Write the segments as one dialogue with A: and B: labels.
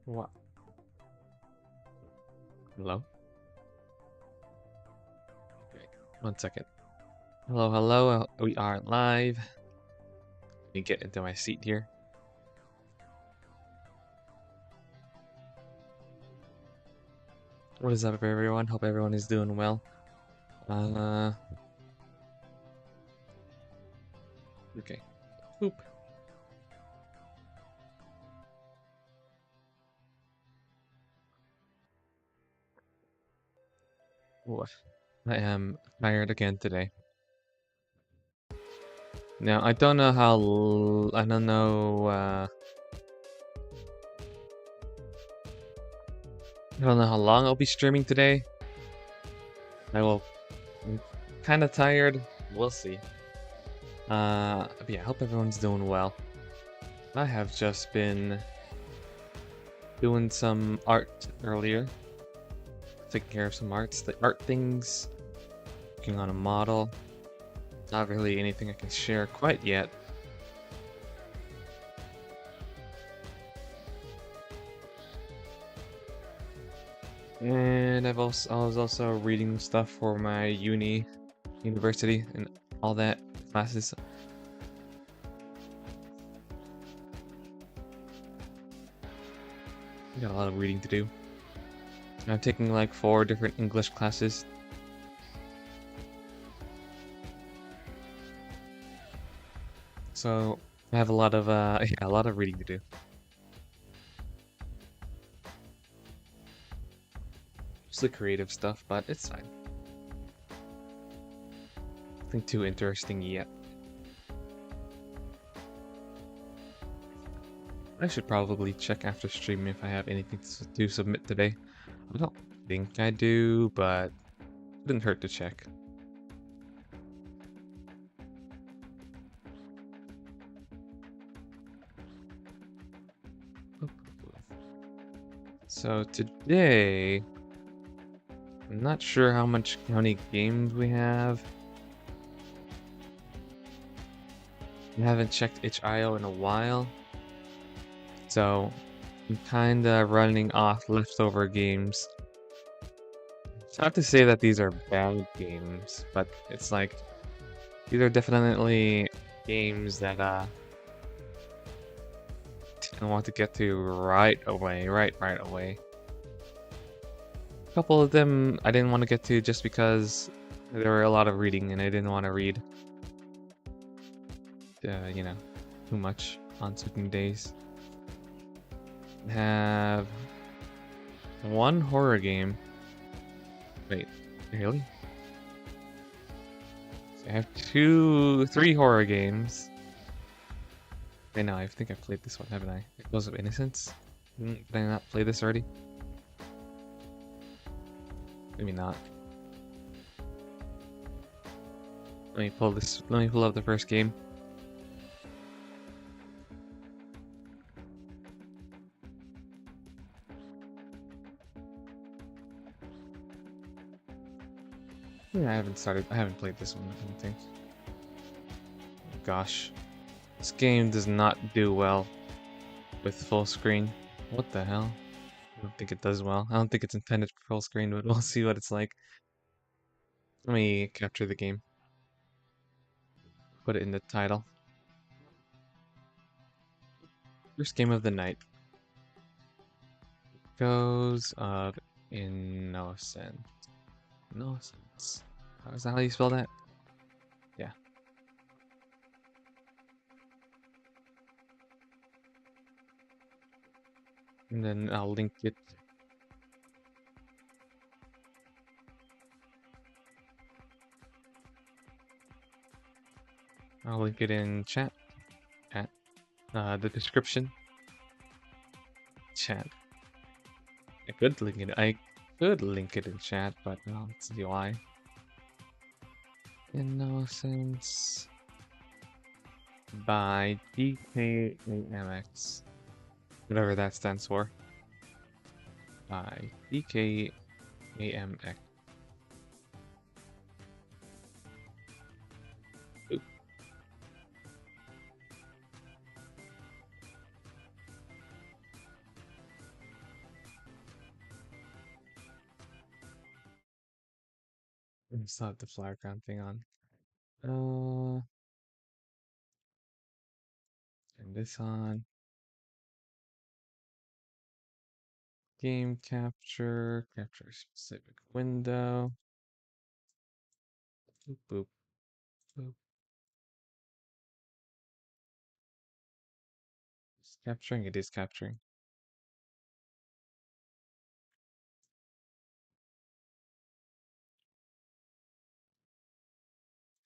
A: What? Hello? Okay, 1 second. Hello, hello. We are live. Let me get into my seat here. What is up, everyone? Hope everyone is doing well. Okay. Oop. What? I am tired again today. Now, I don't know how. I don't know. I don't know how long I'll be streaming today. I'm kind of tired. We'll see. But yeah, I hope everyone's doing well. I have just been doing some art earlier. Taking care of some art things. Working on a model. Not really anything I can share quite yet. And I was also reading stuff for my university, and all that classes. I got a lot of reading to do. I'm taking like 4 different English classes. So I have a lot of yeah, a lot of reading to do. Mostly creative stuff, but it's fine. Nothing too interesting yet. I should probably check after streaming if I have anything to submit today. I don't think I do, but it didn't hurt to check. So today, I'm not sure how many games we have. I haven't checked itch.io in a while. So I'm kinda running off leftover games. It's not to say that these are bad games, but it's like these are definitely games that I want to get to right away. A couple of them I didn't want to get to just because there were a lot of reading and I didn't want to read, you know, too much on certain days. I have 1 horror game. Wait, really? So I have 3 horror games. I know, I think I played this one, haven't I? Echoes of Innocence? Did I not play this already? Maybe not. Let me pull up the first game. Yeah, I haven't played this one, I don't think. Gosh. This game does not do well with full screen. What the hell? I don't think it does well. I don't think it's intended for full screen, but we'll see what it's like. Let me capture the game. Put it in the title. First game of the night. Goes of Innocence. Innocence. Is that how you spell that? Yeah. And then I'll link it. I'll link it in chat. The description. Chat. I could link it in chat, but let's see why. Innocence by DKAMX. Whatever that stands for. By DKAMX. Oop. I still have the flower crown thing on. Uh, turn this on. Game capture, capture a specific window. Boop, boop, boop. It's capturing, it is capturing.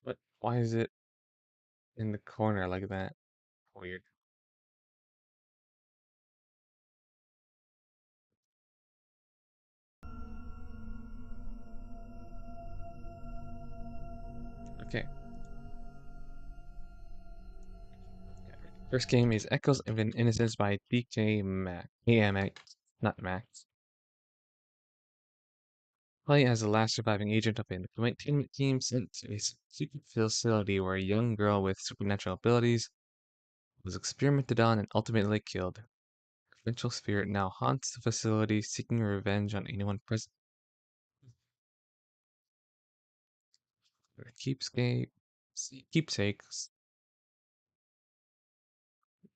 A: But why is it in the corner like that? Weird. Okay. First game is Echoes of an Innocence by DK Mac. AMX, not Max. Play as the last surviving agent of a containment team sent to a secret facility where a young girl with supernatural abilities was experimented on and ultimately killed. Her vengeful spirit now haunts the facility, seeking revenge on anyone present. Keepscape, keepsakes,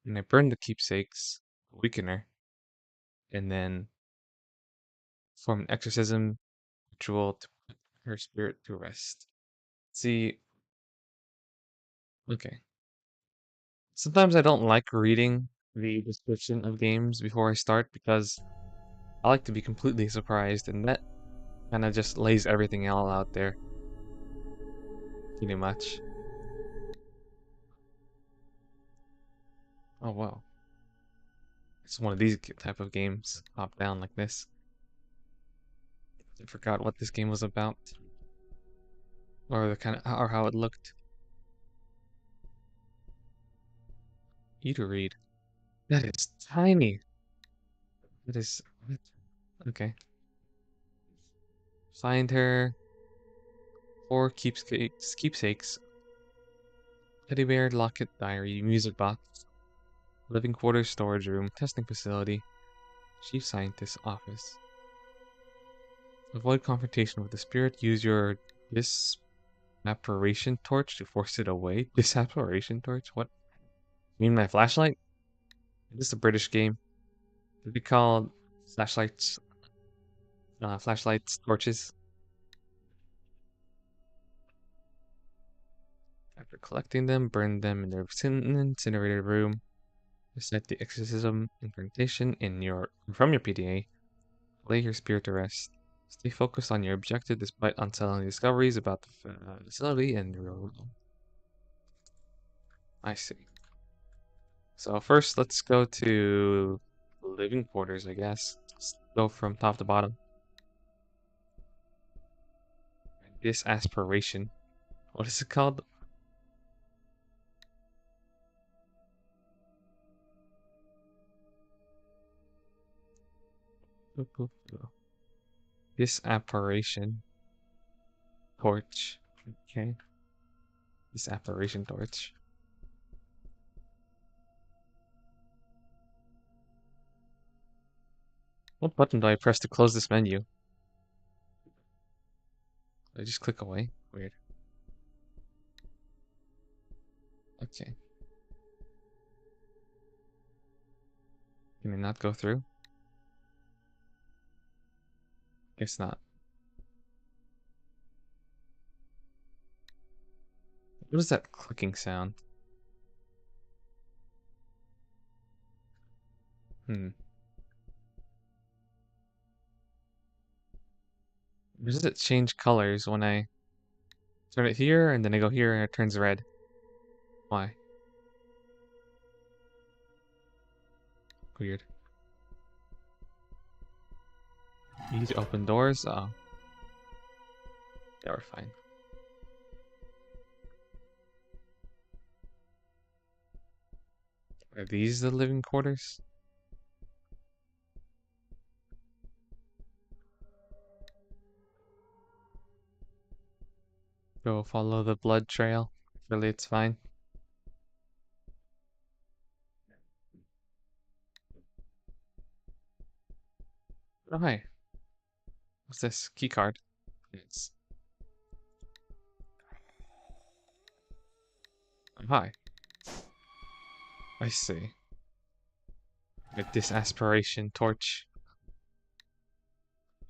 A: and I burned the keepsakes, weaken her, and then form an exorcism ritual to put her spirit to rest. See, okay. Sometimes I don't like reading the description of games before I start because I like to be completely surprised, and that kind of just lays everything all out there, pretty much. Oh wow, it's one of these type of games, top down like this. I forgot what this game was about, or the kind of or how it looked. You to read. That is tiny. That is okay. Find her. Four keepsakes. Teddy bear, locket, diary, music box, living quarters, storage room, testing facility, chief scientist's office. Avoid confrontation with the spirit. Use your disapparition torch to force it away. Disapparition torch? What? You mean my flashlight? This is a British game. It'd be called flashlights. Flashlights, torches. After collecting them, burn them in their incinerated room. Recite the exorcism incantation in your from your PDA. Lay your spirit to rest. Stay focused on your objective despite unsettling discoveries about the facility and the real world. I see. So first, let's go to living quarters, I guess. Let's go from top to bottom. This aspiration. What is it called? This apparition torch. Okay. This apparition torch. What button do I press to close this menu? I just click away. Weird. Okay. Can I not go through? Guess not. What is that clicking sound? Hmm. Does it change colors when I turn it here and then I go here and it turns red? Why? Weird. Easy open doors? Oh, yeah, we're fine. Are these the living quarters? Go follow the blood trail. Really, it's fine. Oh, hi. What's this? Key card. It's Hi. I see. With this aspiration torch.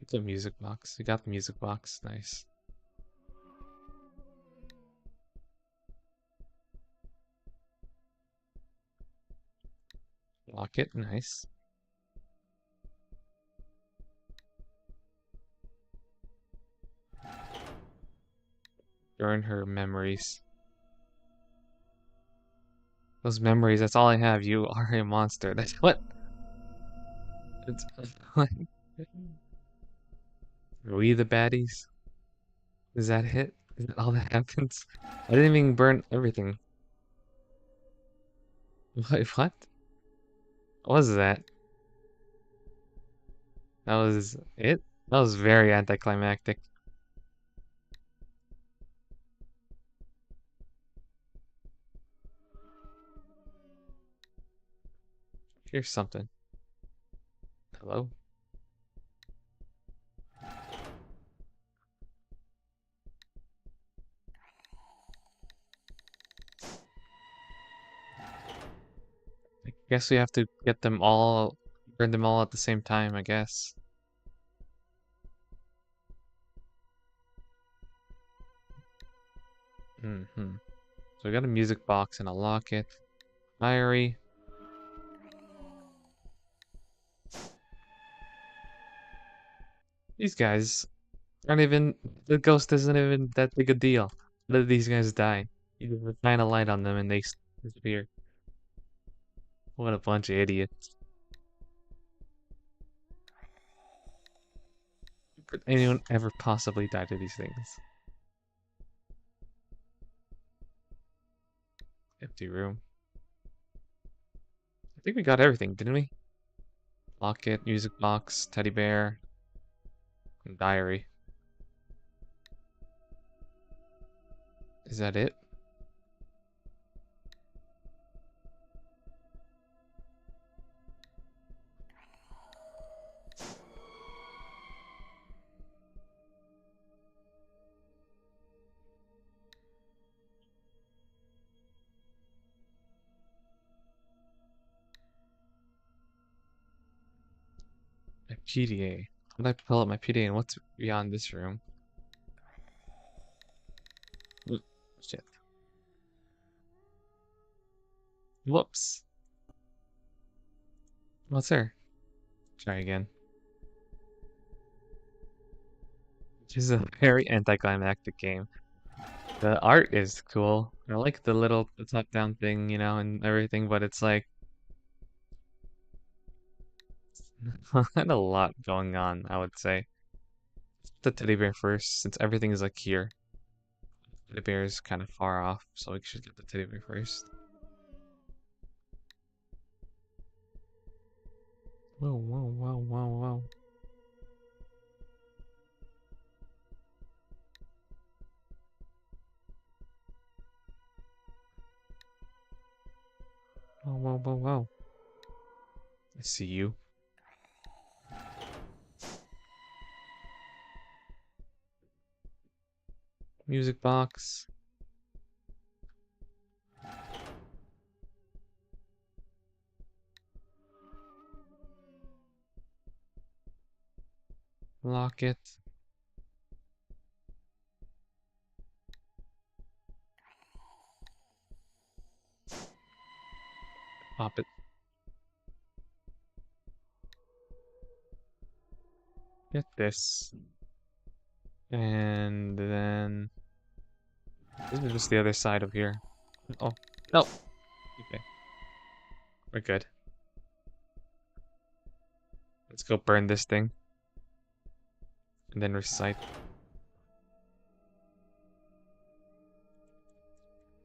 A: It's a music box. We got the music box. Nice. Lock it. Nice. Burn her memories. Those memories, that's all I have. You are a monster. That's what? It's, what? Are we the baddies? Is that it? Is that all that happens? I didn't even burn everything. What? What was that? That was it? That was very anticlimactic. Here's something. Hello? I guess we have to get them all, burn them all at the same time, I guess. Mm-hmm. So we got a music box and a locket. Diary. These guys aren't even, the ghost isn't even that big a deal. Let these guys die. You just shine a light on them and they disappear. What a bunch of idiots. Could anyone ever possibly die to these things? Empty room. I think we got everything, didn't we? Locket, music box, teddy bear, and diary. Is that it? My PDA. How did I pull up my PDA and what's beyond this room? Oop, shit. Whoops. What's there? Try again. This is a very anticlimactic game. The art is cool. I like the little the top-down thing, you know, and everything, but it's like not a lot going on, I would say. The teddy bear first, since everything is like here. The bear is kind of far off, so we should get the teddy bear first. Whoa, whoa, whoa, whoa, whoa. Whoa, whoa, whoa, whoa. I see you. Music box. Lock it. Pop it. Get this. And then this is just the other side of here. Oh, no. Okay, we're good. Let's go burn this thing. And then recite.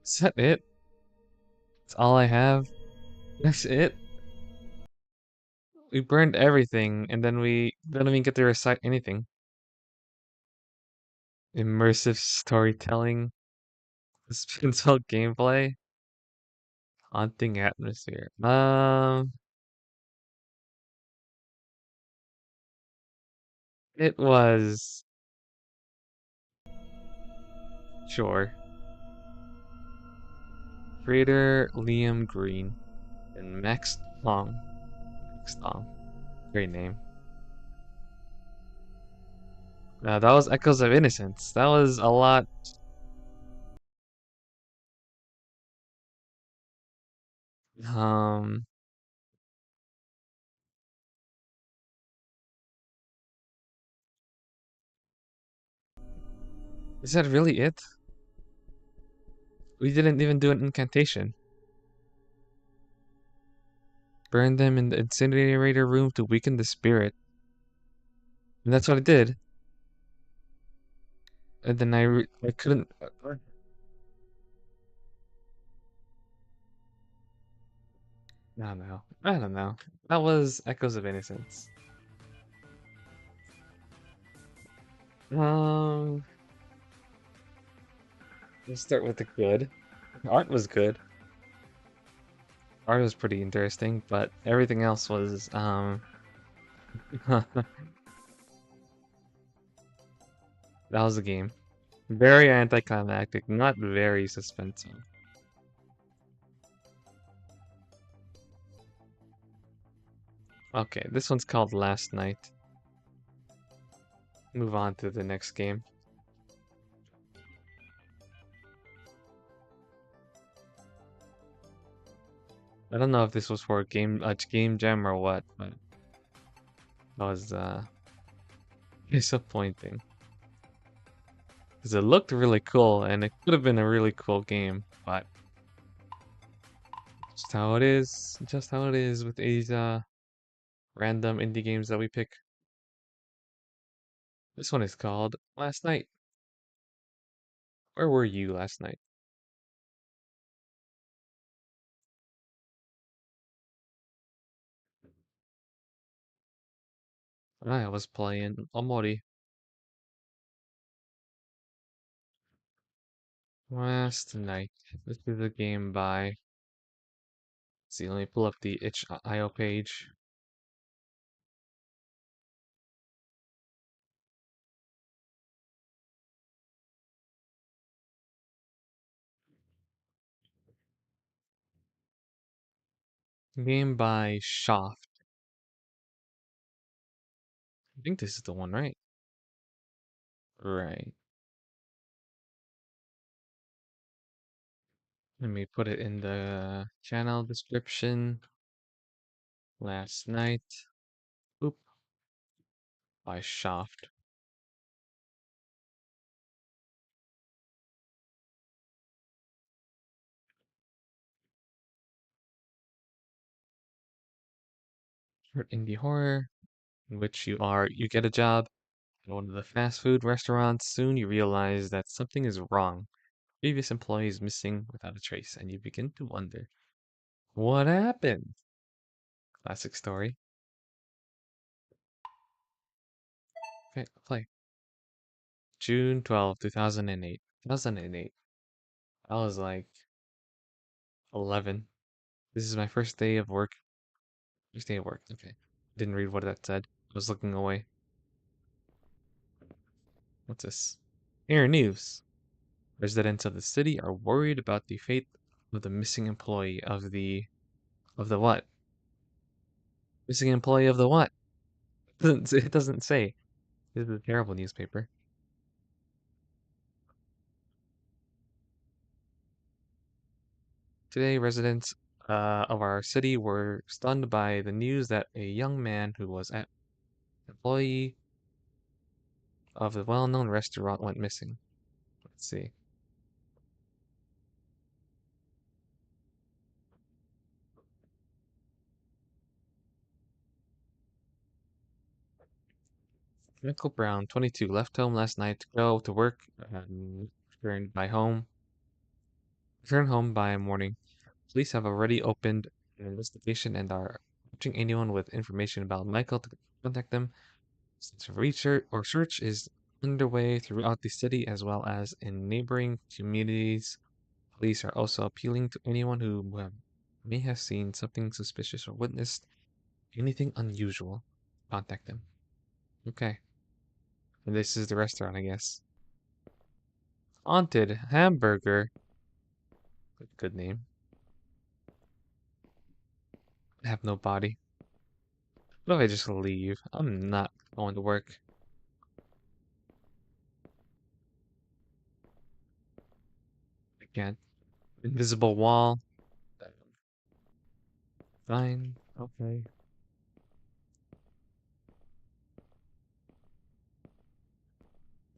A: Is that it? That's all I have? That's it? We burned everything, and then we don't even get to recite anything. Immersive storytelling, suspenseful gameplay, haunting atmosphere. It was sure. Creator Liam Green and Max Long. Max Long. Great name. That was Echoes of Innocence. That was a lot. Um, is that really it? We didn't even do an incantation. Burn them in the incinerator room to weaken the spirit. And that's what I did. And then I couldn't. I don't know. I don't know. That was Echoes of Innocence. Um, let's start with the good. Art was good. Art was pretty interesting, but everything else was that was the game. Very anticlimactic, not very suspenseful. Okay, this one's called Last Night. Move on to the next game. I don't know if this was for a game jam or what, but that was disappointing. Because it looked really cool and it could have been a really cool game, but just how it is, just how it is with these random indie games that we pick. This one is called Last Night. Where were you last night? I was playing Omori. Last night. This is a game by. See, let me pull up the itch.io page. Game by Shaft. I think this is the one, right? Right. Let me put it in the channel description. Last night. Oop. By Shaft. Short indie horror, in which you get a job at one of the fast food restaurants. Soon you realize that something is wrong. Previous employee is missing without a trace, and you begin to wonder, what happened? Classic story. Okay, play. June 12th, 2008. 2008. I was like 11. This is my first day of work. First day of work. Okay. Didn't read what that said. I was looking away. What's this? Air news. Residents of the city are worried about the fate of the missing employee of the what? Missing employee of the what? It doesn't say. This is a terrible newspaper. Today, residents of our city were stunned by the news that a young man who was an employee of the well-known restaurant went missing. Let's see. Michael Brown, 22, left home last night to go to work and returned home by morning. Police have already opened an investigation and are watching anyone with information about Michael to contact them. Since research or search is underway throughout the city as well as in neighboring communities. Police are also appealing to anyone who may have seen something suspicious or witnessed anything unusual. Contact them. Okay. And this is the restaurant, I guess. Haunted Hamburger. Good name. I have no body. What if I just leave? I'm not going to work. Again. Invisible wall. Fine. Okay.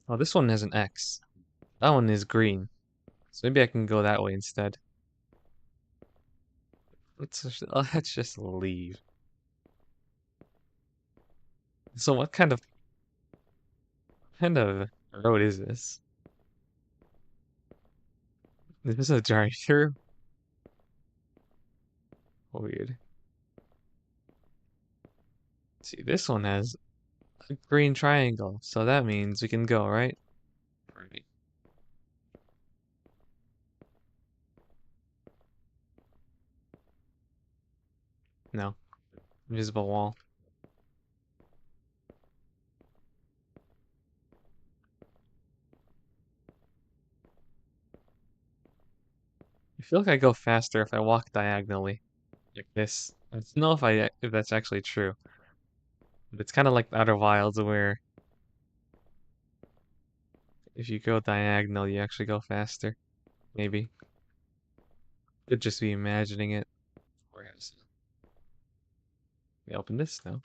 A: Oh, this one has an X. That one is green. So maybe I can go that way instead. Let's just leave. So what kind of road is this? Is this a drive-through? Weird. See, this one has a green triangle, so that means we can go, right? Right. No. Invisible wall. I feel like I go faster if I walk diagonally. Like this. I don't know if that's actually true. But it's kind of like the Outer Wilds where if you go diagonal, you actually go faster. Maybe. Could just be imagining it. Whereas, we open this now.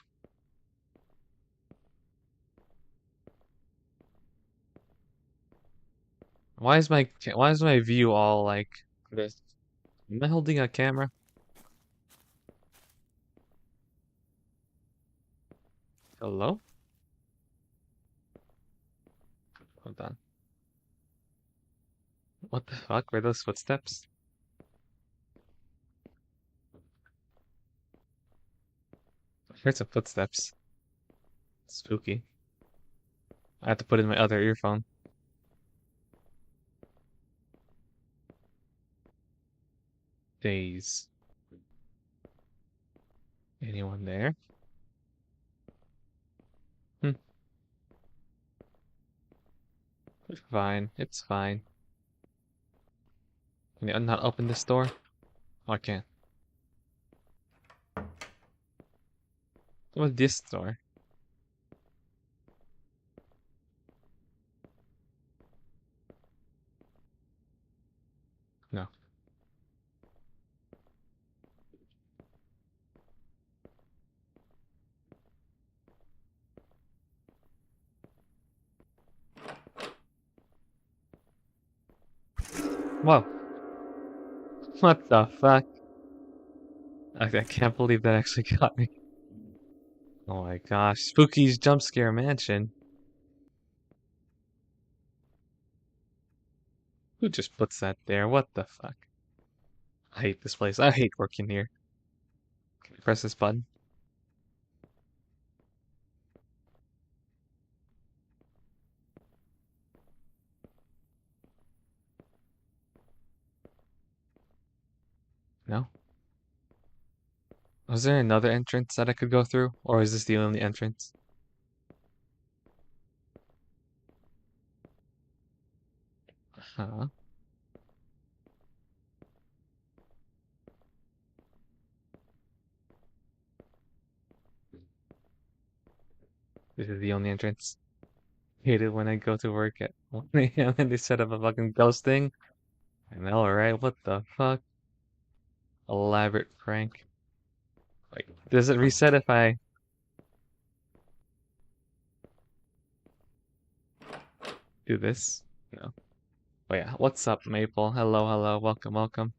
A: Why is my view all like this? Am I holding a camera? Hello? Hold on. What the fuck were those footsteps? I heard some footsteps. Spooky. I have to put in my other earphone. Days. Anyone there? Hmm. It's fine. It's fine. Can you not open this door? Oh, I can't. What about this door? No. Whoa. What the fuck? I can't believe that actually got me. Oh my gosh. Spooky's jump scare mansion. Who just puts that there? What the fuck? I hate this place. I hate working here. Can I press this button? No? Was there another entrance that I could go through? Or is this the only entrance? Huh? This is the only entrance. Hate it when I go to work at 1 a.m. and they set up a fucking ghost thing. I know, right? What the fuck? Elaborate prank. Like, does it reset if I do this? No. Oh yeah, what's up, Maple? Hello, hello, welcome, welcome.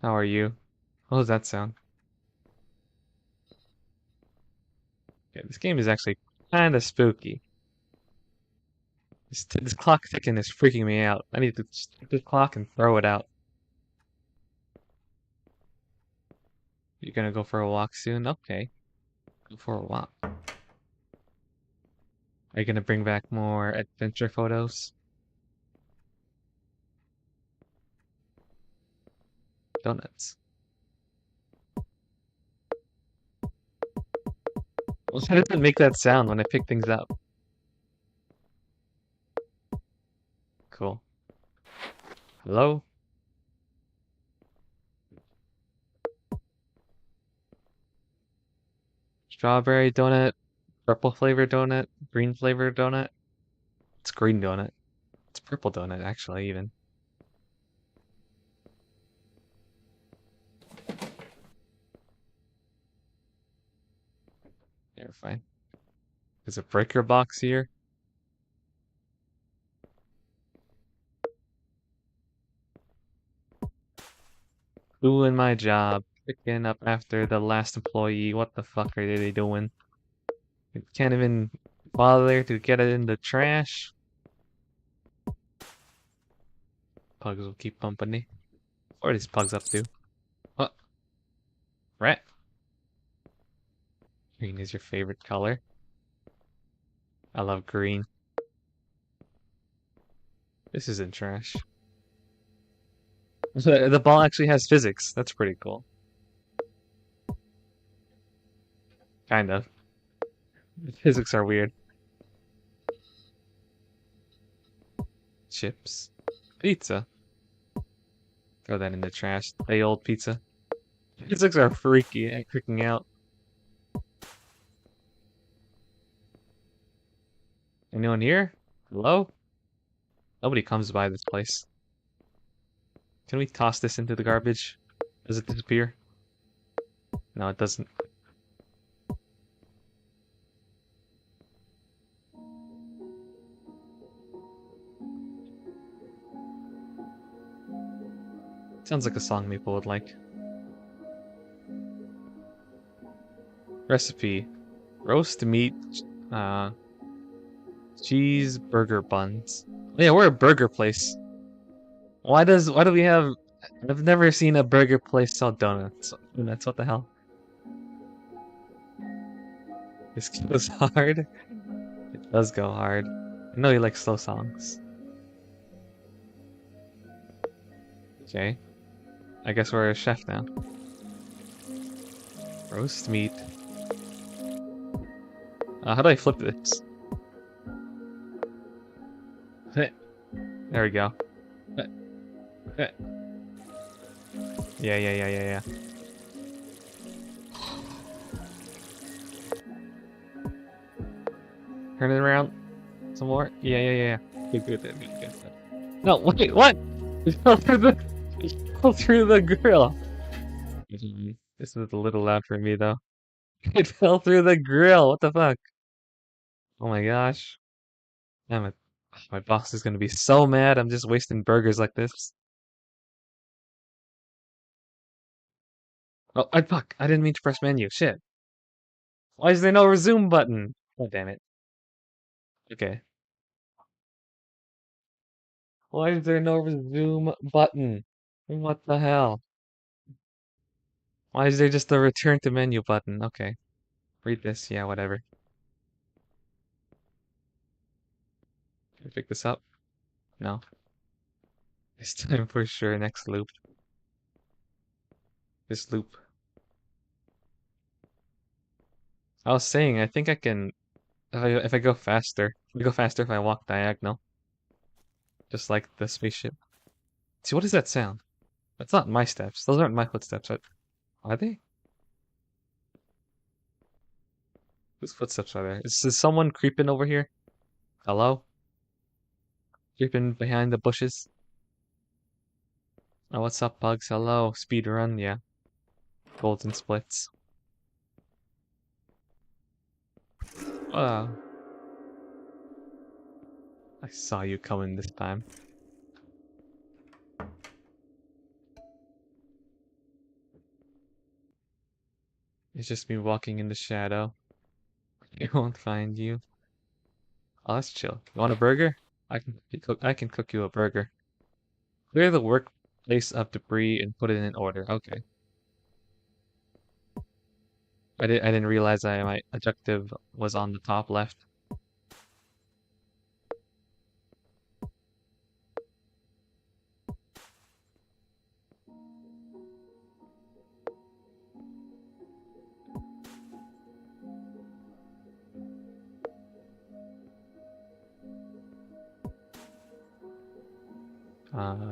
A: How are you? What does that sound? Yeah, this game is actually kind of spooky. This clock ticking is freaking me out. I need to just take this clock and throw it out. You're gonna go for a walk soon? Okay, go for a walk. Are you gonna bring back more adventure photos? Donuts. Well, how does it make that sound when I pick things up? Cool. Hello? Strawberry donut, purple flavor donut, green flavor donut. It's green donut. It's purple donut, actually, even. Yeah, we're fine. There's a breaker box here. Doing my job. Picking up after the last employee. What the fuck are they doing? You can't even bother to get it in the trash. Pugs will keep company. What are these pugs up to? What? Rat? Green is your favorite color. I love green. This isn't trash. The ball actually has physics. That's pretty cool. Kind of. The physics are weird. Chips. Pizza. Throw that in the trash. Day old pizza. Physics are freaky and freaking out. Anyone here? Hello? Nobody comes by this place. Can we toss this into the garbage? Does it disappear? No, it doesn't. Sounds like a song Maple would like. Recipe. Roast meat, cheeseburger buns. Oh, yeah, we're a burger place. Why do we have... I've never seen a burger place sell donuts. Donuts, what the hell? This goes hard. It does go hard. I know you like slow songs. Okay. I guess we're a chef now. Roast meat. How do I flip this? There we go. Yeah. Turn it around. Some more. Yeah. Good. No, wait, what? It fell through the grill. This is a little loud for me though. It fell through the grill. What the fuck? Oh my gosh. Damn it. My boss is gonna be so mad. I'm just wasting burgers like this. Oh, fuck. I didn't mean to press menu. Shit. Why is there no resume button? Oh, damn it. Okay. Why is there no resume button? What the hell? Why is there just a return to menu button? Okay. Read this. Yeah, whatever. Can I pick this up? No. It's time for sure. Next loop. This loop. I was saying, I think I can if I go faster. I go faster if I walk diagonal. Just like the spaceship. See, what is that sound? That's not my steps. Those aren't my footsteps. Are they? Whose footsteps are there? Is someone creeping over here? Hello? Creeping behind the bushes? Oh, what's up, bugs? Hello. Speed run, yeah. Golden splits. Oh. I saw you coming this time. It's just me walking in the shadow. It won't find you. Oh, that's chill. You want a burger? I can cook you a burger. Clear the workplace of debris and put it in order. Okay. I didn't realize my objective was on the top left.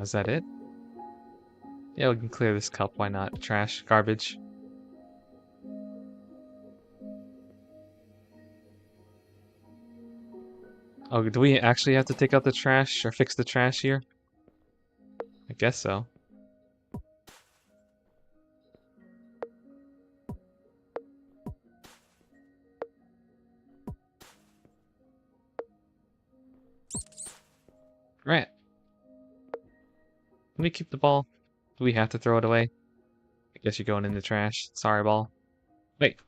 A: Is that it? Yeah, we can clear this cup. Why not? Trash, garbage. Oh, do we actually have to take out the trash or fix the trash here? I guess so. Right. Let me keep the ball. Do we have to throw it away? I guess you're going in the trash. Sorry, ball. Wait.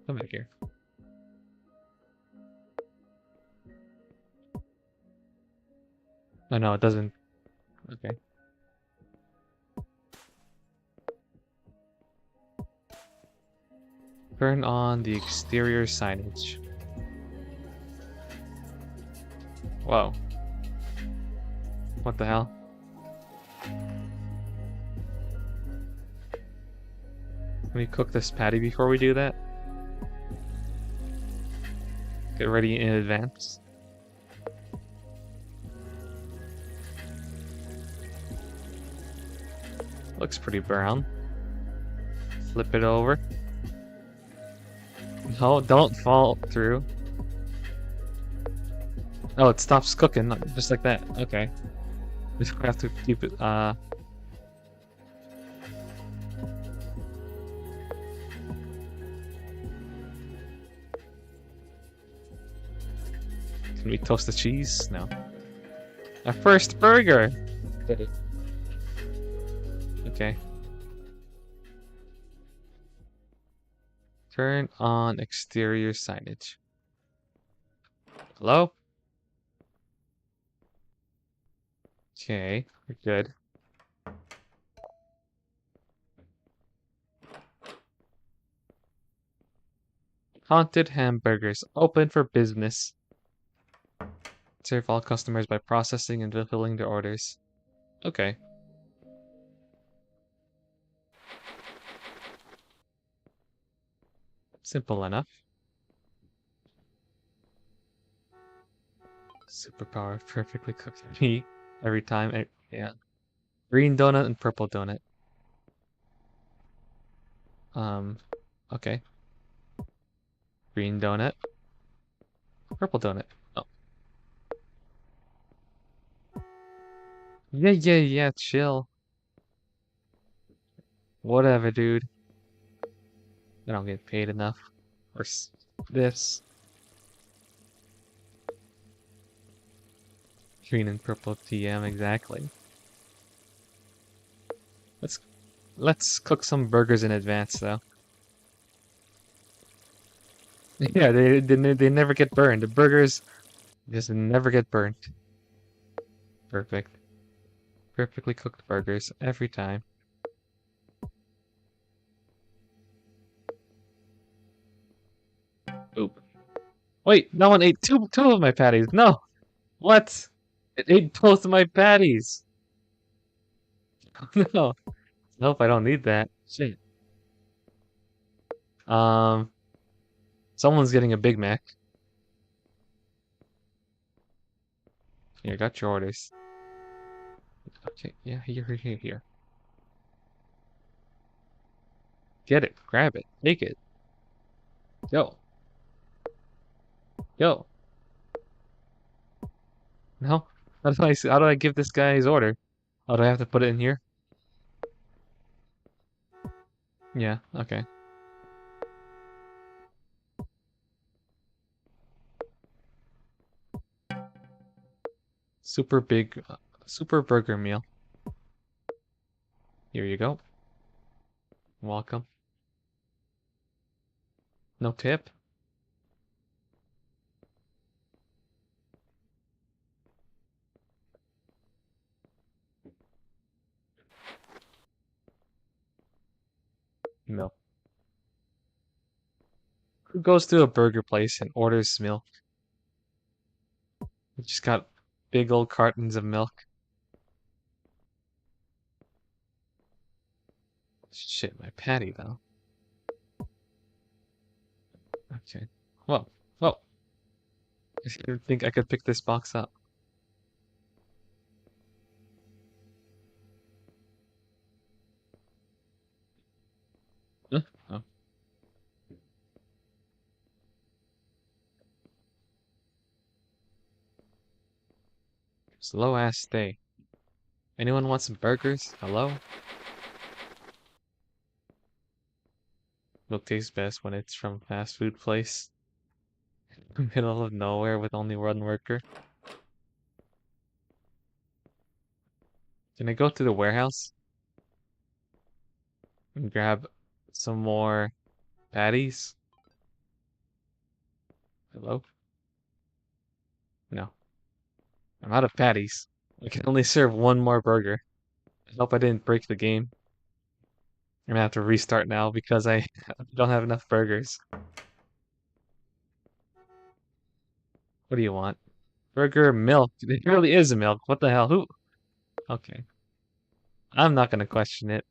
A: Come back here. Oh, no, it doesn't. Okay. Turn on the exterior signage. Whoa. What the hell? Can we cook this patty before we do that? Get ready in advance. Looks pretty brown. Flip it over. No, don't fall through. Oh, it stops cooking, just like that. Okay. We just have to keep it, Can we toast the cheese? No. Our first burger! Okay. Turn on exterior signage. Hello? Okay, we're good. Haunted hamburgers, open for business. Serve all customers by processing and fulfilling their orders. Okay. Simple enough. Superpower, perfectly cooked meat every time. Yeah. Green donut and purple donut. Okay. Green donut. Purple donut. Oh. Yeah, chill. Whatever, dude. I don't get paid enough. Or this. Green and purple TM, exactly. Let's cook some burgers in advance, though. Yeah, they never get burned. The burgers just never get burnt. Perfect. Perfectly cooked burgers every time. Oop. Wait, no one ate two of my patties. No. What? It ate both of my patties. No. Nope, I don't need that. Shit. Um, Someone's getting a Big Mac. Here, got your orders. Okay, yeah, here. Get it, grab it, take it. Go. Go. No? How do I give this guy his order? Oh, do I have to put it in here? Yeah, okay. Super big, super burger meal. Here you go. Welcome. No tip? No. Who goes to a burger place and orders milk? We just got big old cartons of milk. Shit, my patty though. Okay. Whoa. I didn't think I could pick this box up. Huh? Oh. Slow ass stay. Anyone want some burgers? Hello? Milk tastes best when it's from fast food place. Middle of nowhere with only one worker. Can I go to the warehouse and grab some more patties? Hello? No. I'm out of patties. I can only serve one more burger. I hope I didn't break the game. I'm gonna have to restart now because I don't have enough burgers. What do you want? Burger, milk. It really is a milk. What the hell? Who? Okay. I'm not gonna question it.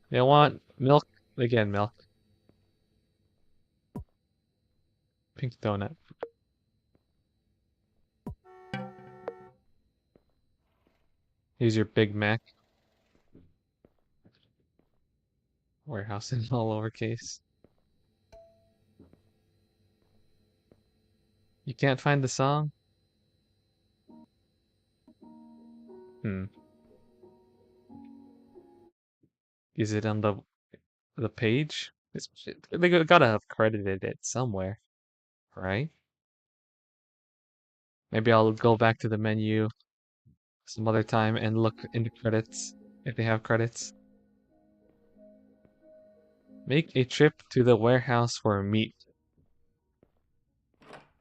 A: You want milk? Again, milk. Pink donut. Here's your Big Mac. Warehouse in all lowercase. You can't find the song? Hmm. Is it on the page? They gotta have credited it somewhere, right? Maybe I'll go back to the menu some other time and look in the credits if they have credits. Make a trip to the warehouse for meat.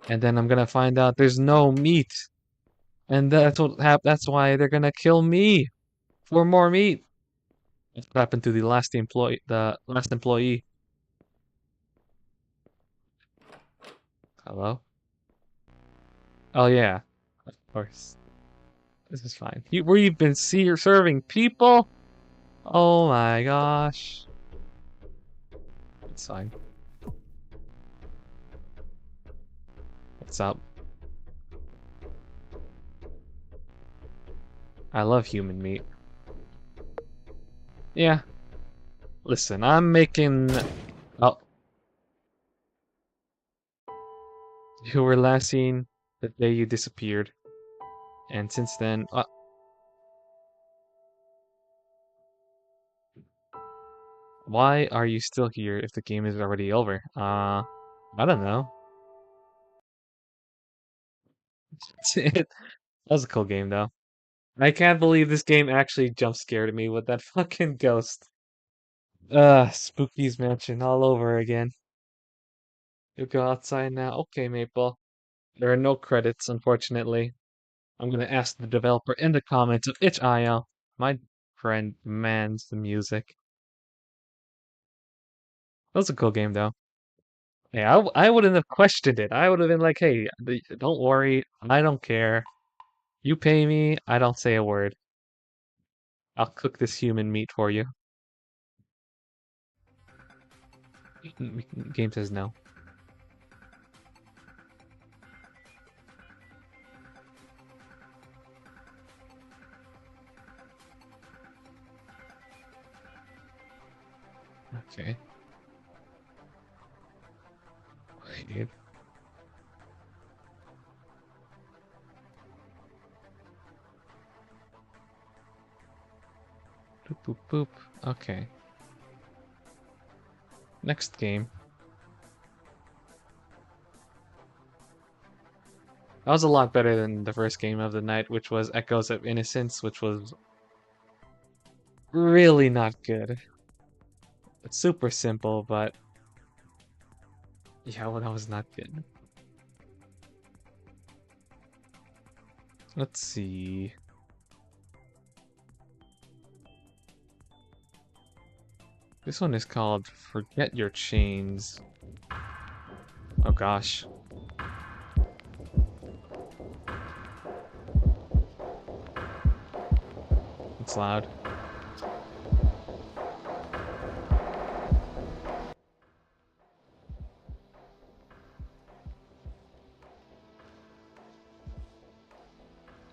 A: And then I'm gonna find out there's no meat. And that's why they're gonna kill me for more meat. That's what happened to the last employee. Hello? Oh yeah, of course. This is fine. We've been serving people? Oh my gosh. It's fine. What's up? I love human meat. Yeah. Listen, I'm making... Oh. You were last seen the day you disappeared. And since then... why are you still here if the game is already over? I don't know. That was a cool game, though. I can't believe this game actually jump scared me with that fucking ghost. Spooky's Mansion all over again. You go outside now. Okay, Maple. There are no credits, unfortunately. I'm gonna ask the developer in the comments of itch.io. My friend mans the music. That was a cool game, though. Yeah, I wouldn't have questioned it. I would have been like, hey, don't worry. I don't care. You pay me. I don't say a word. I'll cook this human meat for you. Game says no. Okay. Wait. Boop, boop, boop. Okay. Next game. That was a lot better than the first game of the night, which was Echoes of Innocence, which was really not good. It's super simple, but yeah, well, that was not good. Let's see. This one is called Forget Your Chains. Oh gosh. It's loud.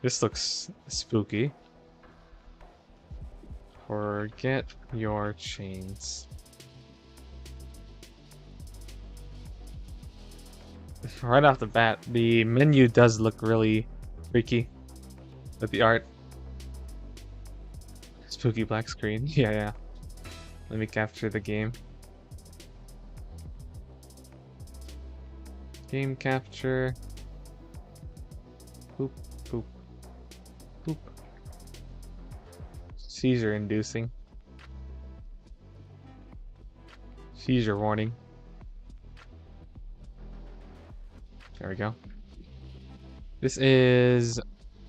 A: This looks spooky. Forget your chains. Right off the bat, the menu does look really freaky with the art. Spooky black screen. Yeah, yeah. Let me capture the game. Game capture. Poop, poop, poop. Seizure inducing. Seizure warning. There we go. This is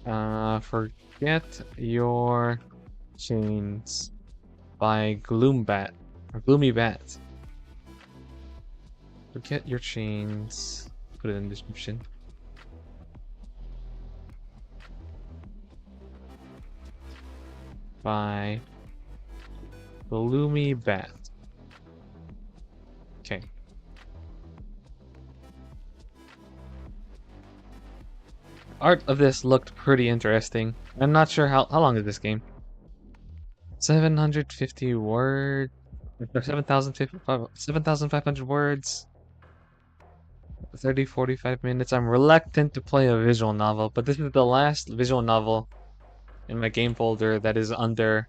A: Forget Your Chains by Gloombat or Gloomy Bat. Forget Your Chains. Put it in the description. By Gloomy Bat. Okay. Art of this looked pretty interesting. I'm not sure how long is this game? 750 words. 7,500 words. 45 minutes. I'm reluctant to play a visual novel, but this is the last visual novel in my game folder that is under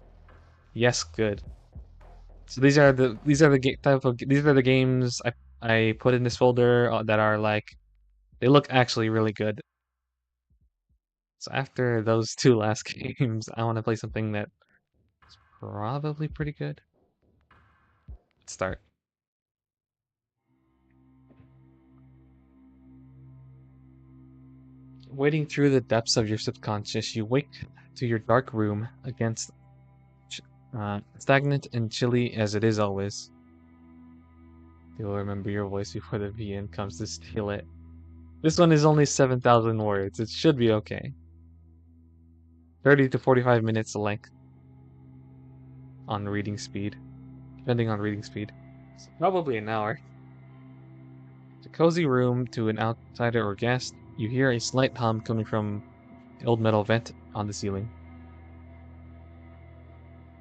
A: yes good. So these are the these are the games I put in this folder that are like they look actually really good. So after those two last games, I want to play something that's probably pretty good. Let's start. Wading through the depths of your subconscious, you wake to your dark room against stagnant and chilly as it is always. You'll remember your voice before the VN comes to steal it. This one is only 7,000 words. It should be okay. 30 to 45 minutes length on reading speed, depending on reading speed. So probably an hour. It's a cozy room to an outsider or guest. You hear a slight hum coming from the old metal vent on the ceiling.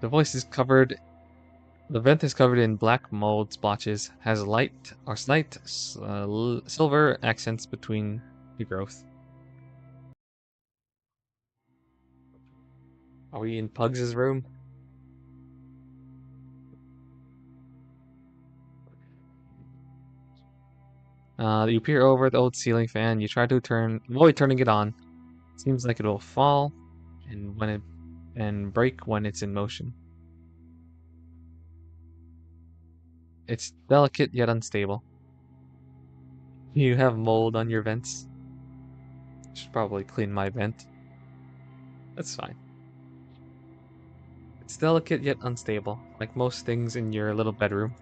A: The voice is covered. The vent is covered in black mold splotches, has light or slight silver accents between the growth. Are we in Pugs' room? You peer over the old ceiling fan. You try to avoid turning it on. Seems like it will fall, and break when it's in motion. It's delicate yet unstable. You have mold on your vents. Should probably clean my vent. That's fine. It's delicate yet unstable, like most things in your little bedroom.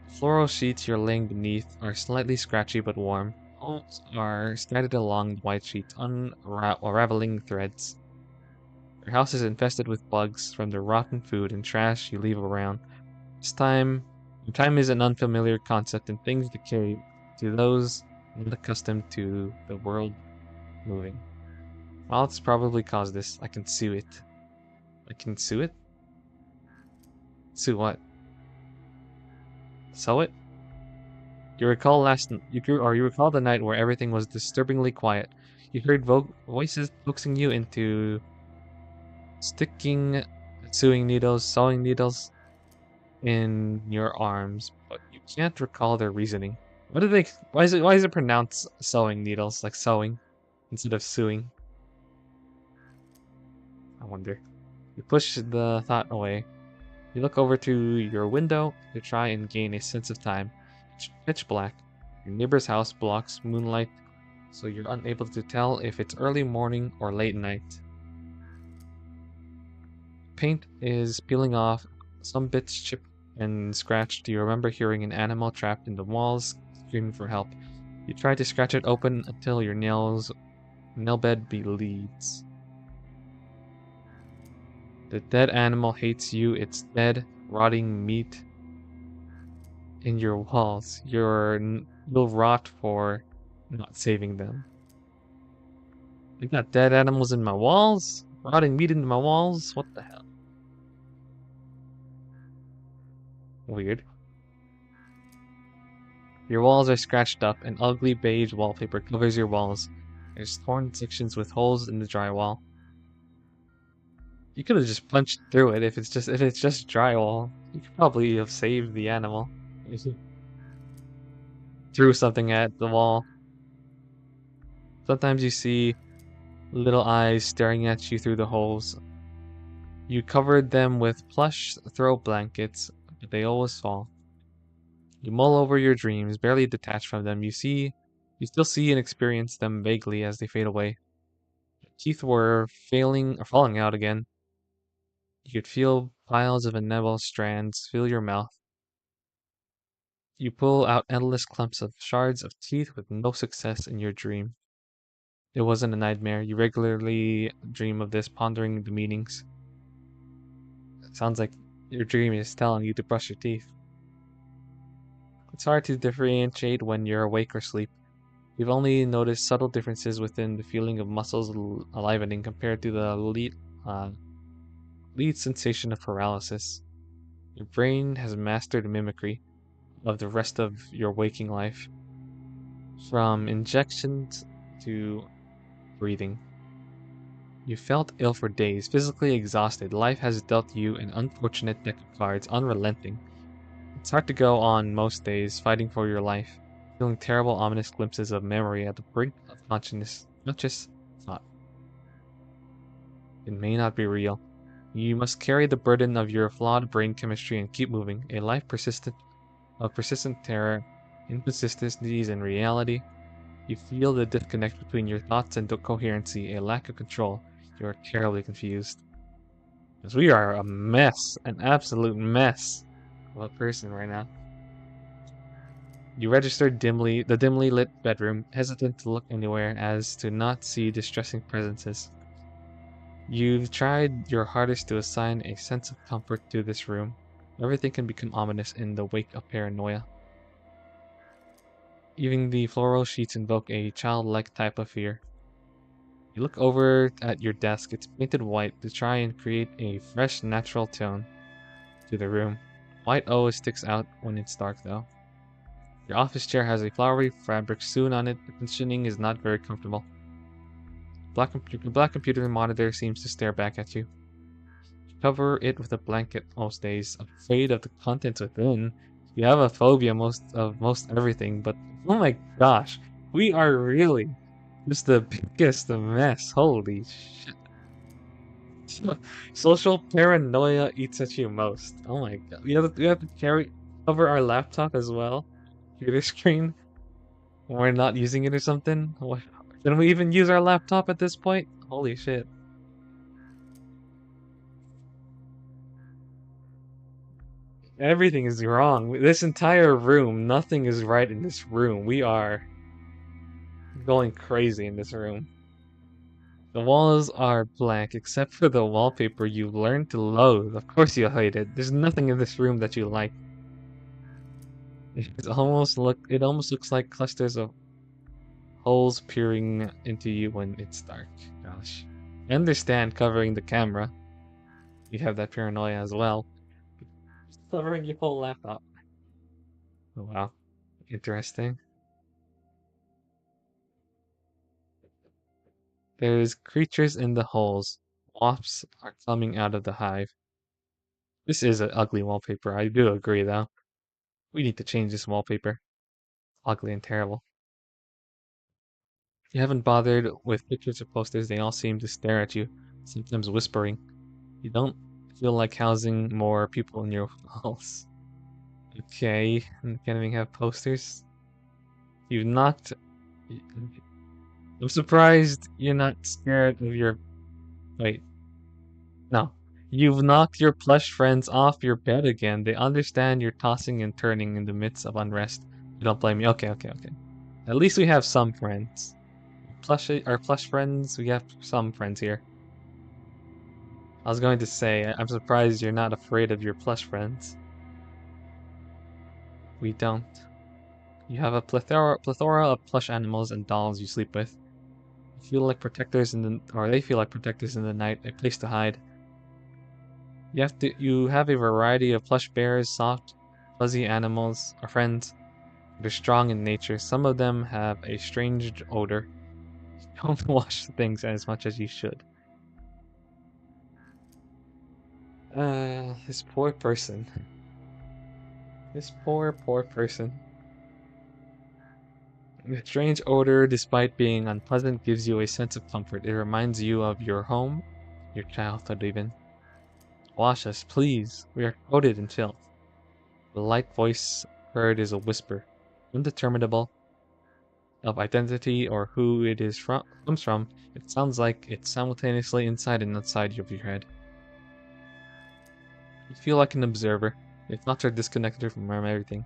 A: Floral sheets you're laying beneath are slightly scratchy but warm. Holes are scattered along the white sheets, unraveling threads. Your house is infested with bugs from the rotten food and trash you leave around. Time is an unfamiliar concept and things decay to those unaccustomed to the world moving. Well, it's probably caused this. I can sue it. I can sue it? Sue what? Sew it? You recall you recall the night where everything was disturbingly quiet. You heard voices coaxing you into sticking sewing needles in your arms, but you can't recall their reasoning. What do they? Why is it pronounced sewing needles like sewing instead of suing? I wonder. You push the thought away. You look over to your window to try and gain a sense of time. It's pitch black. Your neighbor's house blocks moonlight, so you're unable to tell if it's early morning or late night. Paint is peeling off, some bits chipped and scratched. You remember hearing an animal trapped in the walls screaming for help. You try to scratch it open until your nail bed bleeds. The dead animal hates you. It's dead, rotting meat in your walls. You'll rot for not saving them. I got dead animals in my walls? Rotting meat in my walls? What the hell? Weird. Your walls are scratched up, and ugly beige wallpaper covers your walls. There's torn sections with holes in the drywall. You could have just punched through it if it's just drywall. You could probably have saved the animal. If you threw something at the wall. Sometimes you see little eyes staring at you through the holes. You covered them with plush throw blankets, but they always fall. You mull over your dreams, barely detached from them. You still see and experience them vaguely as they fade away. Teeth were failing or falling out again. You could feel piles of enamel strands fill your mouth. You pull out endless clumps of shards of teeth with no success in your dream. It wasn't a nightmare. You regularly dream of this, pondering the meanings. It sounds like your dream is telling you to brush your teeth. It's hard to differentiate when you're awake or asleep. You've only noticed subtle differences within the feeling of muscles alivening compared to the lead sensation of paralysis. Your brain has mastered mimicry of the rest of your waking life, from injections to breathing. You felt ill for days, physically exhausted. Life has dealt you an unfortunate deck of cards, unrelenting. It's hard to go on most days, fighting for your life, feeling terrible, ominous glimpses of memory at the brink of consciousness, not just thought. It may not be real. You must carry the burden of your flawed brain chemistry and keep moving. A life of persistent terror, inconsistencies in reality. You feel the disconnect between your thoughts and the coherency, a lack of control. You are terribly confused. Because we are a mess, an absolute mess of a person right now. You register the dimly lit bedroom, hesitant to look anywhere as to not see distressing presences. You've tried your hardest to assign a sense of comfort to this room. Everything can become ominous in the wake of paranoia. Even the floral sheets invoke a childlike type of fear. You look over at your desk, it's painted white to try and create a fresh, natural tone to the room. White always sticks out when it's dark, though. Your office chair has a flowery fabric sewn on it. The cushioning is not very comfortable. The black computer monitor seems to stare back at you. You cover it with a blanket most days, afraid of the contents within. You have a phobia most everything, but oh my gosh, we are really just the biggest mess. Holy shit. Social paranoia eats at you most. Oh my god. We have to cover our laptop as well. Computer screen. When we're not using it or something. Can we even use our laptop at this point? Holy shit. Everything is wrong. This entire room, nothing is right in this room. We are going crazy in this room. The walls are blank except for the wallpaper you've learned to loathe. Of course you hate it. There's nothing in this room that you like. It almost looks like clusters of holes peering into you when it's dark. Gosh. I understand covering the camera. You have that paranoia as well. Covering your whole laptop. Oh wow. Interesting. There's creatures in the holes. Wasps are coming out of the hive. This is an ugly wallpaper. I do agree though. We need to change this wallpaper. Ugly and terrible. You haven't bothered with pictures or posters. They all seem to stare at you, sometimes whispering. You don't feel like housing more people in your walls. Okay, and can't even have posters. You've knocked. I'm surprised you're not scared of your. Wait, no. You've knocked your plush friends off your bed again. They understand you're tossing and turning in the midst of unrest. You don't blame me. Okay, okay, okay. At least we have some friends. Our plush friends, we have some friends here. I was going to say, I'm surprised you're not afraid of your plush friends. We don't. You have a plethora of plush animals and dolls you sleep with. They feel like protectors in the night, a place to hide. You have a variety of plush bears, soft, fuzzy animals, or friends. They're strong in nature. Some of them have a strange odor. Don't wash things as much as you should. This poor person. This poor person. The strange odor, despite being unpleasant, gives you a sense of comfort. It reminds you of your home, your childhood even. Wash us, please. We are coated in filth. The light voice heard is a whisper, undeterminable, of identity or who it is from comes from. It sounds like it's simultaneously inside and outside of your head. You feel like an observer. Your thoughts are disconnected from everything.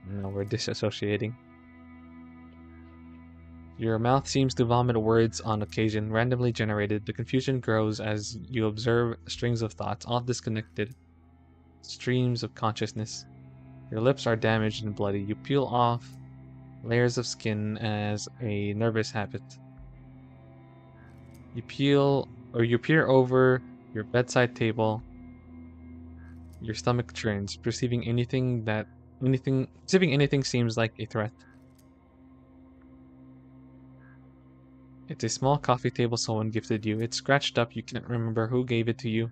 A: No, we're disassociating. Your mouth seems to vomit words on occasion, randomly generated. The confusion grows as you observe strings of thoughts, all disconnected streams of consciousness. Your lips are damaged and bloody. You peel off layers of skin as a nervous habit. You peer over your bedside table. Your stomach churns, perceiving anything seems like a threat. It's a small coffee table someone gifted you. It's scratched up, you can't remember who gave it to you.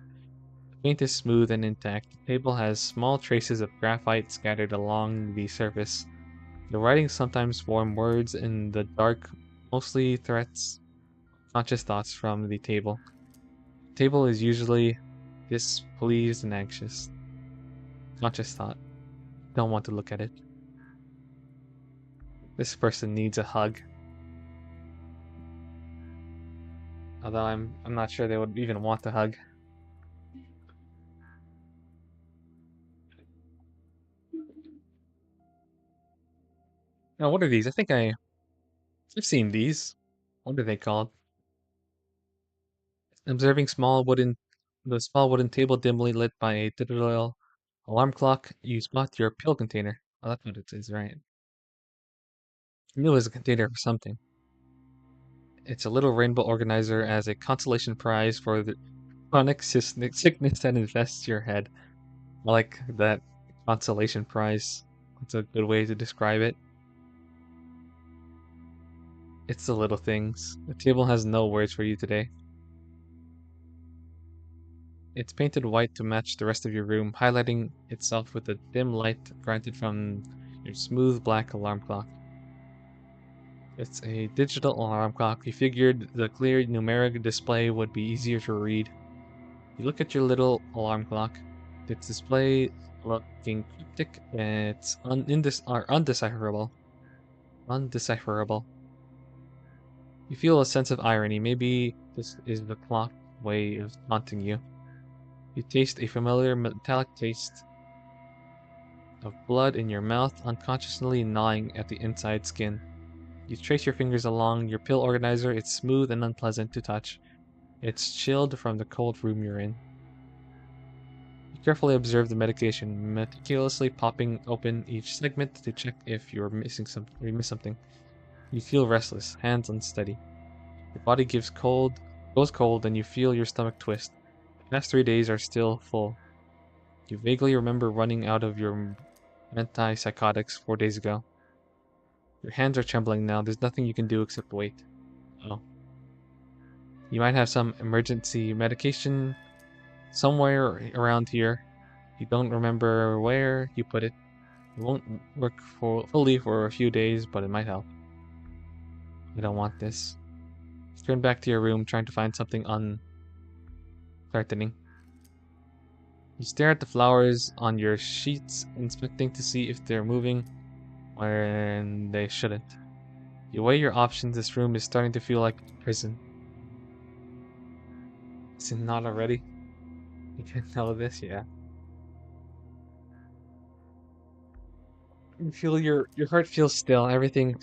A: The paint is smooth and intact. The table has small traces of graphite scattered along the surface. The writing sometimes form words in the dark, mostly threats, conscious thoughts from the table. The table is usually displeased and anxious. Conscious thought. Don't want to look at it. This person needs a hug. Although I'm not sure they would even want to hug. Now, what are these? I think I've seen these. What are they called? Observing the small wooden table dimly lit by a digital alarm clock, you spot your pill container. Oh, that's what it is, right? I knew it was a container for something. It's a little rainbow organizer as a consolation prize for the chronic sickness that infests your head. I like that consolation prize. That's a good way to describe it. It's the little things. The table has no words for you today. It's painted white to match the rest of your room, highlighting itself with the dim light granted from your smooth black alarm clock. It's a digital alarm clock. You figured the clear numeric display would be easier to read. You look at your little alarm clock. Its display looking cryptic and it's undecipherable. Undecipherable. You feel a sense of irony. Maybe this is the clock's way of taunting you. You taste a familiar metallic taste of blood in your mouth, unconsciously gnawing at the inside skin. You trace your fingers along your pill organizer. It's smooth and unpleasant to touch. It's chilled from the cold room you're in. You carefully observe the medication, meticulously popping open each segment to check if you miss something. You feel restless, hands unsteady. Your body goes cold, and you feel your stomach twist. The past 3 days are still full. You vaguely remember running out of your antipsychotics 4 days ago. Your hands are trembling now. There's nothing you can do except wait. Oh. You might have some emergency medication somewhere around here. You don't remember where you put it. It won't work fully for a few days, but it might help. I don't want this. Turn back to your room, trying to find something unthreatening. You stare at the flowers on your sheets, inspecting to see if they're moving when they shouldn't. You weigh your options. This room is starting to feel like a prison. Is it not already? You can know this, yeah. You feel your heart feels still. Everything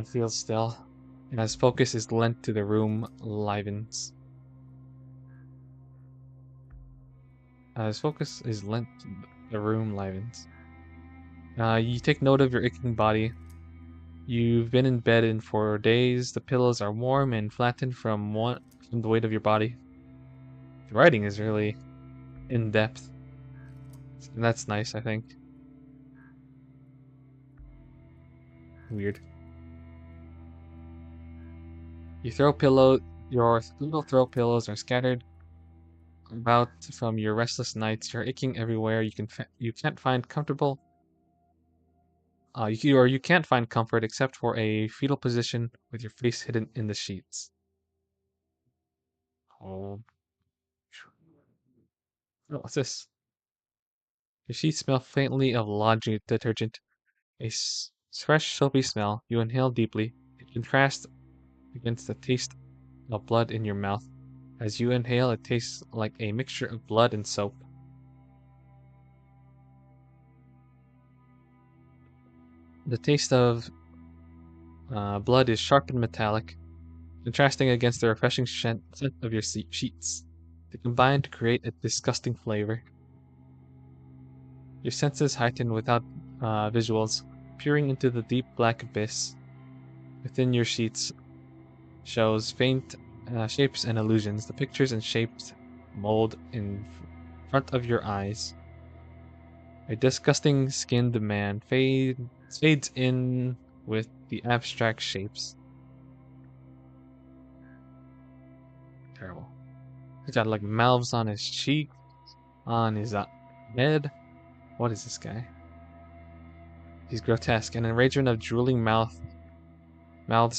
A: feels still. As focus is lent to the room livens. As focus is lent to the room livens. You take note of your aching body. You've been in bed in 4 days. The pillows are warm and flattened from the weight of your body. The writing is really in depth. And that's nice, I think. Weird. Your little throw pillows are scattered about from your restless nights. You're aching everywhere. You can't find comfortable. You can't find comfort except for a fetal position with your face hidden in the sheets. Oh, what's this? Your sheets smell faintly of laundry detergent. Fresh, soapy smell. You inhale deeply. It contrasts against the taste of blood in your mouth. As you inhale, it tastes like a mixture of blood and soap. The taste of blood is sharp and metallic, contrasting against the refreshing scent of your sheets. They combine to create a disgusting flavor. Your senses heighten without visuals, peering into the deep black abyss within your sheets shows faint shapes and illusions. The pictures and shapes mold in front of your eyes. A disgusting skinned man fades in with the abstract shapes. Terrible. He's got like mouths on his cheek, on his head. What is this guy? He's grotesque, an arrangement of drooling mouths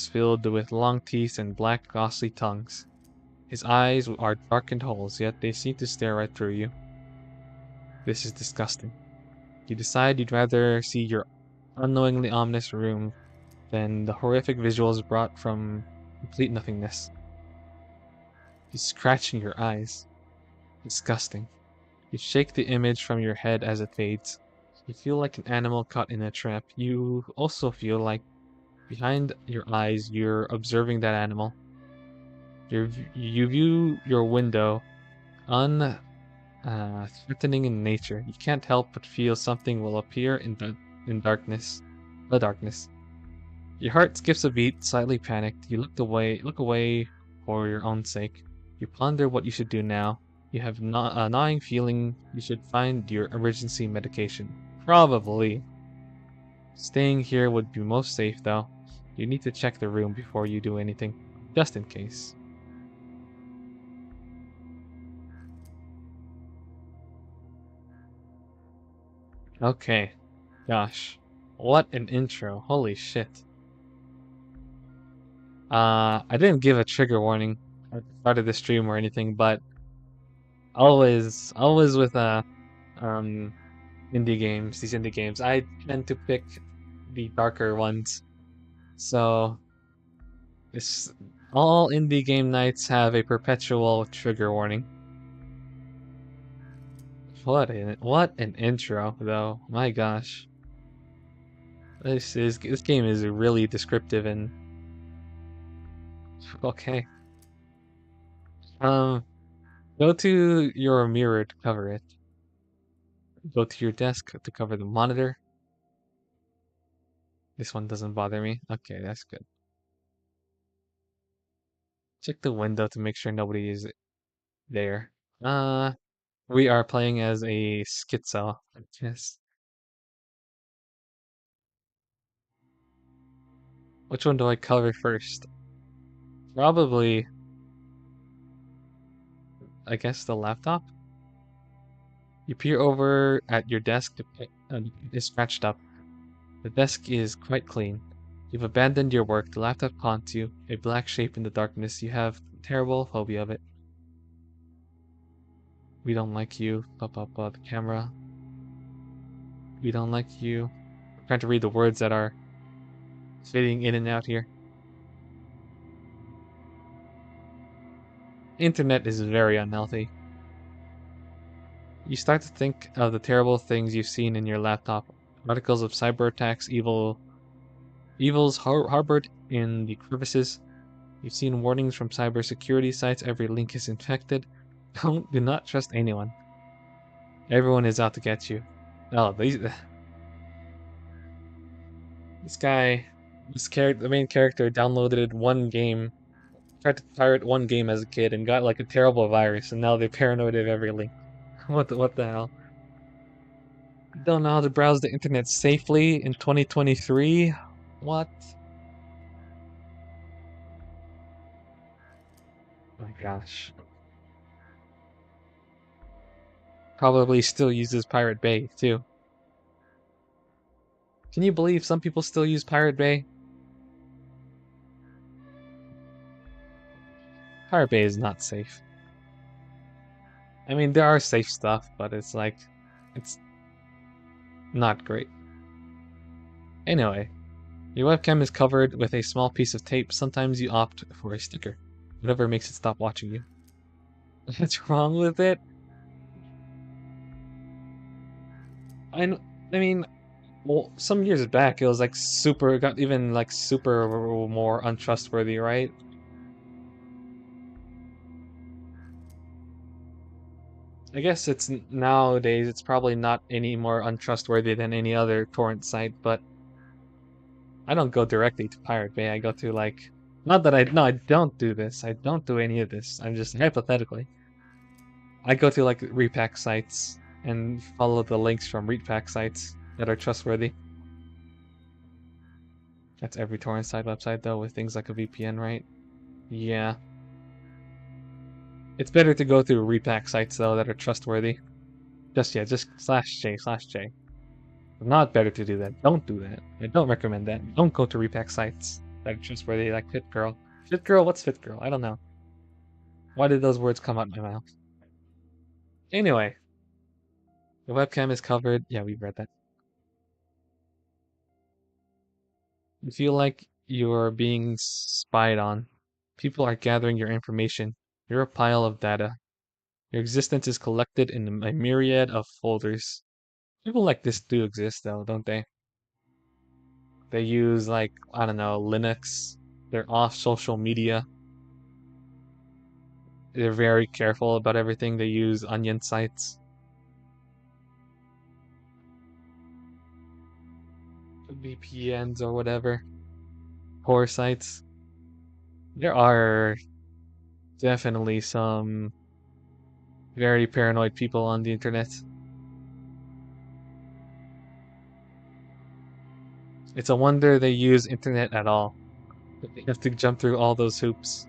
A: filled with long teeth and black, ghastly tongues. His eyes are darkened holes, yet they seem to stare right through you. This is disgusting. You decide you'd rather see your unknowingly ominous room than the horrific visuals brought from complete nothingness. He's scratching your eyes. Disgusting. You shake the image from your head as it fades. You feel like an animal caught in a trap. You also feel like behind your eyes you're observing that animal. You view your window threatening in nature. You can't help but feel something will appear in darkness. The darkness. Your heart skips a beat, slightly panicked. You look away for your own sake. You ponder what you should do now. You have a gnawing feeling you should find your emergency medication. Probably. Staying here would be most safe, though. You need to check the room before you do anything, just in case. Okay. Gosh. What an intro. Holy shit. I didn't give a trigger warning at the start of the stream or anything, but always with um these indie games, I tend to pick the darker ones. So this all indie game nights have a perpetual trigger warning. What an intro though. My gosh. This game is really descriptive and okay. Um Go to your mirror to cover it. Go to your desk to cover the monitor. This one doesn't bother me. Okay, that's good. Check the window to make sure nobody is there. We are playing as a schizo. Yes. Which one do I cover first? Probably, I guess, the laptop. You peer over at your desk to is scratched up. The desk is quite clean. You've abandoned your work. The laptop haunts you, a black shape in the darkness. You have terrible phobia of it. We don't like you. The camera. We don't like you. I'm trying to read the words that are fading in and out here. Internet is very unhealthy. You start to think of the terrible things you've seen in your laptop. Articles of cyber attacks, evils harbored in the crevices. You've seen warnings from cybersecurity sites. Every link is infected. Do not trust anyone. Everyone is out to get you. Oh, this guy, the main character, downloaded one game, tried to pirate one game as a kid, and got like a terrible virus, and now they're paranoid of every link. What the hell? Don't know how to browse the internet safely in 2023. What? My gosh. Probably still uses Pirate Bay, too. Can you believe some people still use Pirate Bay? Pirate Bay is not safe. I mean, there are safe stuff, but it's not great. Anyway, your webcam is covered with a small piece of tape. Sometimes you opt for a sticker. Whatever makes it stop watching you. What's wrong with it? I, I mean, well, some years back, it was like super, got even like super more untrustworthy, right? I guess nowadays, it's probably not any more untrustworthy than any other torrent site, but I don't go directly to Pirate Bay. I go to like, not that I, no, I don't do this. I don't do any of this. I'm just hypothetically. I go to like repack sites and follow the links from repack sites that are trustworthy. That's every torrent site website though, with things like a VPN, right? Yeah. It's better to go through repack sites though that are trustworthy. Just /J/J. Not better to do that. Don't do that. I don't recommend that. Don't go to repack sites that are trustworthy like Fit Girl. Fit Girl? What's Fit Girl? I don't know. Why did those words come out my mouth? Anyway, the webcam is covered. Yeah, we've read that. You feel like you're being spied on. People are gathering your information. You're a pile of data. Your existence is collected in a myriad of folders. People like this do exist though, don't they? They use like, I don't know, Linux. They're off social media. They're very careful about everything. They use onion sites, VPNs or whatever, core sites. There are definitely some very paranoid people on the internet. It's a wonder they use internet at all. They have to jump through all those hoops.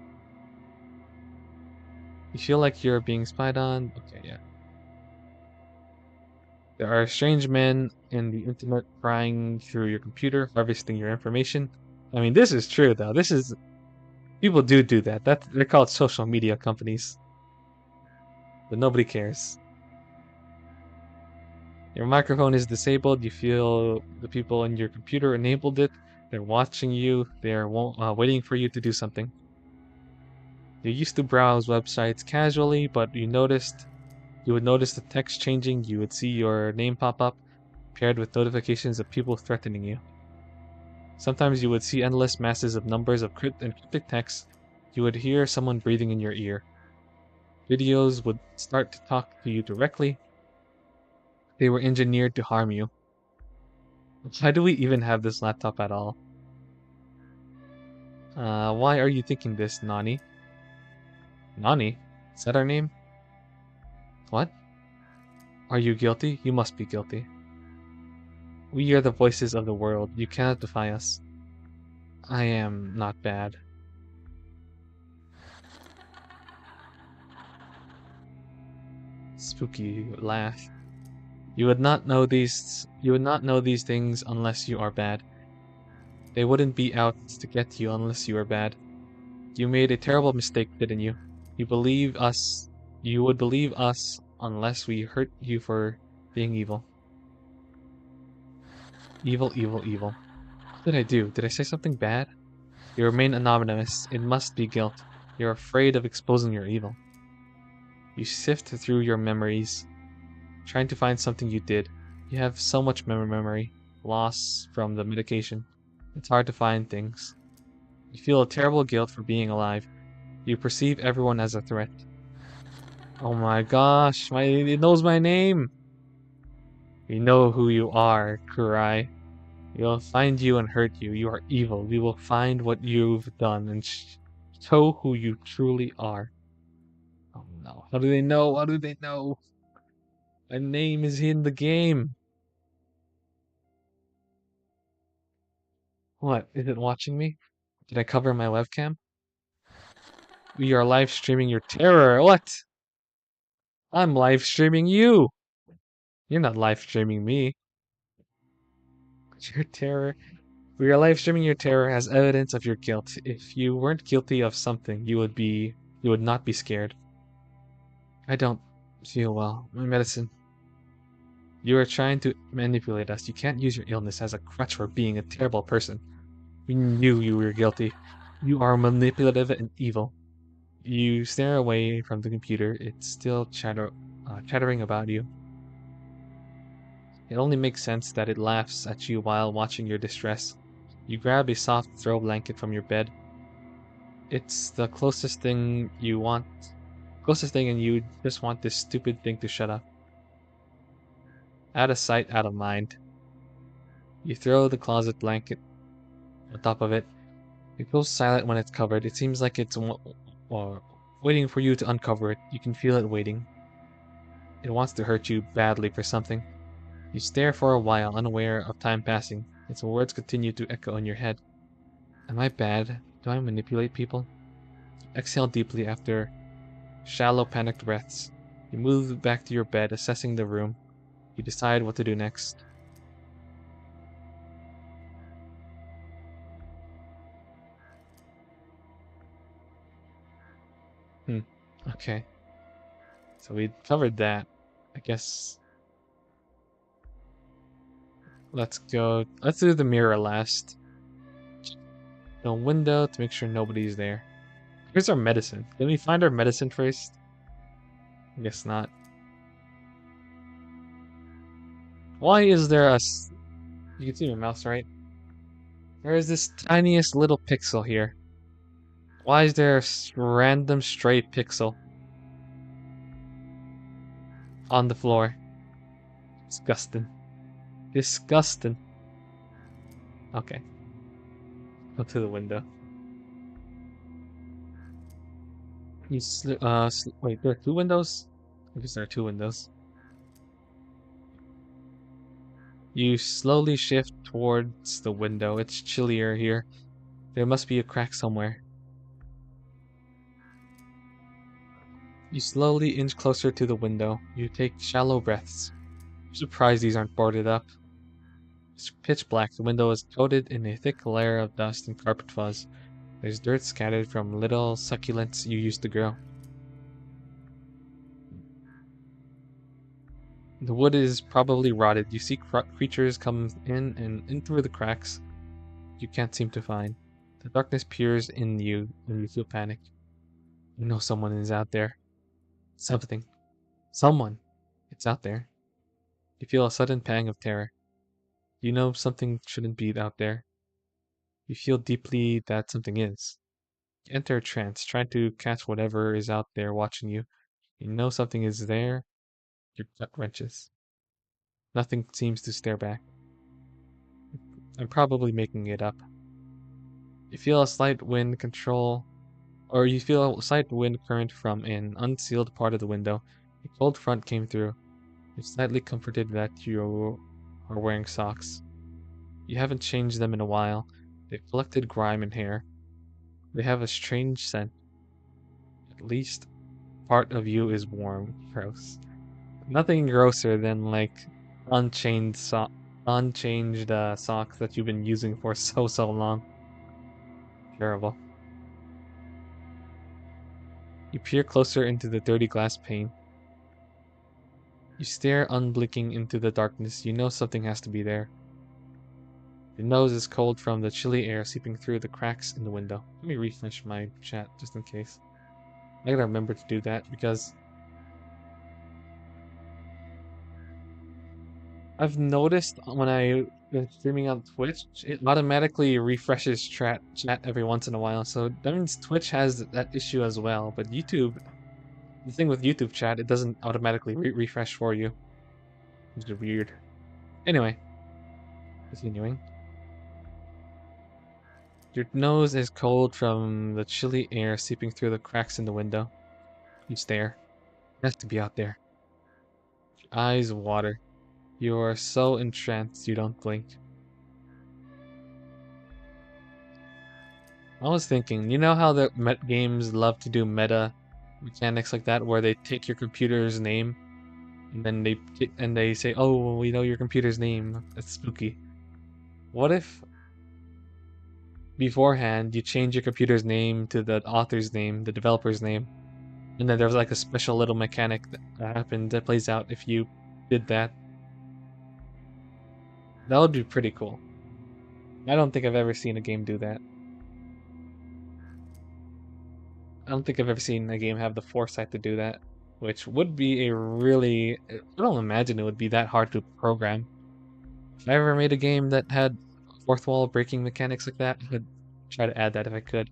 A: You feel like you're being spied on? Okay, yeah. There are strange men in the internet prying through your computer, harvesting your information. I mean, this is true though. This is people do that. They're called social media companies, but nobody cares. Your microphone is disabled. You feel the people in your computer enabled it. They're watching you. They're waiting for you to do something. You used to browse websites casually, but you would notice the text changing. You would see your name pop up, paired with notifications of people threatening you. Sometimes you would see endless masses of numbers of encrypted text. You would hear someone breathing in your ear. Videos would start to talk to you directly. They were engineered to harm you. Why do we even have this laptop at all? Why are you thinking this, Nani? Nani? Is that our name? What? Are you guilty? You must be guilty. We are the voices of the world. You cannot defy us. I am not bad. Spooky laugh. You would not know these things unless you are bad. They wouldn't be out to get you unless you are bad. You made a terrible mistake, didn't you? You would believe us unless we hurt you for being evil. Evil, evil, evil. What did I do? Did I say something bad? You remain anonymous. It must be guilt. You're afraid of exposing your evil. You sift through your memories, trying to find something you did. You have so much memory loss from the medication. It's hard to find things. You feel a terrible guilt for being alive. You perceive everyone as a threat. Oh my gosh, it knows my name. We know who you are, Kurai. We will find you and hurt you. You are evil. We will find what you've done and show who you truly are. Oh no. How do they know? How do they know? My name is in the game. What? Is it watching me? Did I cover my webcam? We are live streaming your terror. What? I'm live streaming you. You're not live streaming me. Your terror. We are live streaming your terror as evidence of your guilt. If you weren't guilty of something, you would not be scared. I don't feel well. My medicine. You are trying to manipulate us. You can't use your illness as a crutch for being a terrible person. We knew you were guilty. You are manipulative and evil. You stare away from the computer. It's still chattering about you. It only makes sense that it laughs at you while watching your distress. You grab a soft throw blanket from your bed. It's the closest thing, and you just want this stupid thing to shut up. Out of sight, out of mind. You throw the closet blanket on top of it. It goes silent when it's covered. It seems like it's waiting for you to uncover it. You can feel it waiting. It wants to hurt you badly for something. You stare for a while, unaware of time passing. Its words continue to echo in your head. Am I bad? Do I manipulate people? Exhale deeply after shallow, panicked breaths. You move back to your bed, assessing the room. You decide what to do next. Hmm. Okay. So we covered that. I guess let's go. Let's do the mirror last. The window to make sure nobody's there. Here's our medicine. Did we find our medicine first? I guess not. Why is there You can see my mouse, right? There is this tiniest little pixel here. Why is there a random stray pixel on the floor? Disgusting. Disgusting. Okay. Go to the window. Wait, there are two windows? I guess there are two windows. You slowly shift towards the window. It's chillier here. There must be a crack somewhere. You slowly inch closer to the window. You take shallow breaths. You're surprised these aren't boarded up. It's pitch black. The window is coated in a thick layer of dust and carpet fuzz. There's dirt scattered from little succulents you used to grow. The wood is probably rotted. You see creatures come in through the cracks you can't seem to find. The darkness peers in you and you feel panic. You know someone is out there. Something. Someone. It's out there. You feel a sudden pang of terror. You know something shouldn't be out there. You feel deeply that something is. You enter a trance, trying to catch whatever is out there watching you. You know something is there. Your gut wrenches. Nothing seems to stare back. I'm probably making it up. You feel a slight wind control, or you feel a slight wind current from an unsealed part of the window. A cold front came through. You're slightly comforted that you are wearing socks. You haven't changed them in a while. They've collected grime and hair. They have a strange scent. At least part of you is warm. Gross. Nothing grosser than like unchanged so unchanged socks that you've been using for so long. Terrible. You peer closer into the dirty glass pane. You stare unblinking into the darkness. You know something has to be there. Your nose is cold from the chilly air seeping through the cracks in the window. Let me refresh my chat just in case. I gotta remember to do that because I've noticed when I been streaming on Twitch, it automatically refreshes chat every once in a while. So that means Twitch has that issue as well. But YouTube, the thing with YouTube chat, it doesn't automatically refresh for you, which is weird. Anyway, continuing. Your nose is cold from the chilly air seeping through the cracks in the window. You stare. It has to be out there. Your eyes water. You are so entranced you don't blink. I was thinking, you know how the games love to do meta mechanics like that, where they take your computer's name and then they say, "Oh, well, we know your computer's name." That's spooky. What if beforehand you change your computer's name to the author's name, the developer's name, and then there was like a special little mechanic that happened that plays out if you did that? That would be pretty cool. I don't think I've ever seen a game do that. I don't think I've ever seen a game have the foresight to do that, which would be a really. I don't imagine it would be that hard to program. If I ever made a game that had fourth wall breaking mechanics like that, I would try to add that if I could.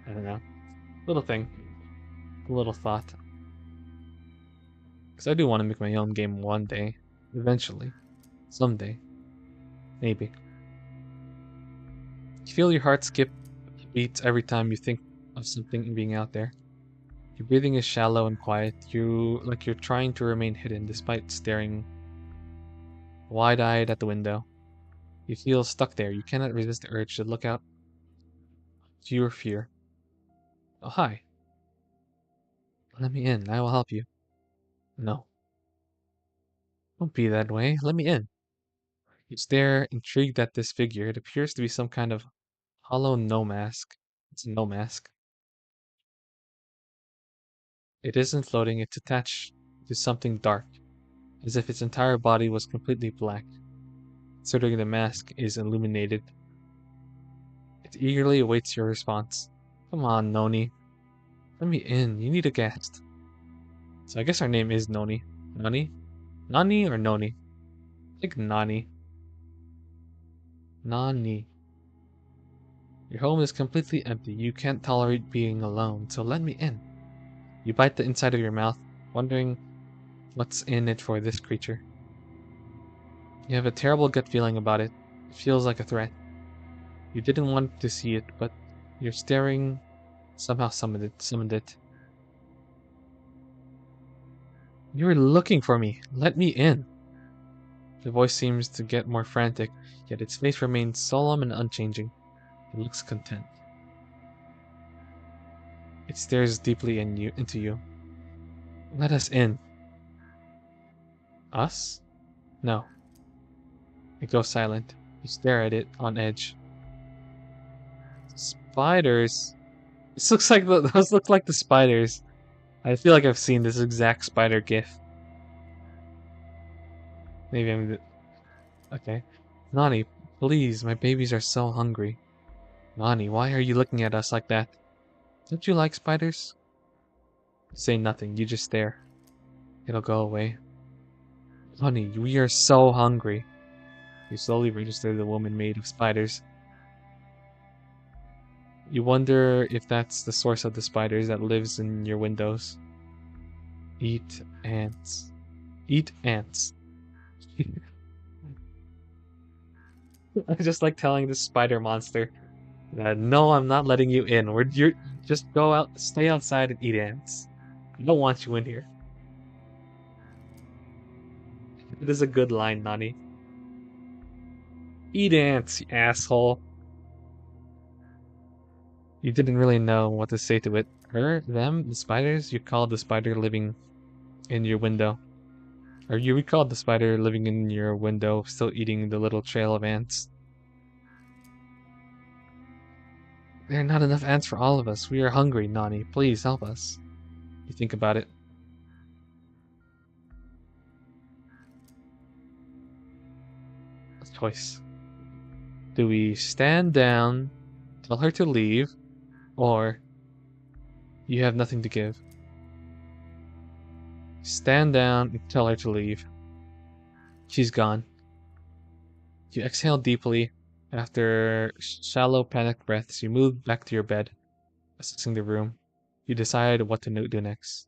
A: I don't know. Little thing. A little thought. Because I do want to make my own game one day. Eventually. Someday. Maybe. You feel your heart skip beats every time you think of something being out there. Your breathing is shallow and quiet. You're trying to remain hidden despite staring wide-eyed at the window. You feel stuck there. You cannot resist the urge to look out to your fear. Oh, hi. Let me in. I will help you. No. Don't be that way. Let me in. You stare, intrigued at this figure. It appears to be some kind of hollow no mask. It's a no mask. It isn't floating, it's attached to something dark, as if its entire body was completely black, considering the mask is illuminated. It eagerly awaits your response. Come on, Noni. Let me in. You need a guest. So I guess our name is Noni. Nani? Nani or Noni? I think Nani. Nani. Your home is completely empty. You can't tolerate being alone, so let me in. You bite the inside of your mouth, wondering what's in it for this creature. You have a terrible gut feeling about it. It feels like a threat. You didn't want to see it, but your staring somehow summoned it. You were looking for me. Let me in. The voice seems to get more frantic, yet its face remains solemn and unchanging. It looks content. It stares deeply into you. Let us in. Us? No. It goes silent. You stare at it on edge. Spiders? This looks like those look like the spiders. I feel like I've seen this exact spider gif. Maybe okay. Nani, please, my babies are so hungry. Nani, why are you looking at us like that? Don't you like spiders? Say nothing, you just stare. It'll go away. Honey, we are so hungry. You slowly register the woman made of spiders. You wonder if that's the source of the spiders that lives in your windows. Eat ants. Eat ants. I just like telling this spider monster that no, I'm not letting you in. You're just go out, stay outside and eat ants. I don't want you in here. It is a good line, Nani. Eat ants, you asshole. You didn't really know what to say to it. Her, them, the spiders? You called the spider living in your window. Or you recalled the spider living in your window, still eating the little trail of ants. There are not enough ants for all of us. We are hungry, Nani. Please help us. You think about it. A choice. Do we stand down, tell her to leave, or you have nothing to give? Stand down and tell her to leave. She's gone. You exhale deeply. After shallow, panicked breaths, you move back to your bed, assessing the room. You decide what to do next.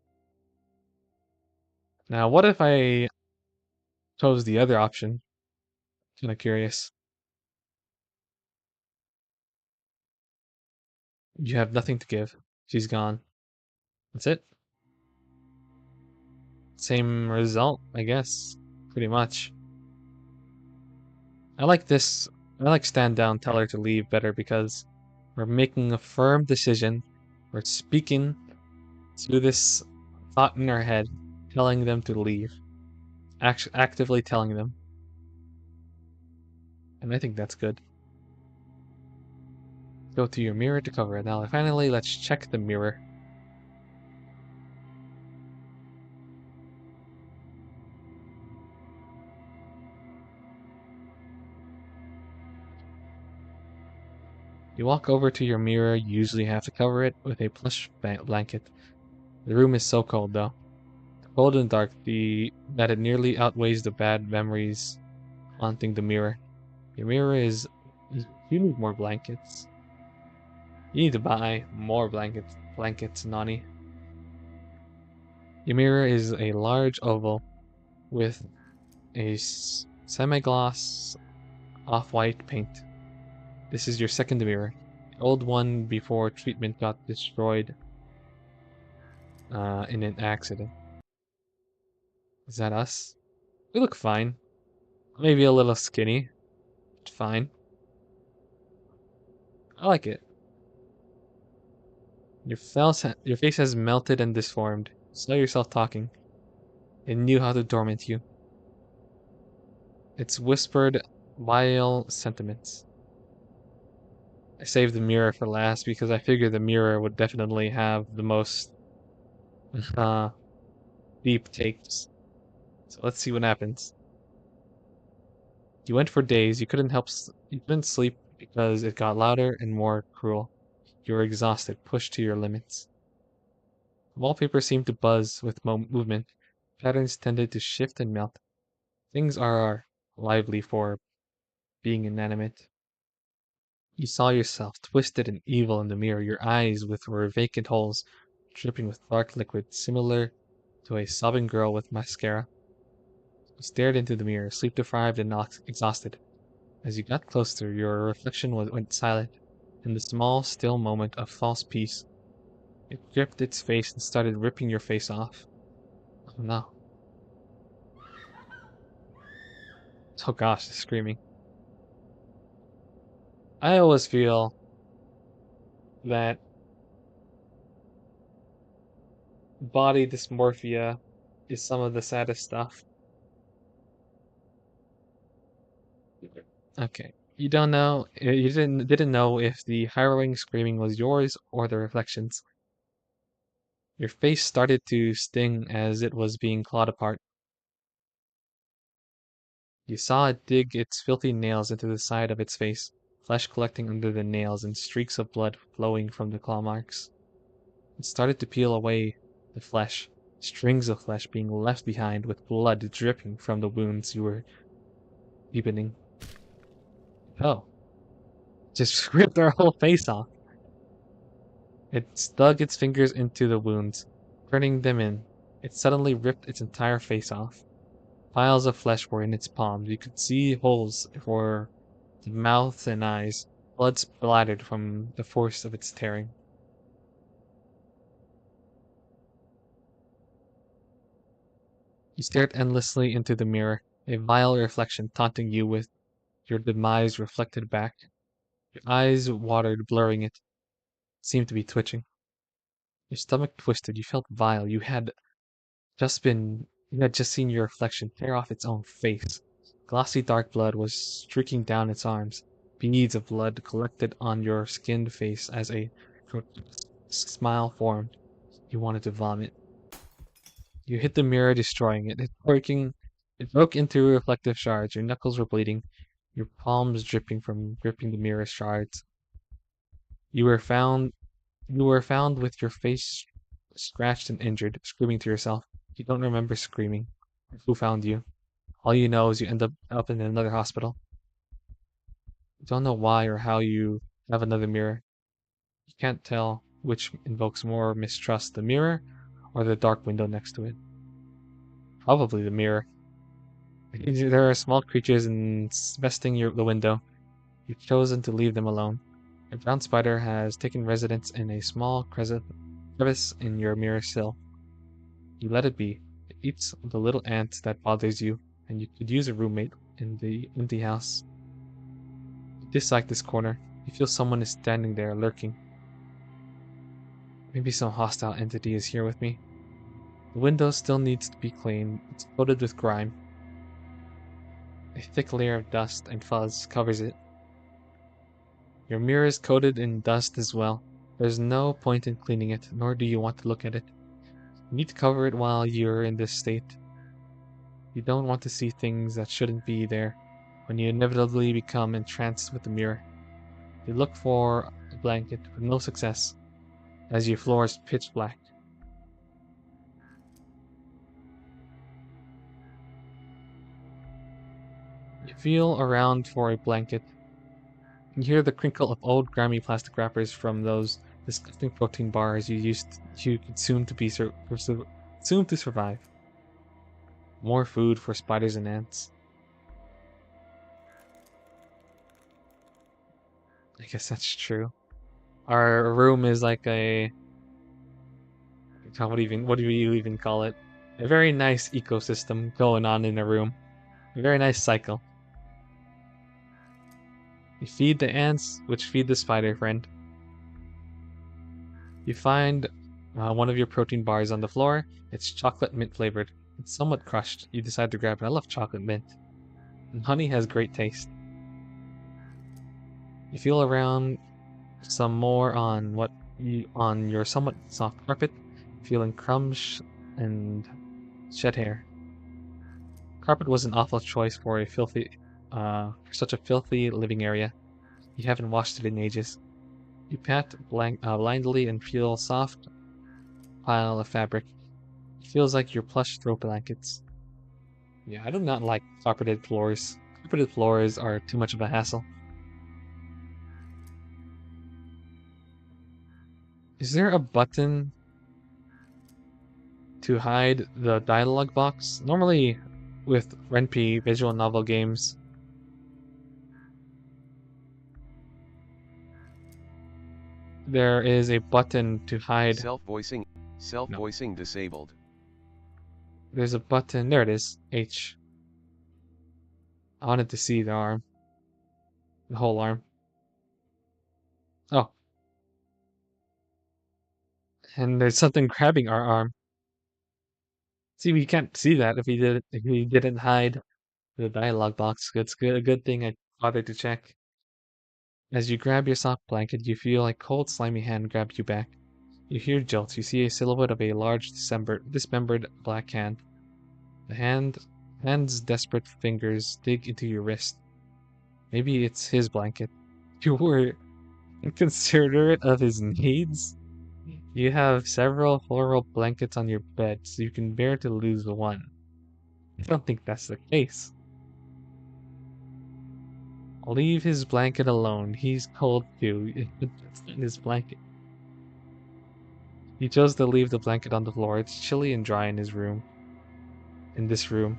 A: Now, what if I chose the other option? Kind of curious. You have nothing to give. She's gone. That's it. Same result, I guess. Pretty much. I like this I like stand down, tell her to leave better because we're making a firm decision. We're speaking to this thought in our head, telling them to leave. Actively telling them. And I think that's good. Go to your mirror to cover it. Now, finally, let's check the mirror. You walk over to your mirror, you usually have to cover it with a plush blanket. The room is so cold, though. Cold and dark, that it nearly outweighs the bad memories haunting the mirror. Your mirror is... You need more blankets. You need to buy more blankets, Nani. Your mirror is a large oval with a semi-gloss off-white paint. This is your second mirror. The old one before treatment got destroyed in an accident. Is that us? We look fine. Maybe a little skinny. But fine. I like it. Your face has melted and disformed. Saw yourself talking. It knew how to torment you. It's whispered vile sentiments. I saved the mirror for last because I figured the mirror would definitely have the most uh, deep takes. So let's see what happens. You went for days. You couldn't sleep because it got louder and more cruel. You were exhausted, pushed to your limits. The wallpaper seemed to buzz with movement. Patterns tended to shift and melt. Things are lively for being inanimate. You saw yourself, twisted and evil in the mirror, your eyes were vacant holes, dripping with dark liquid, similar to a sobbing girl with mascara. You stared into the mirror, sleep-deprived and exhausted. As you got closer, your reflection went silent. In the small, still moment of false peace, it gripped its face and started ripping your face off. Oh no. Oh gosh, it's screaming. I always feel that body dysmorphia is some of the saddest stuff. Okay. You don't know, you didn't know if the harrowing screaming was yours or the reflections. Your face started to sting as it was being clawed apart. You saw it dig its filthy nails into the side of its face, flesh collecting under the nails and streaks of blood flowing from the claw marks. It started to peel away the flesh, strings of flesh being left behind with blood dripping from the wounds you were deepening. Oh, just ripped our whole face off. It dug its fingers into the wounds, turning them in. It suddenly ripped its entire face off. Piles of flesh were in its palms. You could see holes for the mouth and eyes. Blood splattered from the force of its tearing. You stared endlessly into the mirror, a vile reflection taunting you with your demise reflected back. Your eyes watered, blurring it. Seemed to be twitching. Your stomach twisted. You felt vile. You had just seen your reflection tear off its own face. Glossy dark blood was streaking down its arms. Beads of blood collected on your skinned face as a grotesque smile formed. You wanted to vomit. You hit the mirror, destroying it. It broke into reflective shards. Your knuckles were bleeding, your palms dripping from gripping the mirror shards. You were found you were found with your face scratched and injured, screaming to yourself. You don't remember screaming. Who found you? All you know is you end up in another hospital. You don't know why or how you have another mirror. You can't tell which invokes more mistrust, the mirror or the dark window next to it. Probably the mirror. There are small creatures infesting the window. You've chosen to leave them alone. A brown spider has taken residence in a small crevice in your mirror sill. You let it be. It eats the little ant that bothers you, and you could use a roommate in the empty house. dislike this corner. You feel someone is standing there, lurking. Maybe some hostile entity is here with me. The window still needs to be cleaned. It's coated with grime. A thick layer of dust and fuzz covers it. Your mirror is coated in dust as well. There's no point in cleaning it, nor do you want to look at it. You need to cover it while you're in this state. You don't want to see things that shouldn't be there when you inevitably become entranced with the mirror. You look for a blanket with no success, as your floor is pitch black. You feel around for a blanket. You hear the crinkle of old grimy plastic wrappers from those disgusting protein bars you consume to survive. More food for spiders and ants. I guess that's true. Our room is like a what do you even call it? A very nice ecosystem going on in a room. A very nice cycle. You feed the ants, which feed the spider friend. You find one of your protein bars on the floor. It's chocolate mint flavored. It's somewhat crushed. You decide to grab it. I love chocolate mint. And honey has great taste. You feel around some more on on your somewhat soft carpet, feeling crumbs and shed hair. Carpet was an awful choice for such a filthy living area. You haven't washed it in ages. You pat blindly and feel a soft pile of fabric. It feels like your plush throw blankets. Yeah, I do not like carpeted floors. Carpeted floors are too much of a hassle. Is there a button to hide the dialogue box? Normally, with Ren'Py visual novel games, there is a button to hide.
B: Self-voicing disabled.
A: There's a button. There it is. H. I wanted to see the arm. The whole arm. Oh. And there's something grabbing our arm. See, we can't see that if we didn't hide the dialogue box. It's good, a good thing I bothered to check. As you grab your soft blanket, you feel a cold, slimy hand grab you back. You hear jolts. You see a silhouette of a large, dismembered black hand. The hand's desperate fingers dig into your wrist. Maybe it's his blanket. You were inconsiderate of his needs? You have several floral blankets on your bed, so you can bear to lose one. I don't think that's the case. Leave his blanket alone. He's cold too. It's not his blanket. He chose to leave the blanket on the floor. It's chilly and dry in his room. In this room,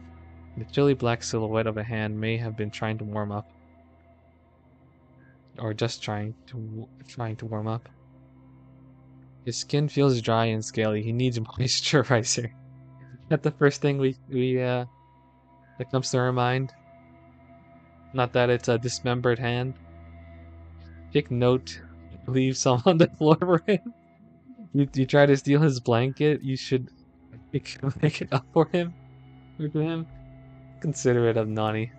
A: the chilly black silhouette of a hand may have been trying to warm up. Or just trying to warm up. His skin feels dry and scaly. He needs moisturizer. That's the first thing that comes to our mind. Not that it's a dismembered hand. Take note. Leave some on the floor for him. You try to steal his blanket. You should make it up for him. Considerate of Nani.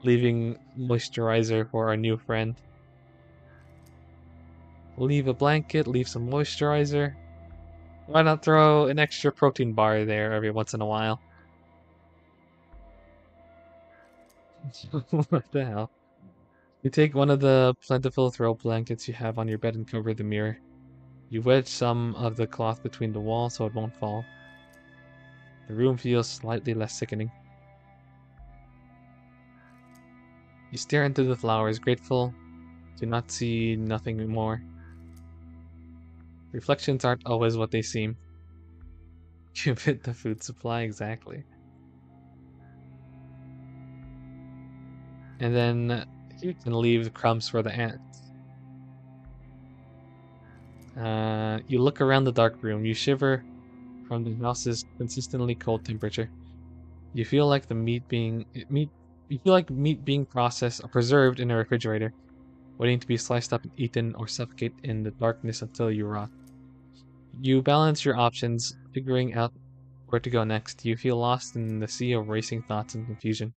A: Leaving moisturizer for our new friend. Leave a blanket. Leave some moisturizer. Why not throw an extra protein bar there every once in a while? What the hell? You take one of the plentiful throw blankets you have on your bed and cover the mirror. You wedge some of the cloth between the walls so it won't fall. The room feels slightly less sickening. You stare into the flowers, grateful to not see nothing more. Reflections aren't always what they seem. Give it the food supply, exactly. And then you can leave the crumbs for the ants. You look around the dark room. You shiver from the house's consistently cold temperature. You feel like the meat You feel like meat being processed or preserved in a refrigerator, waiting to be sliced up and eaten or suffocate in the darkness until you rot. You balance your options, figuring out where to go next. You feel lost in the sea of racing thoughts and confusion.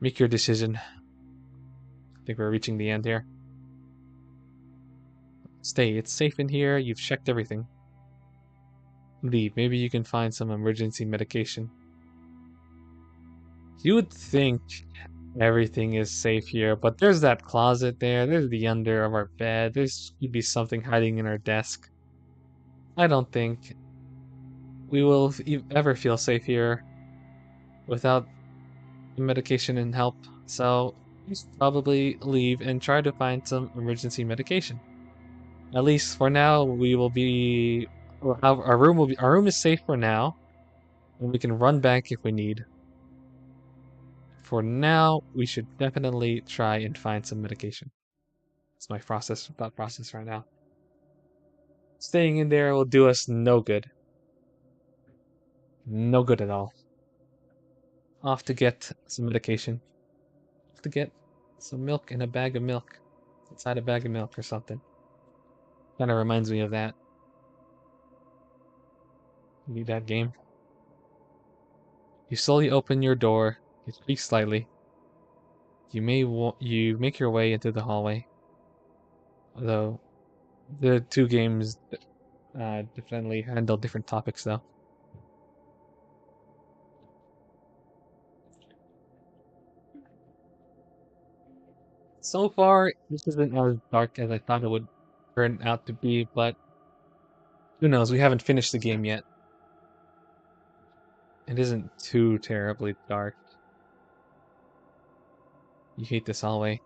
A: Make your decision. I think we're reaching the end here. Stay, it's safe in here, you've checked everything. Leave, maybe you can find some emergency medication. You would think everything is safe here, but there's that closet there, there's the under of our bed, there's could be something hiding in our desk. I don't think we will ever feel safe here without medication and help, so we should probably leave and try to find some emergency medication. At least for now, we will be. Our room is safe for now, and we can run back if we need. For now, we should definitely try and find some medication. It's my thought process right now. Staying in there will do us no good. No good at all. Off to get some medication. Off to get some milk in a bag of milk. Inside a bag of milk or something. Kind of reminds me of that. Need that game. You slowly open your door. You speak slightly. You make your way into the hallway. Although the two games definitely handle different topics, though. So far, this isn't as dark as I thought it would turn out to be, but who knows? We haven't finished the game yet. It isn't too terribly dark. You hate this hallway.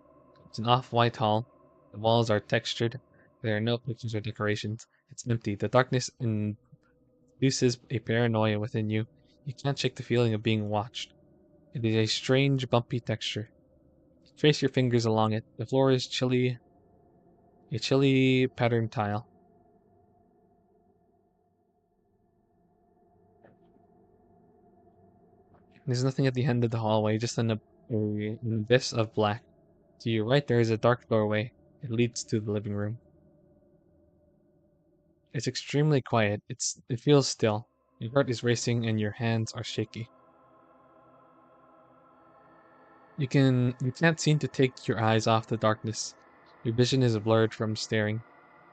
A: It's an off-white hall. The walls are textured. There are no pictures or decorations. It's empty. The darkness induces a paranoia within you. You can't shake the feeling of being watched. It is a strange, bumpy texture. Trace your fingers along it. The floor is a chilly patterned tile. There's nothing at the end of the hallway, just an abyss of black. To your right, there is a dark doorway. It leads to the living room. It's extremely quiet. It feels still. Your heart is racing and your hands are shaky. You can't seem to take your eyes off the darkness. Your vision is blurred from staring.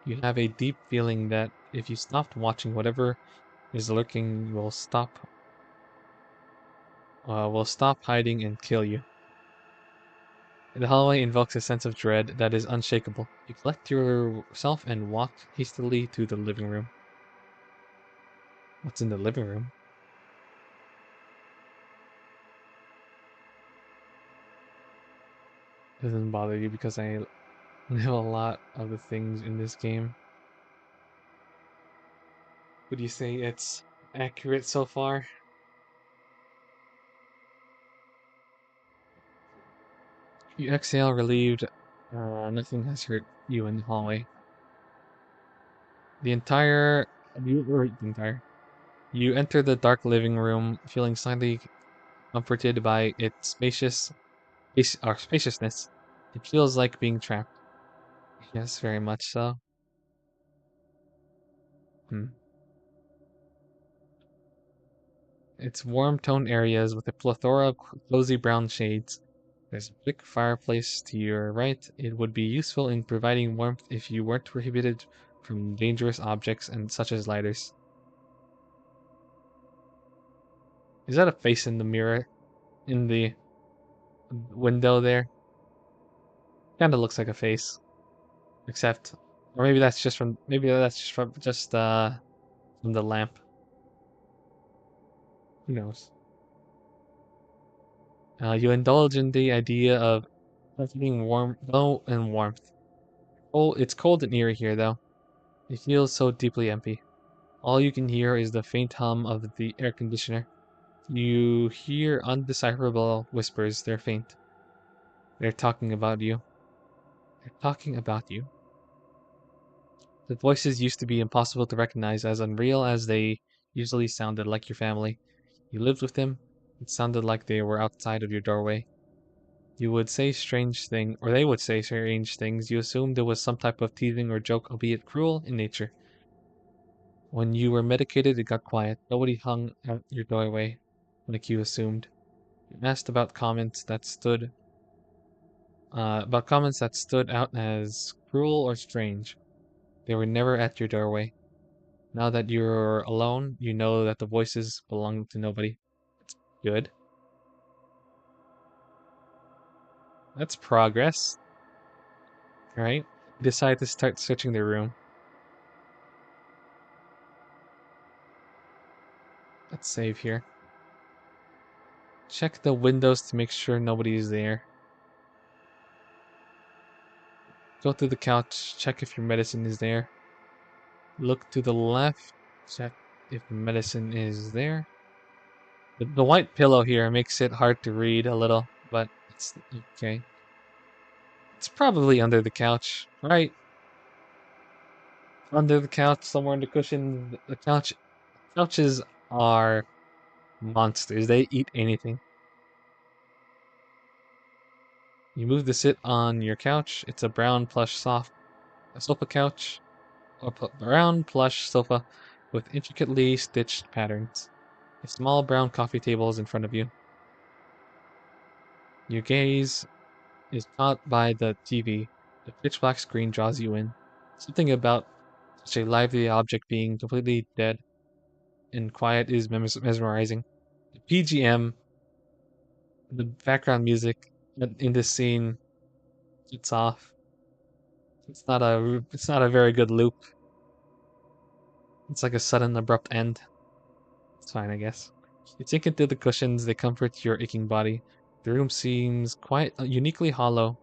A: You have a deep feeling that if you stopped watching, whatever is lurking will stop hiding and kill you. The hallway invokes a sense of dread that is unshakable. You collect yourself and walk hastily to the living room. What's in the living room? Doesn't bother you because I know a lot of the things in this game. Would you say it's accurate so far? You exhale, relieved. Nothing has hurt you in the hallway. The entire, or the entire. You enter the dark living room, feeling slightly comforted by its spaciousness. It feels like being trapped. Yes, very much so. Hmm. It's warm toned areas with a plethora of cozy brown shades. There's a brick fireplace to your right. It would be useful in providing warmth if you weren't prohibited from dangerous objects and such as lighters. Is that a face in the mirror in the window there? Kinda looks like a face. Except or maybe that's just from the lamp. Who knows? You indulge in the idea of being warm low and warmth. Oh, it's cold and eerie here though. It feels so deeply empty. All you can hear is the faint hum of the air conditioner. You hear undecipherable whispers. They're faint. They're talking about you. They're talking about you. The voices used to be impossible to recognize, as unreal as they usually sounded, like your family. You lived with them. It sounded like they were outside of your doorway. You would say strange thing, or they would say strange things. You assumed it was some type of teasing or joke, albeit cruel in nature. When you were medicated, it got quiet. Nobody hung out your doorway, like you assumed. You asked about comments that stood out as cruel or strange. They were never at your doorway. Now that you're alone, you know that the voices belong to nobody. Good. That's progress. Alright. Decide to start searching the room. Let's save here. Check the windows to make sure nobody's there. Go to the couch, check if your medicine is there. Look to the left, check if the medicine is there. The white pillow here makes it hard to read a little, but it's okay. It's probably under the couch, right? Under the couch, somewhere in the cushion. The couches are monsters. They eat anything. You move to sit on your couch. It's a brown plush sofa couch, or brown plush sofa with intricately stitched patterns. A small brown coffee table is in front of you. Your gaze is caught by the TV. The pitch black screen draws you in. Something about such a lively object being completely dead and quiet is mesmerizing. The PGM, the background music in this scene, it's off. It's not a very good loop. It's like a sudden abrupt end. It's fine, I guess. You sink into the cushions, they comfort your aching body. The room seems quite uniquely hollow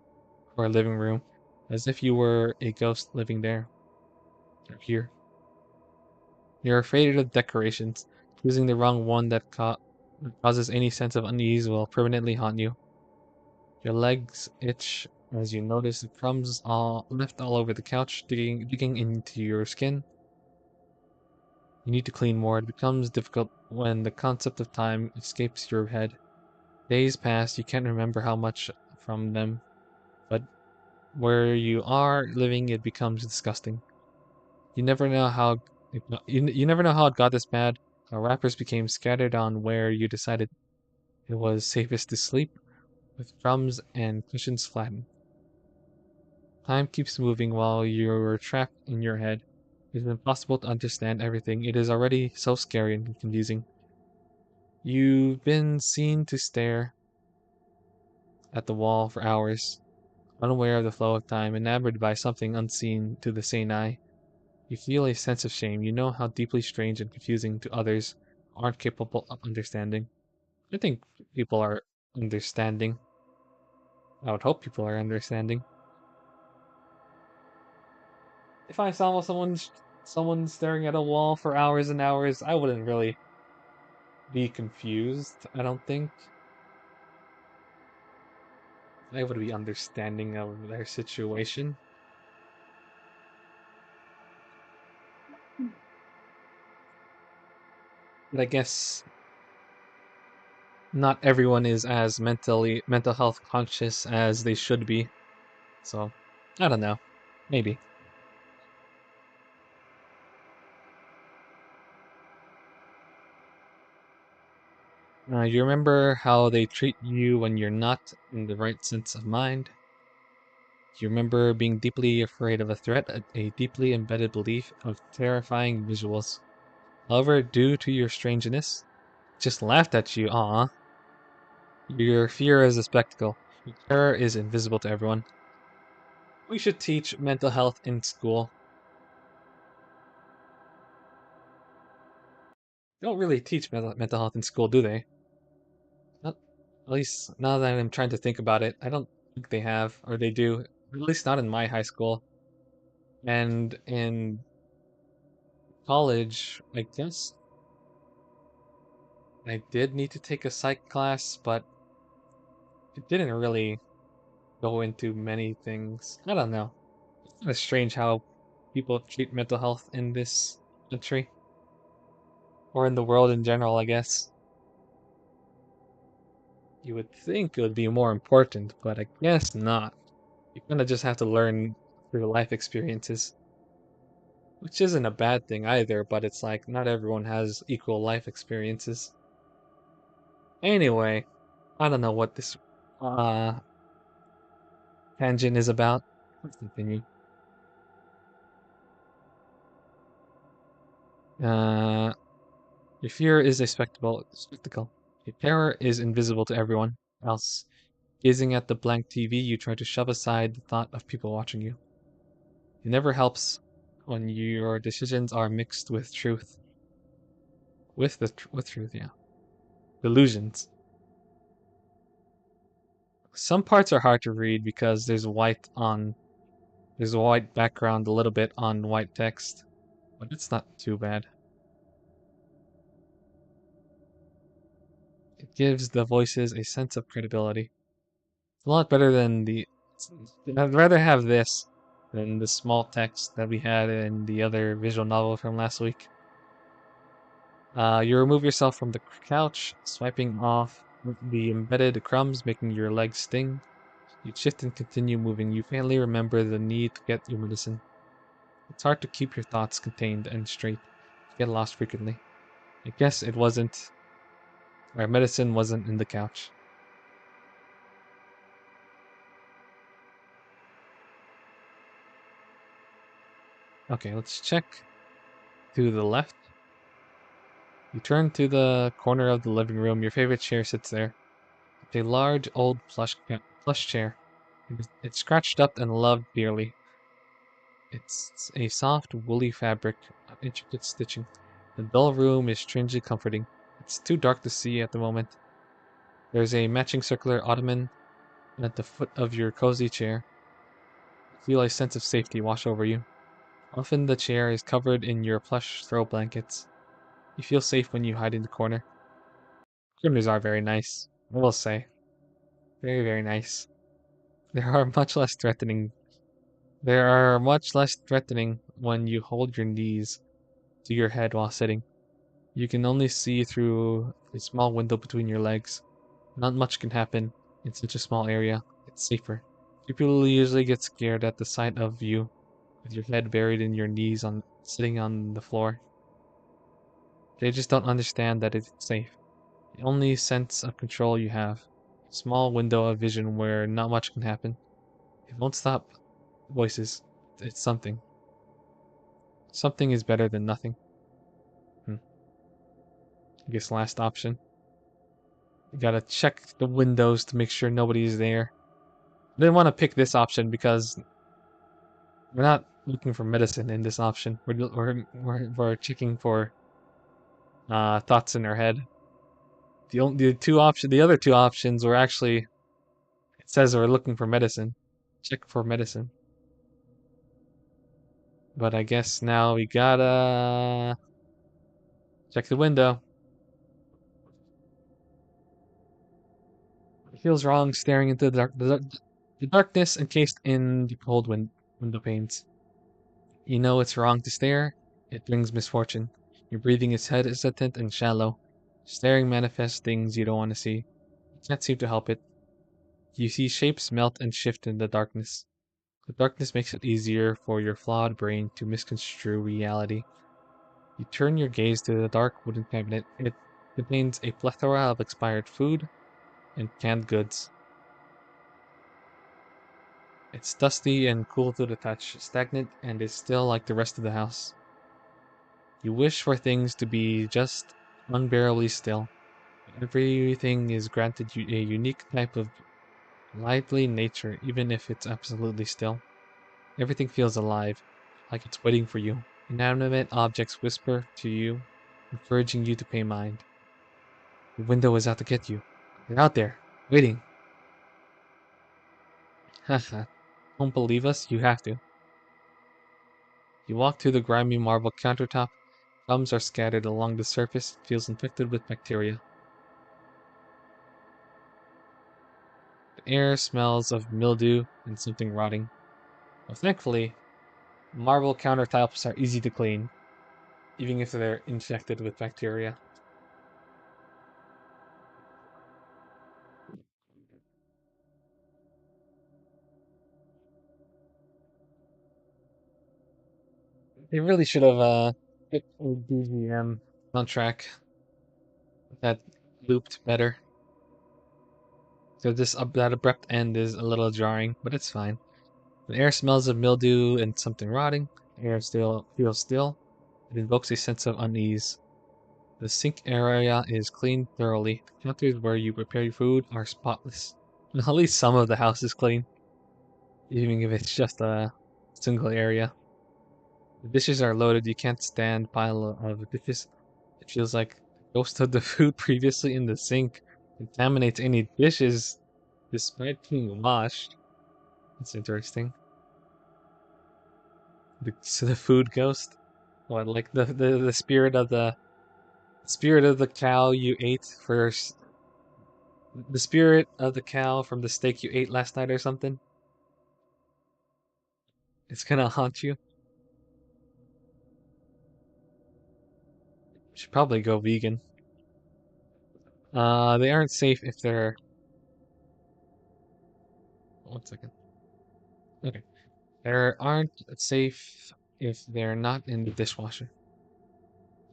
A: for a living room, as if you were a ghost living there or here. You're afraid of the decorations. Choosing the wrong one that causes any sense of unease will permanently haunt you. Your legs itch as you notice the crumbs all left all over the couch, digging into your skin. You need to clean more. It becomes difficult when the concept of time escapes your head. Days pass, you can't remember how much from them, but where you are living, it becomes disgusting. You never know how you never know how it got this bad. Our wrappers became scattered on where you decided it was safest to sleep, with crumbs and cushions flattened. Time keeps moving while you're trapped in your head. It is impossible to understand everything. It is already so scary and confusing. You've been seen to stare at the wall for hours, unaware of the flow of time, enamored by something unseen to the sane eye. You feel a sense of shame. You know how deeply strange and confusing to others who aren't capable of understanding. I think people are understanding. I would hope people are understanding. If I saw someone staring at a wall for hours and hours, I wouldn't really be confused, I don't think. I would be understanding of their situation. But I guess not everyone is as mental health conscious as they should be. So, I don't know. Maybe. You remember how they treat you when you're not in the right sense of mind? You remember being deeply afraid of a threat, a deeply embedded belief of terrifying visuals. However, due to your strangeness, just laughed at you, ah. Your fear is a spectacle. Your terror is invisible to everyone. We should teach mental health in school. They don't really teach mental health in school, do they? Not, at least now that I'm trying to think about it, I don't think they have, or they do. At least not in my high school. And in college, I guess I did need to take a psych class, but it didn't really go into many things. I don't know. It's kind of strange how people treat mental health in this country or in the world in general, I guess. You would think it would be more important, but I guess not. You kind of just have to learn through life experiences, which isn't a bad thing either, but it's like not everyone has equal life experiences. Anyway, I don't know what this uh tangent is about. Let's continue. Uh, your fear is a spectacle. Your terror is invisible to everyone else. Gazing at the blank TV, you try to shove aside the thought of people watching you. It never helps when your decisions are mixed with truth. With truth, yeah. Delusions. Some parts are hard to read because there's a white background a little bit on white text, but it's not too bad. It gives the voices a sense of credibility. It's a lot better than the. I'd rather have this than the small text that we had in the other visual novel from last week. You remove yourself from the couch, swiping off the embedded crumbs, making your legs sting. You shift and continue moving. You faintly remember the need to get your medicine. It's hard to keep your thoughts contained and straight. You get lost frequently. I guess it wasn't, our medicine wasn't in the couch. Okay, let's check to the left. You turn to the corner of the living room. Your favorite chair sits there. It's a large, old plush chair. It's scratched up and loved dearly. It's a soft, woolly fabric of intricate stitching. The dull room is strangely comforting. It's too dark to see at the moment. There's a matching circular ottoman at the foot of your cozy chair. You feel a sense of safety wash over you. Often the chair is covered in your plush throw blankets. You feel safe when you hide in the corner. Corners are very nice, I will say. Very, very nice. They are much less threatening. They are much less threatening when you hold your knees to your head while sitting. You can only see through a small window between your legs. Not much can happen in such a small area. It's safer. People usually get scared at the sight of you with your head buried in your knees on sitting on the floor. They just don't understand that it's safe. The only sense of control you have. A small window of vision where not much can happen. It won't stop voices. It's something. Something is better than nothing. Hmm. I guess last option. You gotta check the windows to make sure nobody's there. I didn't want to pick this option because we're not looking for medicine in this option. We're checking for thoughts in our head. The other two options were actually, it says we're looking for medicine. Check for medicine. But I guess now we gotta check the window. It feels wrong staring into the darkness encased in the cold window panes. You know it's wrong to stare. It brings misfortune. Your breathing is hesitant and shallow. Staring manifests things you don't want to see. You can't seem to help it. You see shapes melt and shift in the darkness. The darkness makes it easier for your flawed brain to misconstrue reality. You turn your gaze to the dark wooden cabinet. It contains a plethora of expired food and canned goods. It's dusty and cool to the touch, stagnant and is still like the rest of the house. You wish for things to be just unbearably still. Everything is granted you a unique type of lively nature, even if it's absolutely still. Everything feels alive, like it's waiting for you. Inanimate objects whisper to you, encouraging you to pay mind. The window is out to get you. They're out there, waiting. Haha. Don't believe us? You have to. You walk to the grimy marble countertop. Crumbs are scattered along the surface. It feels infected with bacteria. The air smells of mildew and something rotting. Well, thankfully, marble countertops are easy to clean, even if they're infected with bacteria. They really should have put a BGM soundtrack that looped better. So that abrupt end is a little jarring, but it's fine. The air smells of mildew and something rotting. The air still feels still. It invokes a sense of unease. The sink area is cleaned thoroughly. The counters where you prepare your food are spotless. At least some of the house is clean, even if it's just a single area. The dishes are loaded. You can't stand pile of dishes. It feels like the ghost of the food previously in the sink contaminates any dishes despite being washed. That's interesting. The food ghost. What, like the spirit of the cow you ate the spirit of the cow from the steak you ate last night or something? It's gonna haunt you. Should probably go vegan. They aren't safe if they're. One second. Okay. They aren't safe if they're not in the dishwasher.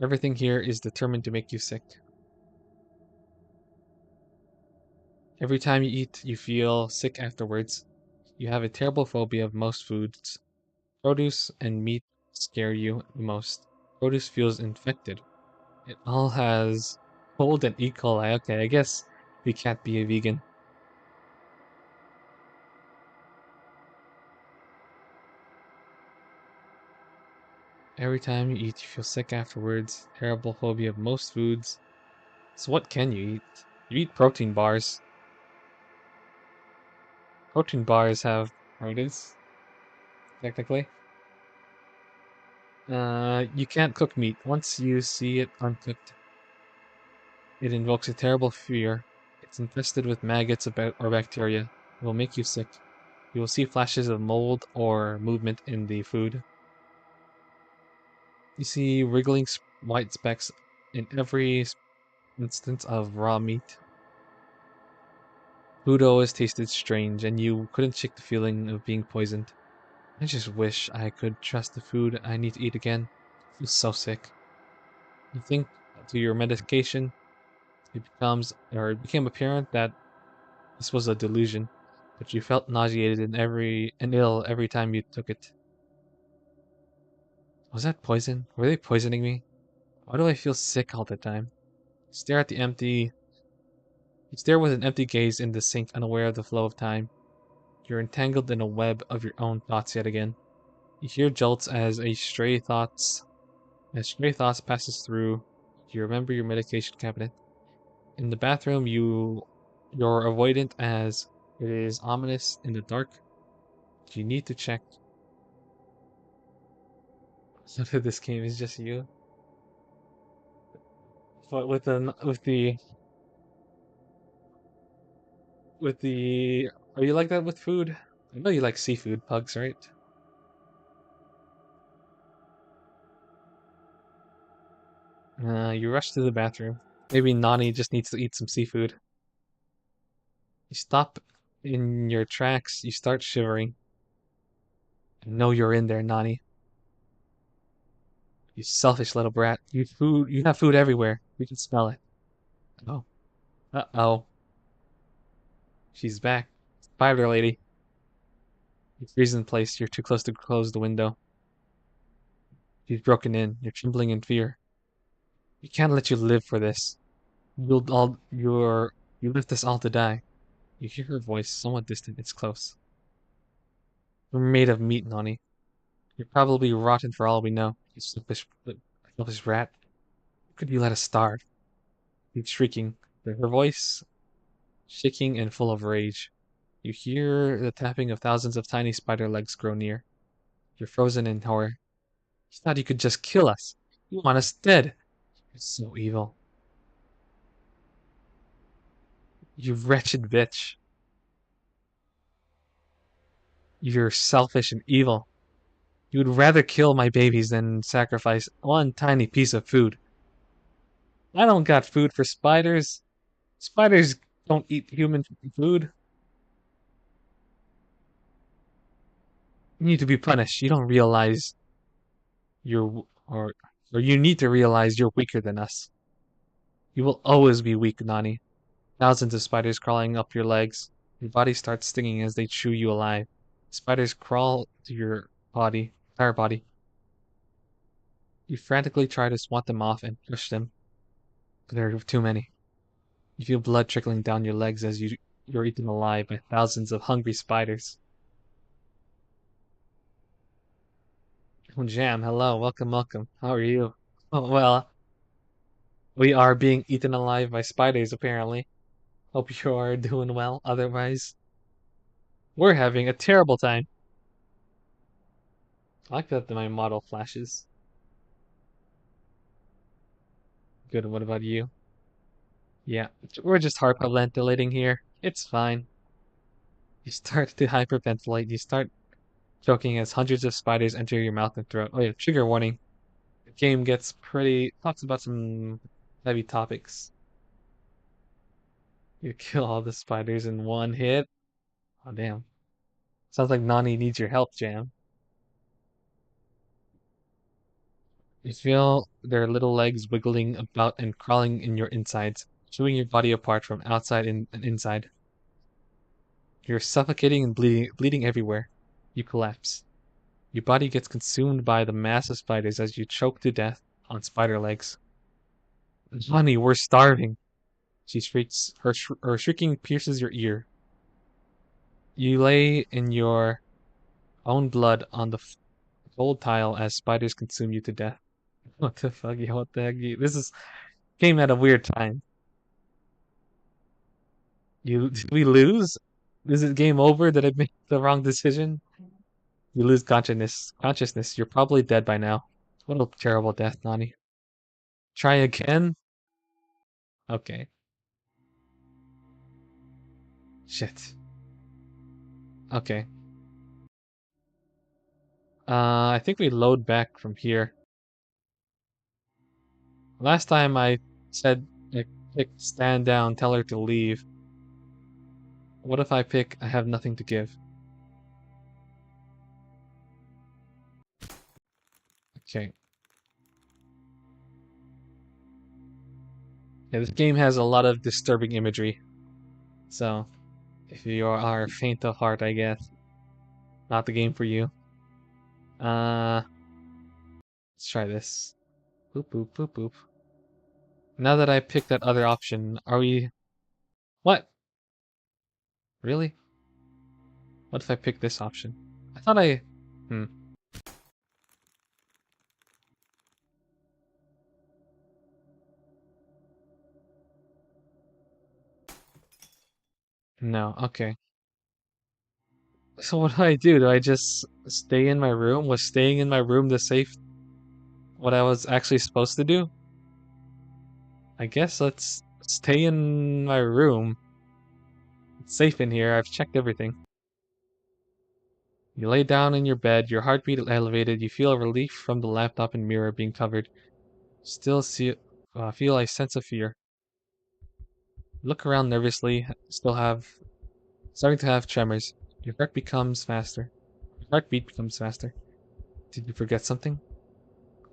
A: Everything here is determined to make you sick. Every time you eat, you feel sick afterwards. You have a terrible phobia of most foods. Produce and meat scare you the most. Produce feels infected. It all has mold and E. coli. Okay, I guess we can't be a vegan. Every time you eat, you feel sick afterwards. Terrible phobia of most foods. So what can you eat? You eat protein bars. Protein bars have produce, technically. You can't cook meat. Once you see it uncooked, it invokes a terrible fear. It's infested with maggots about or bacteria. It will make you sick. You will see flashes of mold or movement in the food. You see wriggling white specks in every instance of raw meat. Food always tasted strange, and you couldn't shake the feeling of being poisoned. I just wish I could trust the food I need to eat again. I feel so sick. You think to your medication, it became apparent that this was a delusion, but you felt nauseated and ill every time you took it. Was that poison? Were they poisoning me? Why do I feel sick all the time? Stare at the empty You stare with an empty gaze in the sink, unaware of the flow of time. You're entangled in a web of your own thoughts yet again. You hear jolts as stray thoughts passes through. You remember your medication cabinet. In the bathroom, you're avoidant as it is ominous in the dark. You need to check. So this game is just you. But with the are you like that with food? I know you like seafood, Pugs, right? You rush to the bathroom. Maybe Nani just needs to eat some seafood. You stop in your tracks. You start shivering. I know you're in there, Nani. You selfish little brat. You have food everywhere. We can smell it. Oh. Uh-oh. She's back. Spider lady. You freeze in place. You're too close to close the window. She's broken in. You're trembling in fear. We can't let you live for this. You left us all to die. You hear her voice, somewhat distant. It's close. We're made of meat, Nani. You're probably rotten for all we know. You selfish rat. Could you let us starve? She's shrieking, her voice shaking and full of rage. You hear the tapping of thousands of tiny spider legs grow near. You're frozen in horror. You thought you could just kill us. You want us dead. You're so evil. You wretched bitch. You're selfish and evil. You would rather kill my babies than sacrifice one tiny piece of food. I don't got food for spiders. Spiders don't eat human food. You need to be punished. You don't realize or you need to realize you're weaker than us. You will always be weak, Nani. Thousands of spiders crawling up your legs. Your body starts stinging as they chew you alive. Spiders crawl to your entire body. You frantically try to swat them off and push them, but there are too many. You feel blood trickling down your legs as you're eaten alive by thousands of hungry spiders. Oh, Jam, hello, welcome, welcome. How are you? Oh, well, we are being eaten alive by spiders, apparently. Hope you are doing well. Otherwise, we're having a terrible time. I like that my model flashes. Good, what about you? Yeah, we're just hyperventilating here. It's fine. You start to hyperventilate. You start choking as hundreds of spiders enter your mouth and throat. Oh yeah, trigger warning. The game gets talks about some heavy topics. You kill all the spiders in one hit. Oh damn. Sounds like Nani needs your help, Jam. You feel their little legs wiggling about and crawling in your insides, chewing your body apart from outside and inside. You're suffocating and bleeding everywhere. You collapse. Your body gets consumed by the mass of spiders as you choke to death on spider legs. Honey, we're starving. She shrieks. Her shrieking pierces your ear. You lay in your own blood on the cold tile as spiders consume you to death. What the fuck? Yeah, what the heck? This is came at a weird time. Did we lose? Is it game over? Did I make the wrong decision? You lose consciousness. Consciousness. You're probably dead by now. What a terrible death, Nani. Try again? Okay. Shit. Okay. I think we load back from here. Last time I said I picked stand down, tell her to leave. What if I pick I have nothing to give? Okay. Yeah, this game has a lot of disturbing imagery. So, if you are faint of heart, I guess, not the game for you. Uh, let's try this. Boop, boop, boop, boop. Now that I picked that other option, are we... What? Really? What if I pick this option? I thought I... Hmm. No, okay. So what do I do? Do I just stay in my room? Was staying in my room the safe... what I was actually supposed to do? I guess let's stay in my room. It's safe in here. I've checked everything. You lay down in your bed, your heartbeat elevated, you feel a relief from the laptop and mirror being covered. Still feel a sense of fear. Look around nervously, starting to have tremors. Your heart becomes faster. Your heartbeat becomes faster. Did you forget something?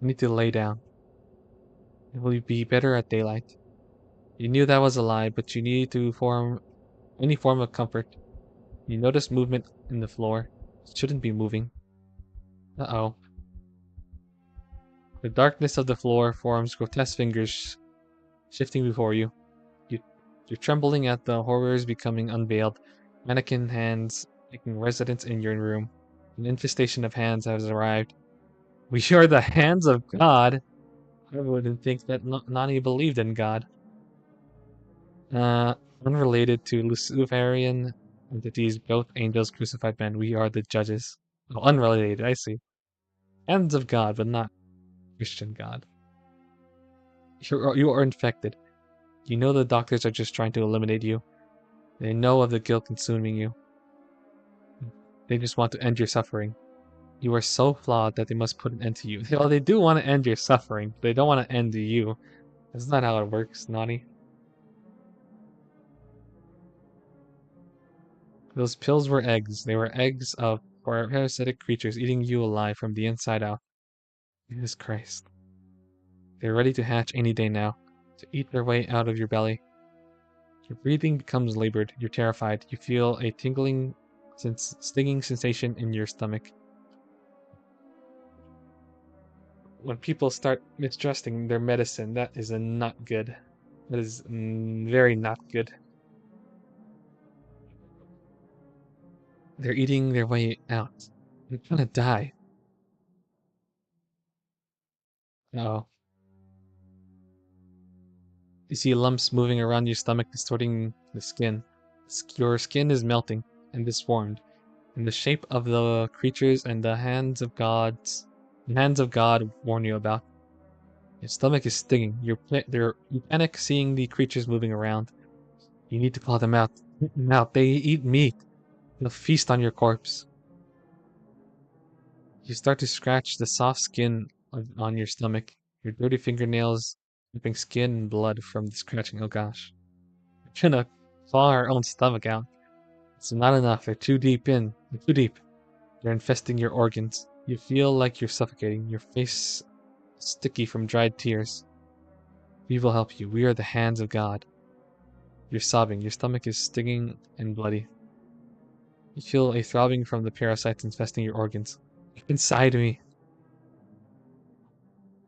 A: You need to lay down. It will be better at daylight. You knew that was a lie, but you needed to form any form of comfort. You notice movement in the floor. It shouldn't be moving. Uh-oh. The darkness of the floor forms grotesque fingers shifting before you. You you're trembling at the horrors becoming unveiled. Mannequin hands taking residence in your room. An infestation of hands has arrived. We are the hands of God. I wouldn't think that Nani believed in God. Uh, Unrelated to Luciferian entities, both angels, crucified men. We are the judges. Oh, unrelated. I see. Hands of God, but not Christian God. You are infected. You know the doctors are just trying to eliminate you. They know of the guilt consuming you. They just want to end your suffering. You are so flawed that they must put an end to you. Well, they do want to end your suffering, but they don't want to end you. That's not how it works, Naughty. Those pills were eggs. They were eggs of parasitic creatures eating you alive from the inside out. Jesus Christ. They're ready to hatch any day now, to eat their way out of your belly. Your breathing becomes labored. You're terrified. You feel a stinging sensation in your stomach. When people start mistrusting their medicine, that is not good. That is very not good. They're eating their way out. They're gonna die. Uh-oh. You see lumps moving around your stomach, distorting the skin. Your skin is melting and disformed in the shape of the creatures and the hands of God warn you about. Your stomach is stinging. You panic seeing the creatures moving around. You need to call them out. Get them out. They eat meat. They'll feast on your corpse. You start to scratch the soft skin on your stomach. Your dirty fingernails dripping skin and blood from the scratching. Oh gosh. We're gonna claw our own stomach out. It's not enough. They're too deep in. They're too deep. They're infesting your organs. You feel like you're suffocating. Your face sticky from dried tears. We will help you. We are the hands of God. You're sobbing. Your stomach is stinging and bloody. You feel a throbbing from the parasites infesting your organs. Get inside me.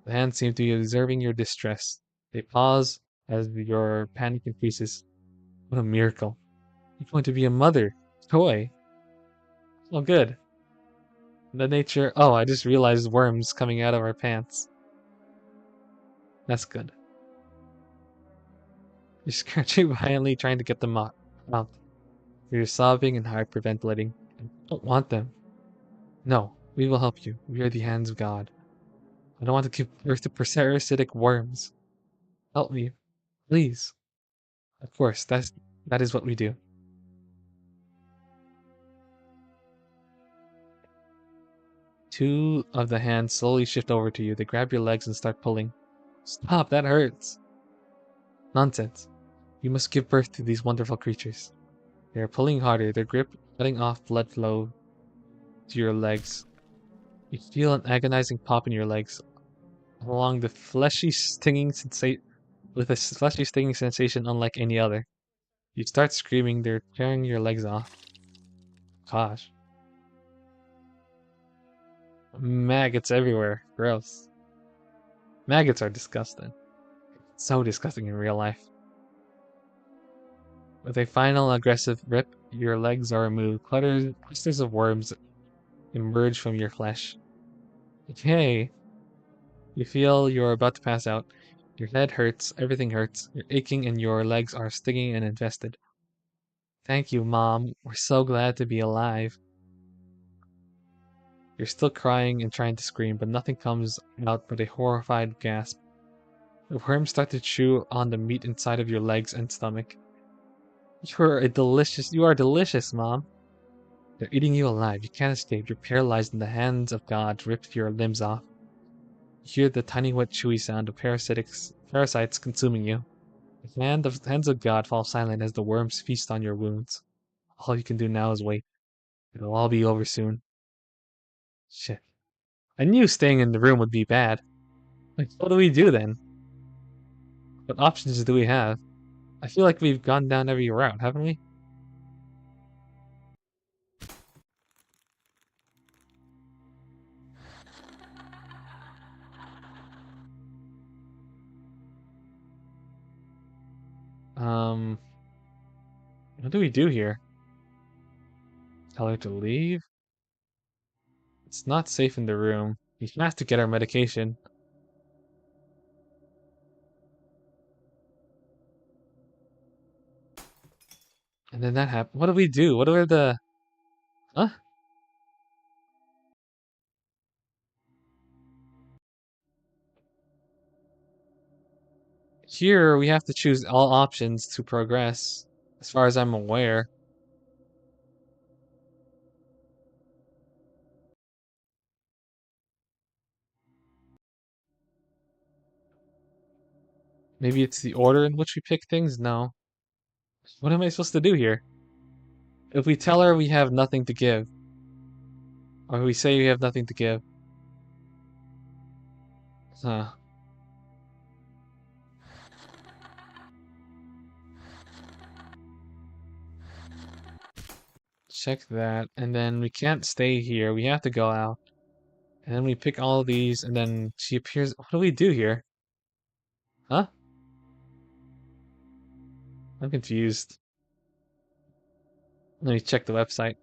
A: The hands seem to be observing your distress. They pause as your panic increases. What a miracle. You're going to be a mother. Toy. Oh, good. The nature. Oh, I just realized worms coming out of our pants. That's good. You're scratching violently trying to get them out. You're sobbing and hyperventilating. I don't want them. No, we will help you. We are the hands of God. I don't want to give birth to parasitic worms. Help me, please. Of course, that is what we do. Two of the hands slowly shift over to you. They grab your legs and start pulling. Stop, that hurts. Nonsense. You must give birth to these wonderful creatures. They are pulling harder, their grip cutting off blood flow to your legs. You feel an agonizing pop in your legs, along the fleshy stinging sensation with a fleshy stinging sensation unlike any other. You start screaming, they're tearing your legs off. Gosh. Maggots everywhere. Gross. Maggots are disgusting. So disgusting in real life. With a final aggressive rip, your legs are removed. Clusters of worms emerge from your flesh. Okay. You feel you're about to pass out. Your head hurts, everything hurts. You're aching and your legs are stinging and infested. Thank you, Mom. We're so glad to be alive. You're still crying and trying to scream, but nothing comes out but a horrified gasp. The worms start to chew on the meat inside of your legs and stomach. You are delicious, Mom. They're eating you alive. You can't escape. You're paralyzed in the hands of God ripped your limbs off. You hear the tiny wet chewy sound of parasites consuming you. The hands of God fall silent as the worms feast on your wounds. All you can do now is wait. It'll all be over soon. Shit. I knew staying in the room would be bad. Like, what do we do then? What options do we have? I feel like we've gone down every route, haven't we? Um, what do we do here? Tell her to leave? It's not safe in the room. We have to get our medication. And then that happened. What do we do? What are the... Huh? Here, we have to choose all options to progress, as far as I'm aware. Maybe it's the order in which we pick things? No. What am I supposed to do here? If we tell her we have nothing to give, or we say we have nothing to give, Huh. Check that, and then we can't stay here. We have to go out. And then we pick all of these, and then she appears. What do we do here? Huh? I'm confused. Let me check the website.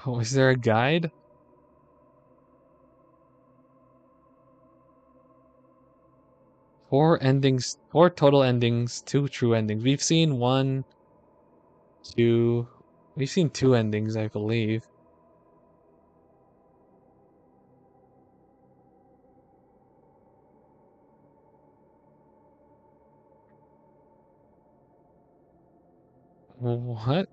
A: Oh, is there a guide? 4 endings, 4 total endings, 2 true endings. We've seen one, two. We've seen 2 endings, I believe. What?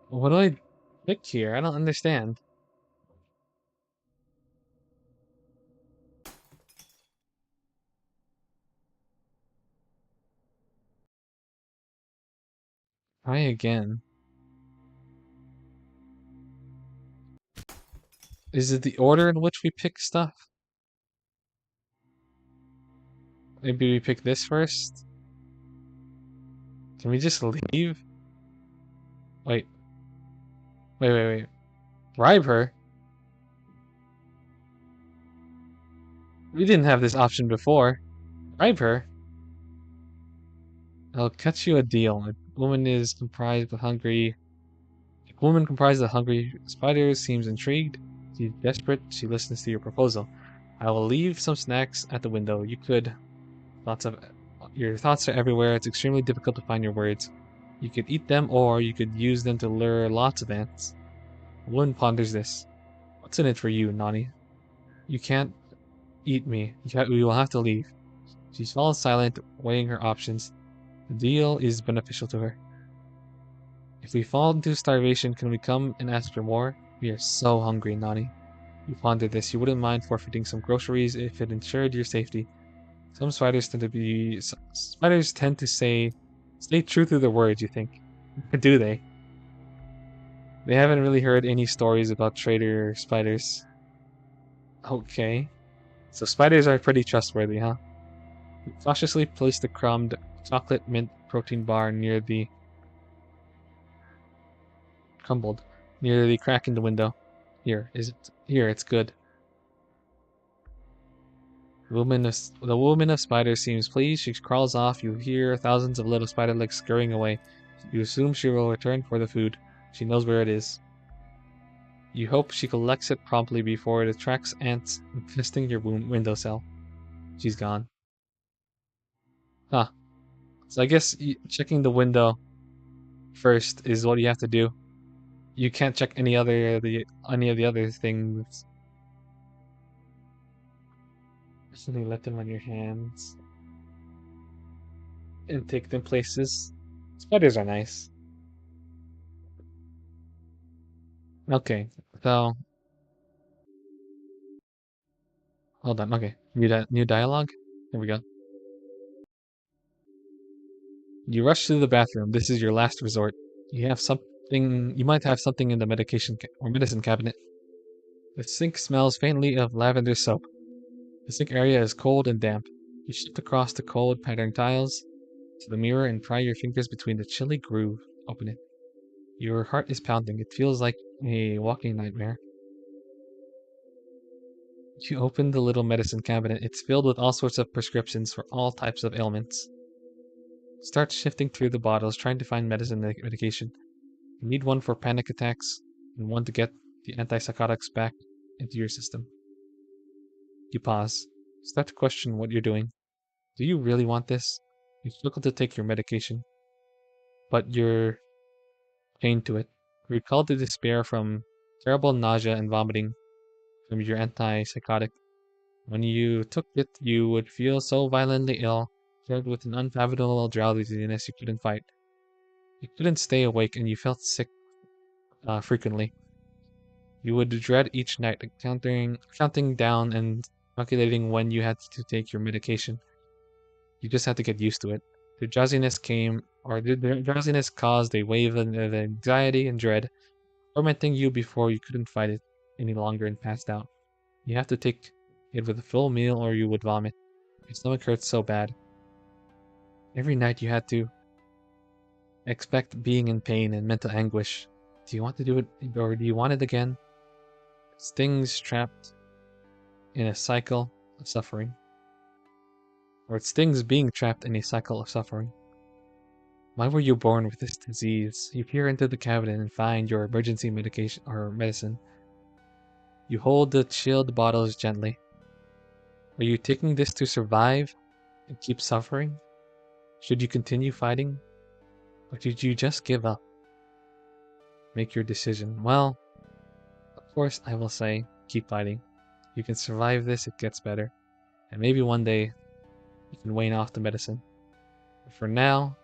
A: What do I pick here? I don't understand. Try again. Is it the order in which we pick stuff? Maybe we pick this first? Can we just leave? Wait, wait. Bribe her? We didn't have this option before. Bribe her? I'll cut you a deal. A woman is comprised of hungry. A woman comprised of hungry spiders seems intrigued. She's desperate. She listens to your proposal. I will leave some snacks at the window. You could. Lots of. Your thoughts are everywhere. It's extremely difficult to find your words. You could eat them, or you could use them to lure lots of ants. The woman ponders this. What's in it for you, Nani? You can't eat me. We will have to leave. She falls silent, weighing her options. The deal is beneficial to her. If we fall into starvation, can we come and ask for more? We are so hungry, Nani. You pondered this. You wouldn't mind forfeiting some groceries if it ensured your safety. Some spiders tend to stay true to their words, you think. Or do they? They haven't really heard any stories about traitor spiders. Okay. So spiders are pretty trustworthy, huh? We cautiously place the crumbed chocolate mint protein bar crumbled, near the crack in the window. Here, is it? Here, it's good. The woman of spiders seems pleased. She crawls off. You hear thousands of little spider legs scurrying away. You assume she will return for the food. She knows where it is. You hope she collects it promptly before it attracts ants infesting your windowsill. She's gone. Huh. So I guess checking the window first is what you have to do. You can't check any of the other things. Simply let them on your hands and take them places. Spiders are nice. Okay, so hold on. Okay, new dialogue. Here we go. You rush to the bathroom. This is your last resort. You have something. You might have something in the or medicine cabinet. The sink smells faintly of lavender soap. The sink area is cold and damp. You shift across the cold patterned tiles to the mirror and pry your fingers between the chilly groove. Open it. Your heart is pounding. It feels like a walking nightmare. You open the little medicine cabinet. It's filled with all sorts of prescriptions for all types of ailments. Start shifting through the bottles, trying to find medication. You need one for panic attacks and one to get the antipsychotics back into your system. You pause. Start to question what you're doing. Do you really want this? You struggle to take your medication, but you're chained to it. You recall the despair from terrible nausea and vomiting from your antipsychotic. When you took it, you would feel so violently ill, filled with an unfathomable drowsiness you couldn't fight. You couldn't stay awake and you felt sick frequently. You would dread each night, counting down and calculating when you had to take your medication. You just had to get used to it. The drowsiness the drowsiness caused a wave of anxiety and dread, tormenting you before you couldn't fight it any longer and passed out. You have to take it with a full meal or you would vomit. Your stomach hurts so bad. Every night you had to expect being in pain and mental anguish. Do you want to do it or do you want it again? Stings trapped in a cycle of suffering. Or it stings being trapped in a cycle of suffering. Why were you born with this disease? You peer into the cabinet and find your emergency medication or medicine. You hold the chilled bottles gently. Are you taking this to survive and keep suffering? Should you continue fighting? Or did you just give up? Make your decision. Well, of course I will say, keep fighting. You can survive this, it gets better. And maybe one day, you can wane off the medicine. But for now,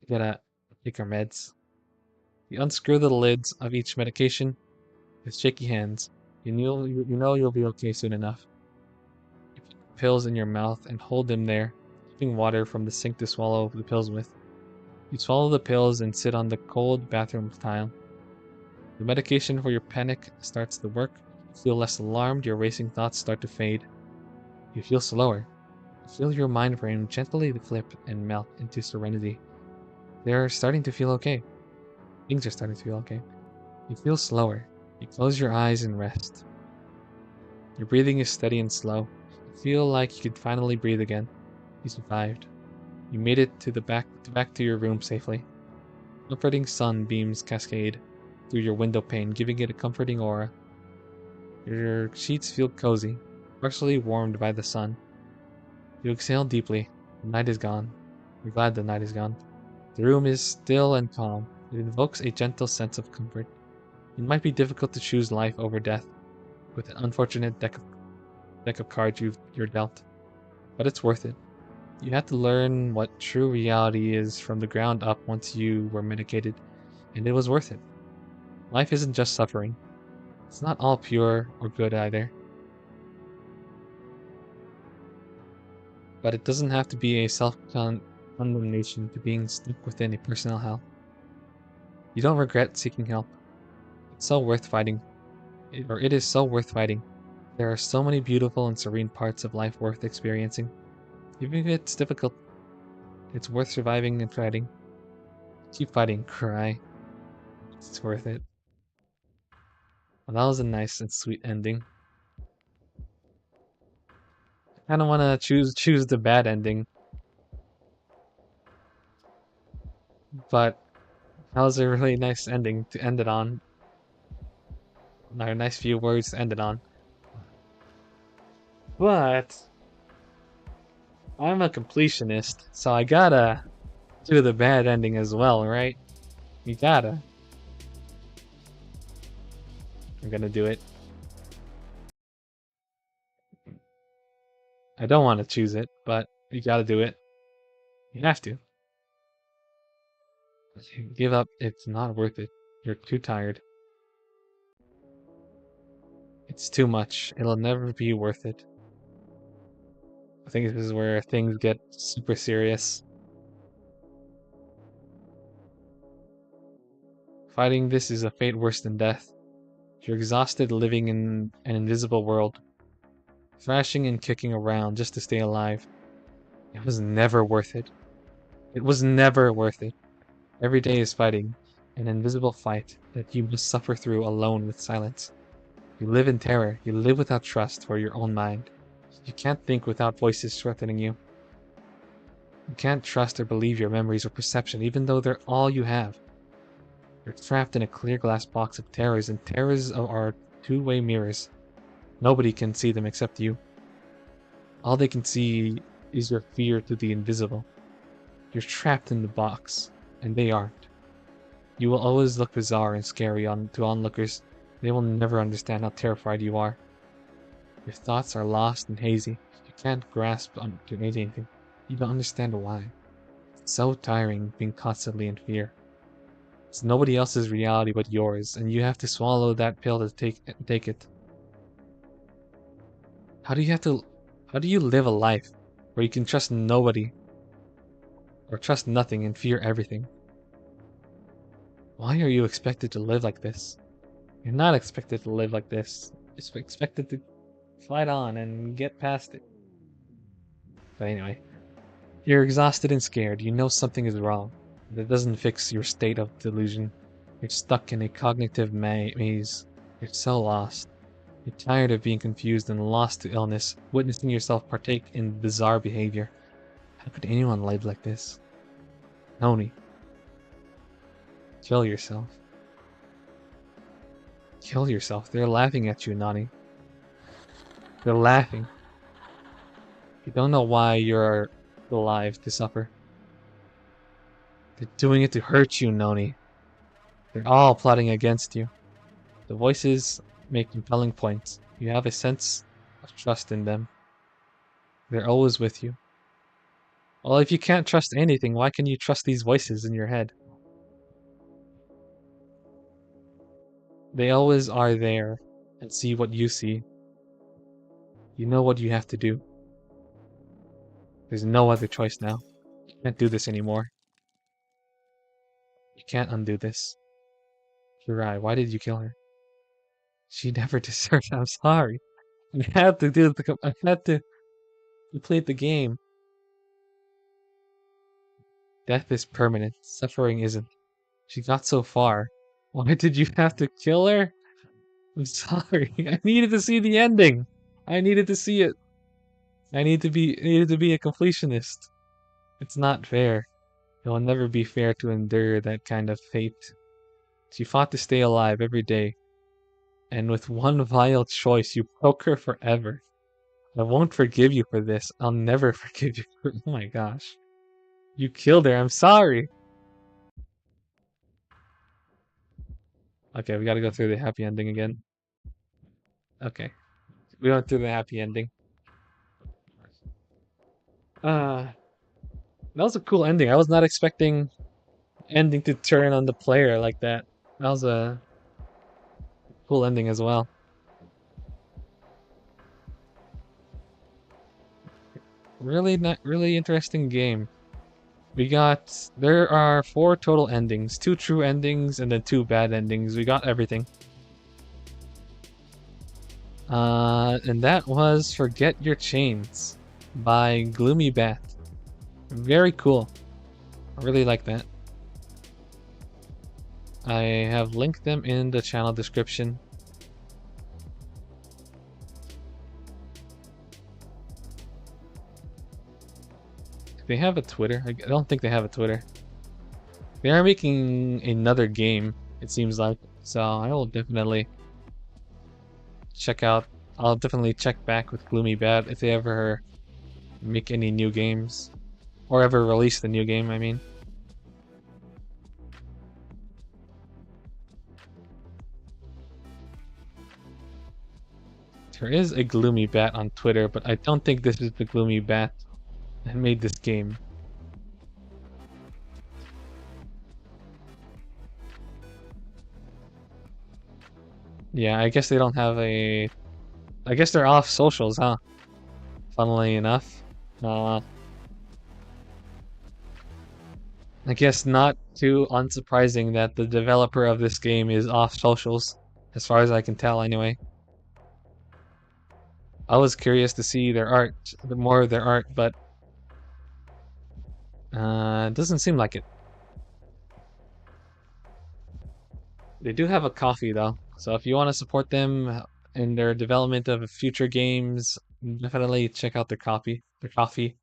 A: you gotta take our meds. You unscrew the lids of each medication with shaky hands. You know you'll be okay soon enough. You put the pills in your mouth and hold them there, sipping water from the sink to swallow the pills with. You swallow the pills and sit on the cold bathroom tile. The medication for your panic starts to work. You feel less alarmed, your racing thoughts start to fade. You feel slower. You feel your mind frame gently flip and melt into serenity. They're starting to feel okay. Things are starting to feel okay. You feel slower. You close your eyes and rest. Your breathing is steady and slow. You feel like you could finally breathe again. You survived. You made it to the back to your room safely. Comforting sunbeams cascade through your window pane, giving it a comforting aura. Your sheets feel cozy, partially warmed by the sun. You exhale deeply. The night is gone. You're glad the night is gone. The room is still and calm. It invokes a gentle sense of comfort. It might be difficult to choose life over death with an unfortunate deck of cards you're dealt, but it's worth it. You had to learn what true reality is from the ground up once you were medicated, and it was worth it. Life isn't just suffering. It's not all pure or good either. But it doesn't have to be a self-condemnation to being stuck within a personal hell. You don't regret seeking help. It's so worth fighting. It is so worth fighting. There are so many beautiful and serene parts of life worth experiencing. Even if it's difficult, it's worth surviving and fighting. Keep fighting, cry. It's worth it. Well, that was a nice and sweet ending. I kind of want to choose the bad ending, but that was a really nice ending to end it on. A nice few words to end it on. But I'm a completionist, so I gotta do the bad ending as well, right? You gotta. I'm gonna do it. I don't want to choose it, but you gotta do it. You have to. Give up. It's not worth it. You're too tired. It's too much. It'll never be worth it. I think this is where things get super serious. Fighting this is a fate worse than death. You're exhausted living in an invisible world, thrashing and kicking around just to stay alive. It was never worth it. It was never worth it. Every day is fighting, an invisible fight that you must suffer through alone with silence. You live in terror. You live without trust for your own mind. You can't think without voices threatening you. You can't trust or believe your memories or perception, even though they're all you have. You're trapped in a clear glass box of terrors, and terrors are two-way mirrors. Nobody can see them except you. All they can see is your fear to the invisible. You're trapped in the box, and they aren't. You will always look bizarre and scary to onlookers, They will never understand how terrified you are. Your thoughts are lost and hazy. You can't grasp onto anything. You don't understand why. It's so tiring being constantly in fear. It's nobody else's reality but yours, and you have to swallow that pill to take it. How do you have to how do you live a life where you can trust nobody or trust nothing and fear everything? Why are you expected to live like this? You're not expected to live like this. You're expected to fight on and get past it. But anyway, you're exhausted and scared. You know something is wrong. That doesn't fix your state of delusion. You're stuck in a cognitive maze. You're so lost. You're tired of being confused and lost to illness, witnessing yourself partake in bizarre behavior. How could anyone live like this? Noni, kill yourself. Kill yourself. They're laughing at you, Nani. They're laughing. You don't know why you're alive to suffer. They're doing it to hurt you, Noni. They're all plotting against you. The voices make compelling points. You have a sense of trust in them. They're always with you. Well, if you can't trust anything, why can you trust these voices in your head? They always are there and see what you see. You know what you have to do. There's no other choice now. You can't do this anymore. You can't undo this. Shirai, why did you kill her? She never deserved. I'm sorry. I had to do the. I had to complete the game. Death is permanent. Suffering isn't. She got so far. Why did you have to kill her? I'm sorry. I needed to see the ending. I needed to see it. Needed to be a completionist. It's not fair. It will never be fair to endure that kind of fate. She fought to stay alive every day, and with one vile choice, you broke her forever. I won't forgive you for this. I'll never forgive you for. Oh my gosh. You killed her. I'm sorry. Okay, we gotta go through the happy ending again. Okay. We went through the happy ending. Uh, that was a cool ending. I was not expecting ending to turn on the player like that. That was a cool ending as well. Really not really interesting game. There are 4 total endings, 2 true endings and then 2 bad endings. We got everything. And that was Forget Your Chains by Gloomy Bat. Very cool. I really like that. I have linked them in the channel description. Do they have a Twitter? I don't think they have a Twitter. They are making another game, it seems like. So I will definitely I'll definitely check back with Gloomy Bat if they ever make any new games. Or ever release the new game, I mean. There is a Gloomy Bat on Twitter, but I don't think this is the Gloomy Bat that made this game. Yeah, I guess they don't have a... I guess they're off socials, huh? Funnily enough. I guess not too unsurprising that the developer of this game is off socials, as far as I can tell anyway. I was curious to see their art, more of their art, but it doesn't seem like it. They do have a coffee though, so if you want to support them in their development of future games, definitely check out their coffee. Their coffee,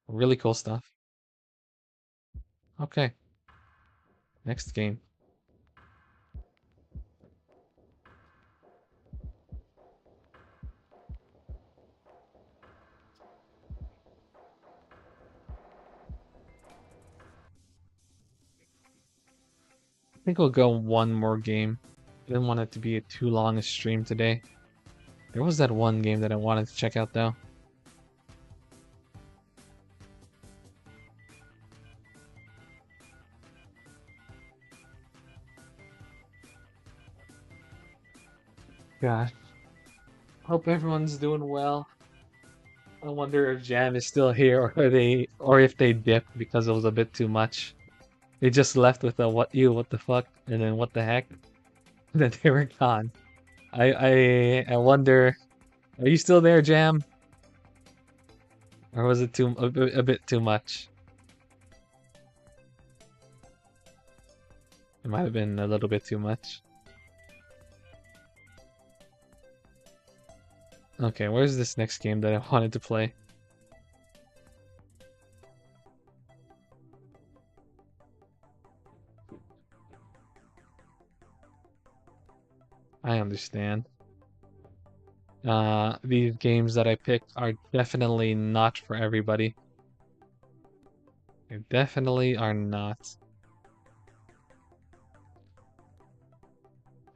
A: really cool stuff. Okay, next game. I think we'll go one more game. didn't want it to be too long a stream today. There was that one game that I wanted to check out though. Gosh. Hope everyone's doing well. I wonder if Jam is still here or if they dipped because it was a bit too much. They just left with a what the fuck, and then what the heck, and then they were gone. I wonder, are you still there, Jam? Or was it a bit too much? It might have been a little bit too much. Okay, where's this next game that I wanted to play? I understand. These games that I picked are definitely not for everybody. They definitely are not.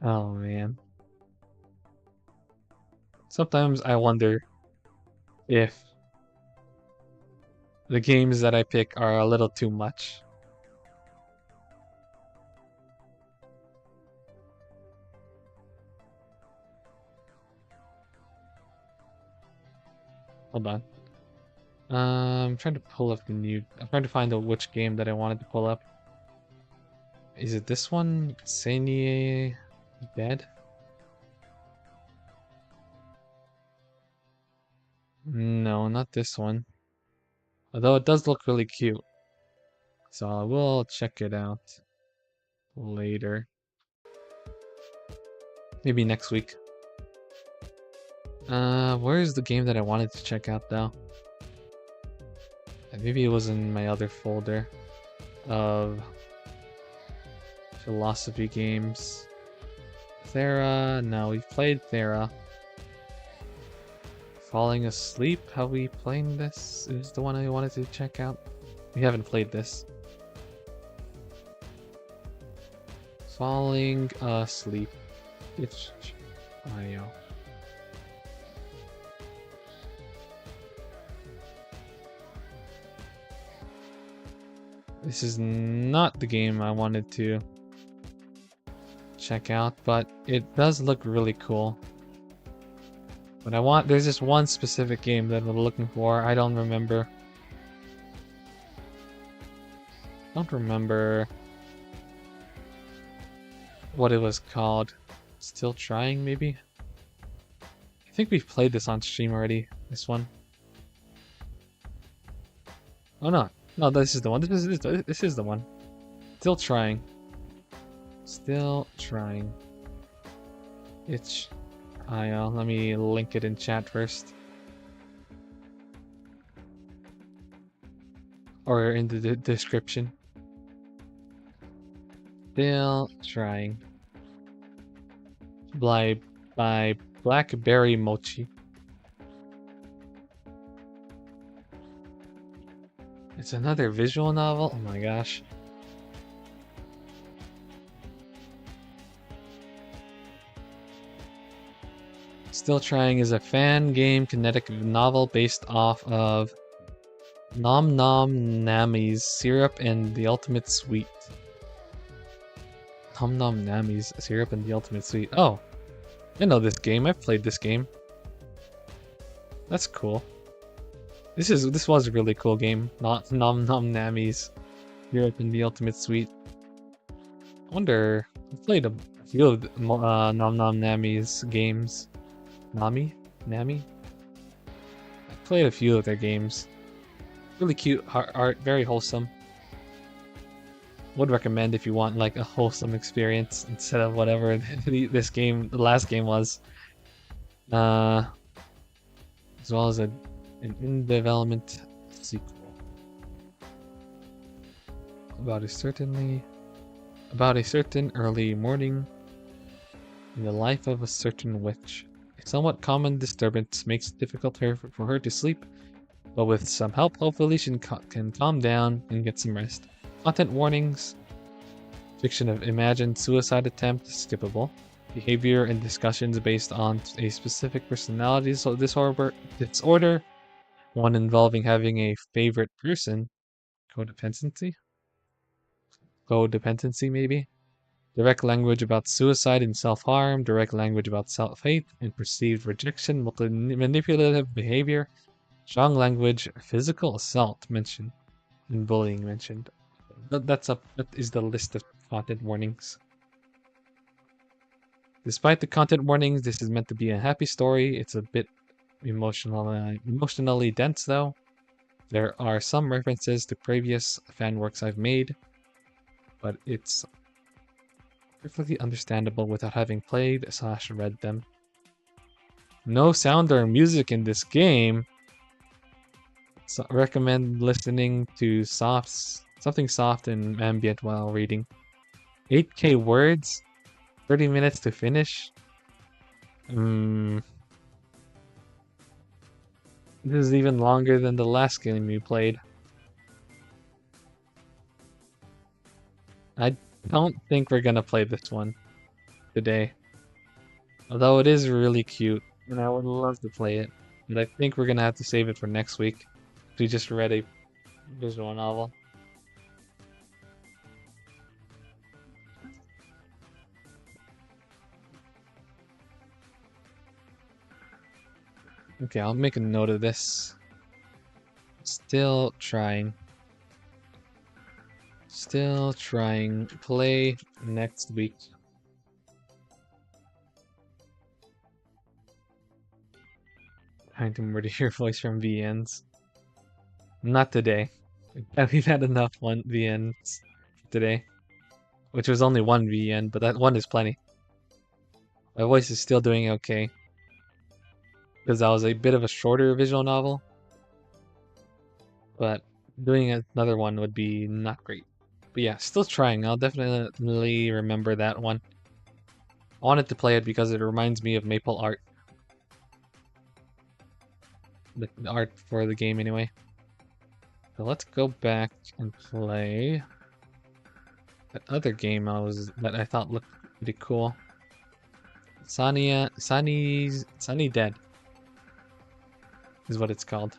A: Oh man. Sometimes I wonder if the games that I pick are a little too much. Hold on. I'm trying to pull up I'm trying to find out which game that I wanted to pull up. Is it this one? Senie Dead? No, not this one. Although it does look really cute. So I will check it out later. Maybe next week. Where's the game that I wanted to check out though? Maybe it was in my other folder of philosophy games. Thera, no, we've played Thera. Falling Asleep, have we played this? Is the one I wanted to check out? We haven't played this. Falling Asleep. It's IO. This is not the game I wanted to check out, but it does look really cool. But there's this one specific game that we're looking for. I don't remember. Don't remember what it was called. Still trying, maybe? I think we've played this on stream already. This one. Oh no. No, this is the one. This is the one. Still trying. Still trying. It's let me link it in chat first. Or in the description. Still trying. By Blackberry Mochi. It's another visual novel? Oh my gosh. Still Trying is a fan game kinetic novel based off of Nom Nom Nami's Syrup and the Ultimate Sweet. Nom Nom Nami's Syrup and the Ultimate Sweet. Oh, I know this game. I've played this game. That's cool. This was a really cool game. Not Nom Nom Nami's Syrup and the Ultimate Sweet. I wonder. I've played a few of Nom Nom Nami's games. Nami? I played a few of their games. Really cute art, very wholesome. Would recommend if you want like a wholesome experience instead of whatever the last game was. As well as an in-development sequel. About a certain early morning in the life of a certain witch. A somewhat common disturbance makes it difficult for her to sleep, but with some help, hopefully she can calm down and get some rest. Content warnings. Fiction of imagined suicide attempt skippable. behavior and discussions based on a specific personality disorder, one involving having a favorite person, codependency, codependency maybe, direct language about suicide and self-harm, direct language about self-hate and perceived rejection, manipulative behavior, strong language, physical assault mentioned, and bullying mentioned. That is the list of content warnings. Despite the content warnings, this is meant to be a happy story. It's a bit emotionally dense though. There are some references to previous fan works I've made, but it's perfectly understandable without having played/read them. No sound or music in this game. So recommend listening to something soft and ambient while reading. 8K words, 30 minutes to finish. This is even longer than the last game you played. I don't think we're gonna play this one today. Although it is really cute, and I would love to play it. But I think we're gonna have to save it for next week. We just read a visual novel. Okay, I'll make a note of this. Still trying. Still trying. Play next week. Trying to murder your voice from VNs. Not today. We've had enough VNs today. Which was only one VN, but that one is plenty. My voice is still doing okay. Because that was a bit of a shorter visual novel. But doing another one would be not great. But yeah, still trying. I'll definitely remember that one. I wanted to play it because it reminds me of Maple art. The art for the game anyway. So let's go back and play that other game that I thought looked pretty cool. Sunny Dead is what it's called.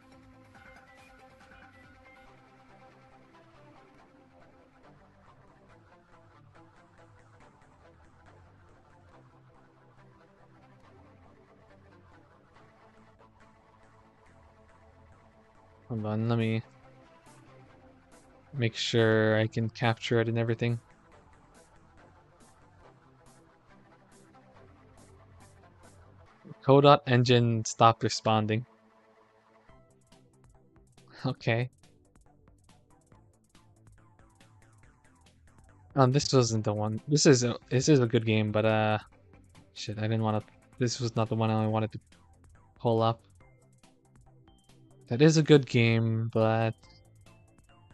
A: Hold on, let me make sure I can capture it and everything. Codot engine stopped responding. Okay. This wasn't the one. This is a good game, but shit, I didn't want to. This was not the one I wanted to pull up. That is a good game, but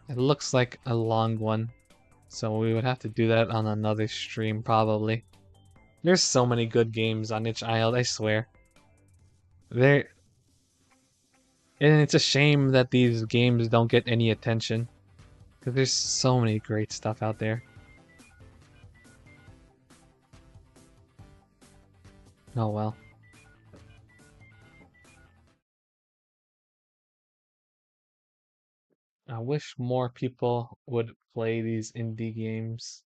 A: it looks like a long one. So we would have to do that on another stream, probably. There's so many good games on Itch Isle, I swear. There, and it's a shame that these games don't get any attention. Because there's so many great stuff out there. Oh well. I wish more people would play these indie games.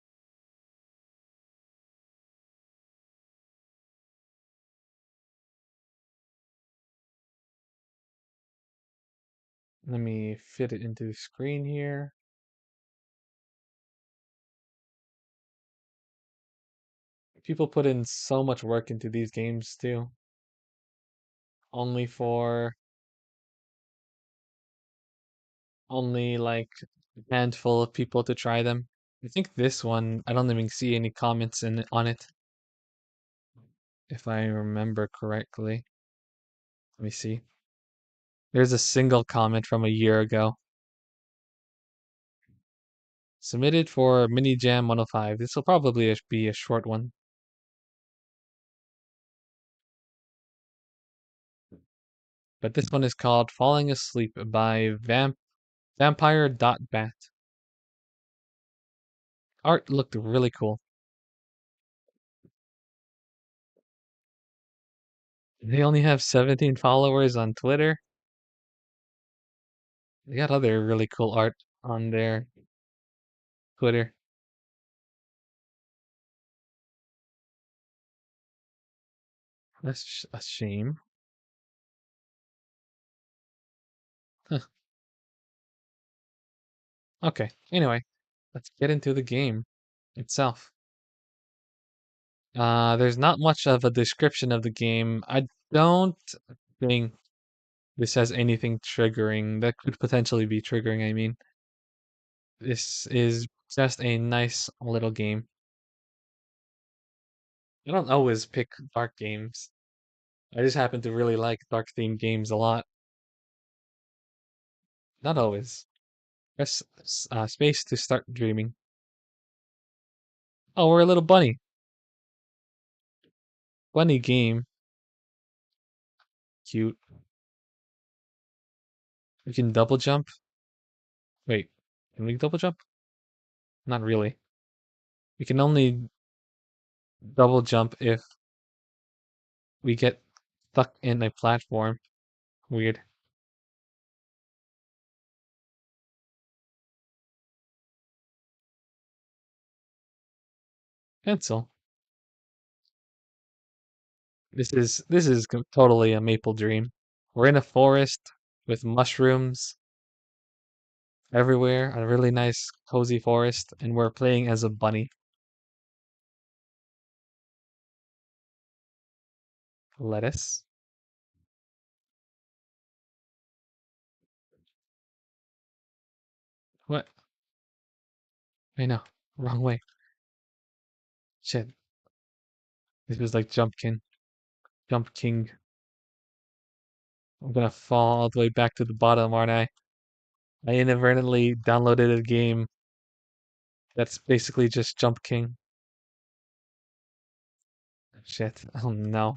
A: Let me fit it into the screen here. People put in so much work into these games too. Only for only like a handful of people to try them. I think this one, I don't even see any comments on it, if I remember correctly. Let me see. There's a single comment from a year ago. Submitted for Mini Jam 105. This will probably be a short one. But this one is called Falling Asleep by Vampire.bat. Art looked really cool. They only have 17 followers on Twitter. They got other really cool art on their Twitter. That's a shame. Huh. Okay, anyway, let's get into the game itself. There's not much of a description of the game. I don't think this has anything triggering that could potentially be triggering, I mean. This is just a nice little game. I don't always pick dark games. I just happen to really like dark themed games a lot. Not always. Press space to start dreaming. Oh, we're a little bunny. Bunny game. Cute. We can double jump. Wait, can we double jump? Not really. We can only double jump if we get stuck in a platform. Weird. Pencil. This is totally a maple dream. We're in a forest with mushrooms everywhere, a really nice cozy forest, and we're playing as a bunny. Lettuce. What? I know. Wrong way. Shit. This was like Jump King. Jump King. I'm gonna fall all the way back to the bottom, aren't I? I inadvertently downloaded a game that's basically just Jump King. Shit. Oh no.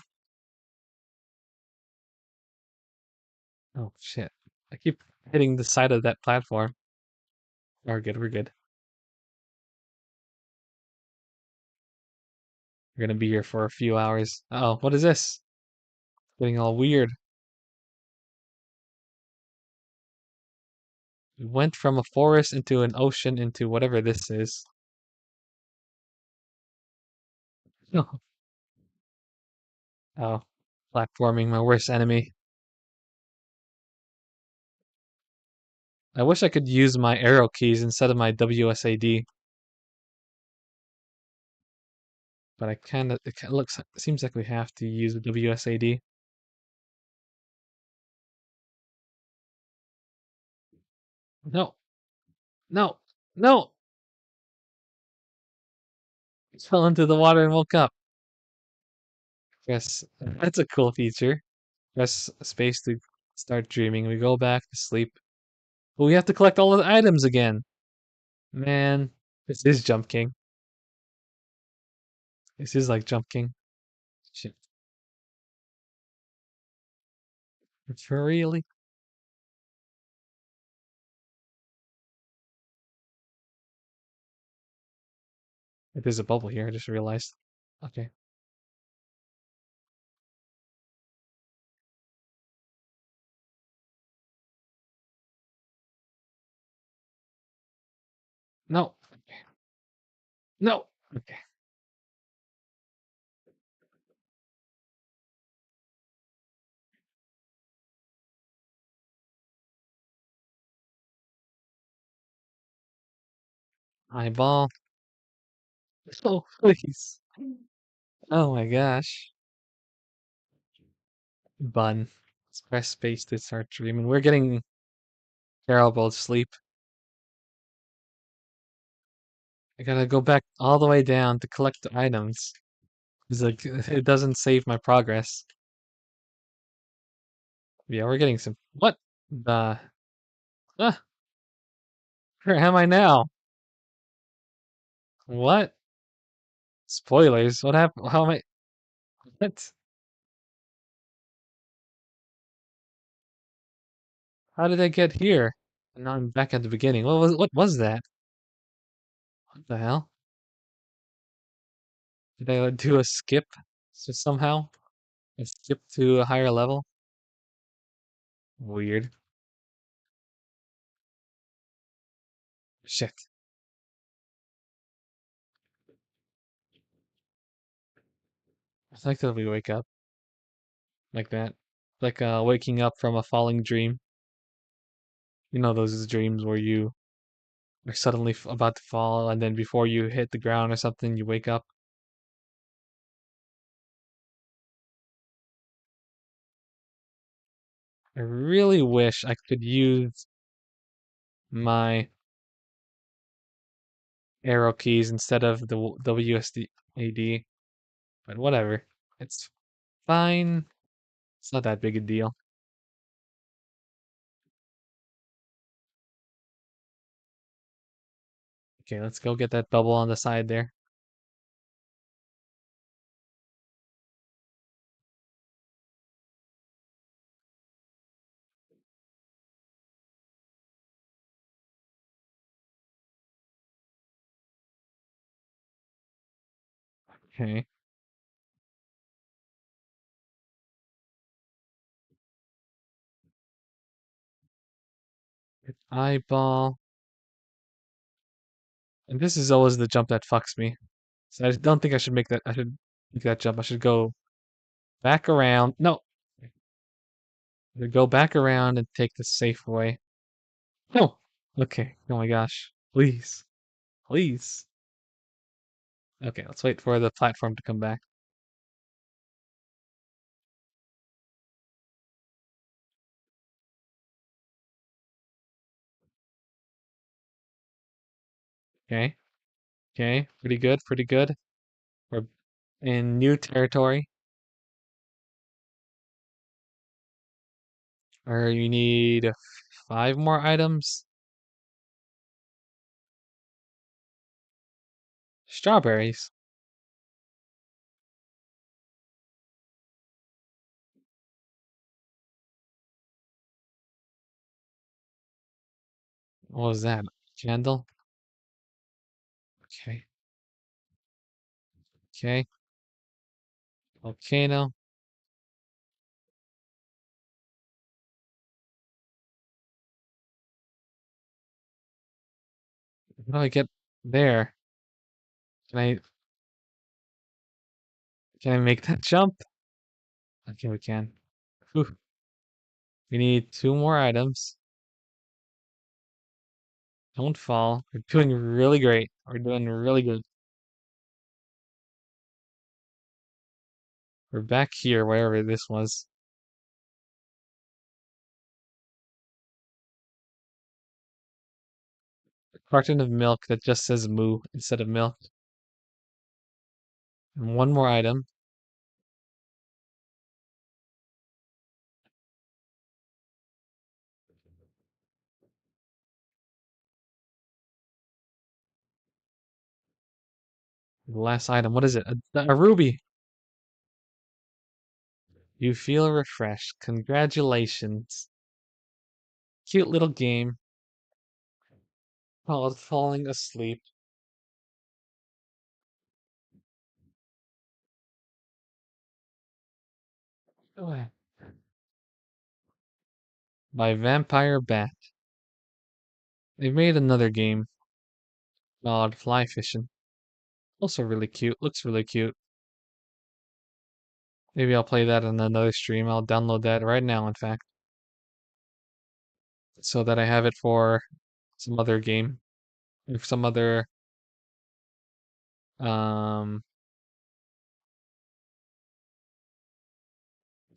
A: Oh shit. I keep hitting the side of that platform. We're good, we're good. We're gonna be here for a few hours. Uh oh, what is this? Getting all weird. We went from a forest into an ocean into whatever this is. Oh, platforming, my worst enemy. I wish I could use my arrow keys instead of my WSAD, but I kinda, it looks, it seems like we have to use the WSAD. No, no, no! I fell into the water and woke up. Press, that's a cool feature. Press space to start dreaming. We go back to sleep. But we have to collect all of the items again. Man, this is Jump King. This is like Jump King. Shit. For really? There's a bubble here, I just realized. Okay. No. Okay. No. Okay. Eyeball. Oh, please. Oh my gosh. Bun. Let's press space to start dreaming. We're getting terrible sleep. I gotta go back all the way down to collect the items. It's like it doesn't save my progress. Yeah, we're getting some. What the? Ah, where am I now? What? Spoilers. What happened? How am I? What? How did I get here? And now I'm back at the beginning. What was that? What the hell? Did I do a skip? Somehow? Let's skip to a higher level. Weird. Shit. I like that we wake up like that. Like waking up from a falling dream. You know those dreams where you are suddenly about to fall and then before you hit the ground or something, you wake up. I really wish I could use my arrow keys instead of the WSD, but whatever. It's fine. It's not that big a deal. Okay, let's go get that bubble on the side there. Okay. Eyeball. And this is always the jump that fucks me. So I don't think I should make that. I should make that jump. I should go back around. No, I should go back around and take the safe way. No. Okay. Oh my gosh. Please. Please. Okay, let's wait for the platform to come back. Okay. Okay. Pretty good. Pretty good. We're in new territory. Or you need 5 more items. Strawberries. What was that? Candle? Okay. Okay. Volcano. How do I get there? Can I can I make that jump? Okay, we can. Whew. We need 2 more items. Don't fall. We're doing really great. We're doing really good. We're back here, wherever this was. A carton of milk that just says moo instead of milk. And 1 more item. The last item. What is it? A ruby. You feel refreshed. Congratulations. Cute little game called Falling Asleep. Oh, by Vampire Bat. They made another game called Fly Fishing. Also really cute. Looks really cute. Maybe I'll play that in another stream. I'll download that right now, in fact, so that I have it for some other game, or um,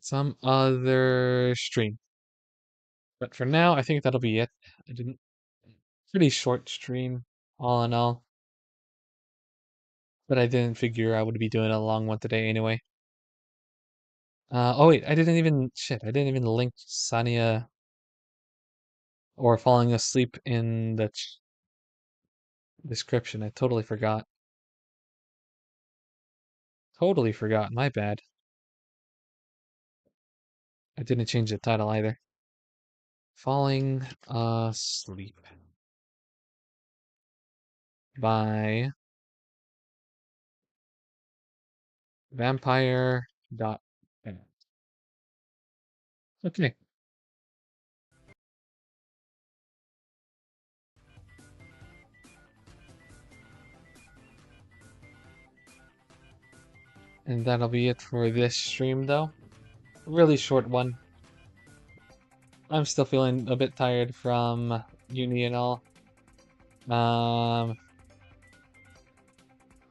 A: some other stream. But for now, I think that'll be it. I didn't pretty short stream, all in all. But I didn't figure I would be doing a long one today anyway. Oh wait, I didn't even link Sanya or falling asleep in the description. I totally forgot. Totally forgot. My bad. I didn't change the title either. Falling asleep by Vampire. Okay. And that'll be it for this stream, though. Really short one. I'm still feeling a bit tired from uni and all. Um,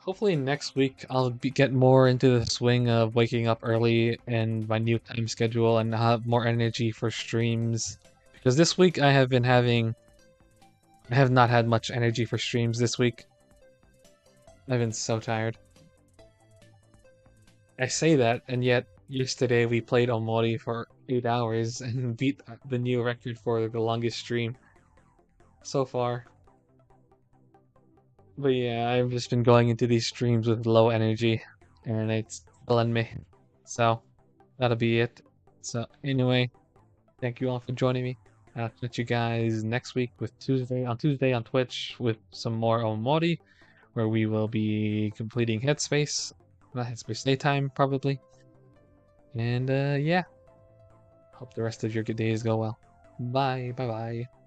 A: Hopefully next week get more into the swing of waking up early and my new time schedule and have more energy for streams. Because this week I have not had much energy for streams this week. I've been so tired. I say that, and yet yesterday we played Omori for 8 hours and beat the new record for the longest stream so far. But yeah, I've just been going into these streams with low energy, and it's killing me. So that'll be it. So anyway, thank you all for joining me. I'll catch you guys next week with Tuesday on Twitch with some more Omori, where we will be completing Headspace, not Headspace Daytime probably. And yeah, hope the rest of your good days go well. Bye, bye bye.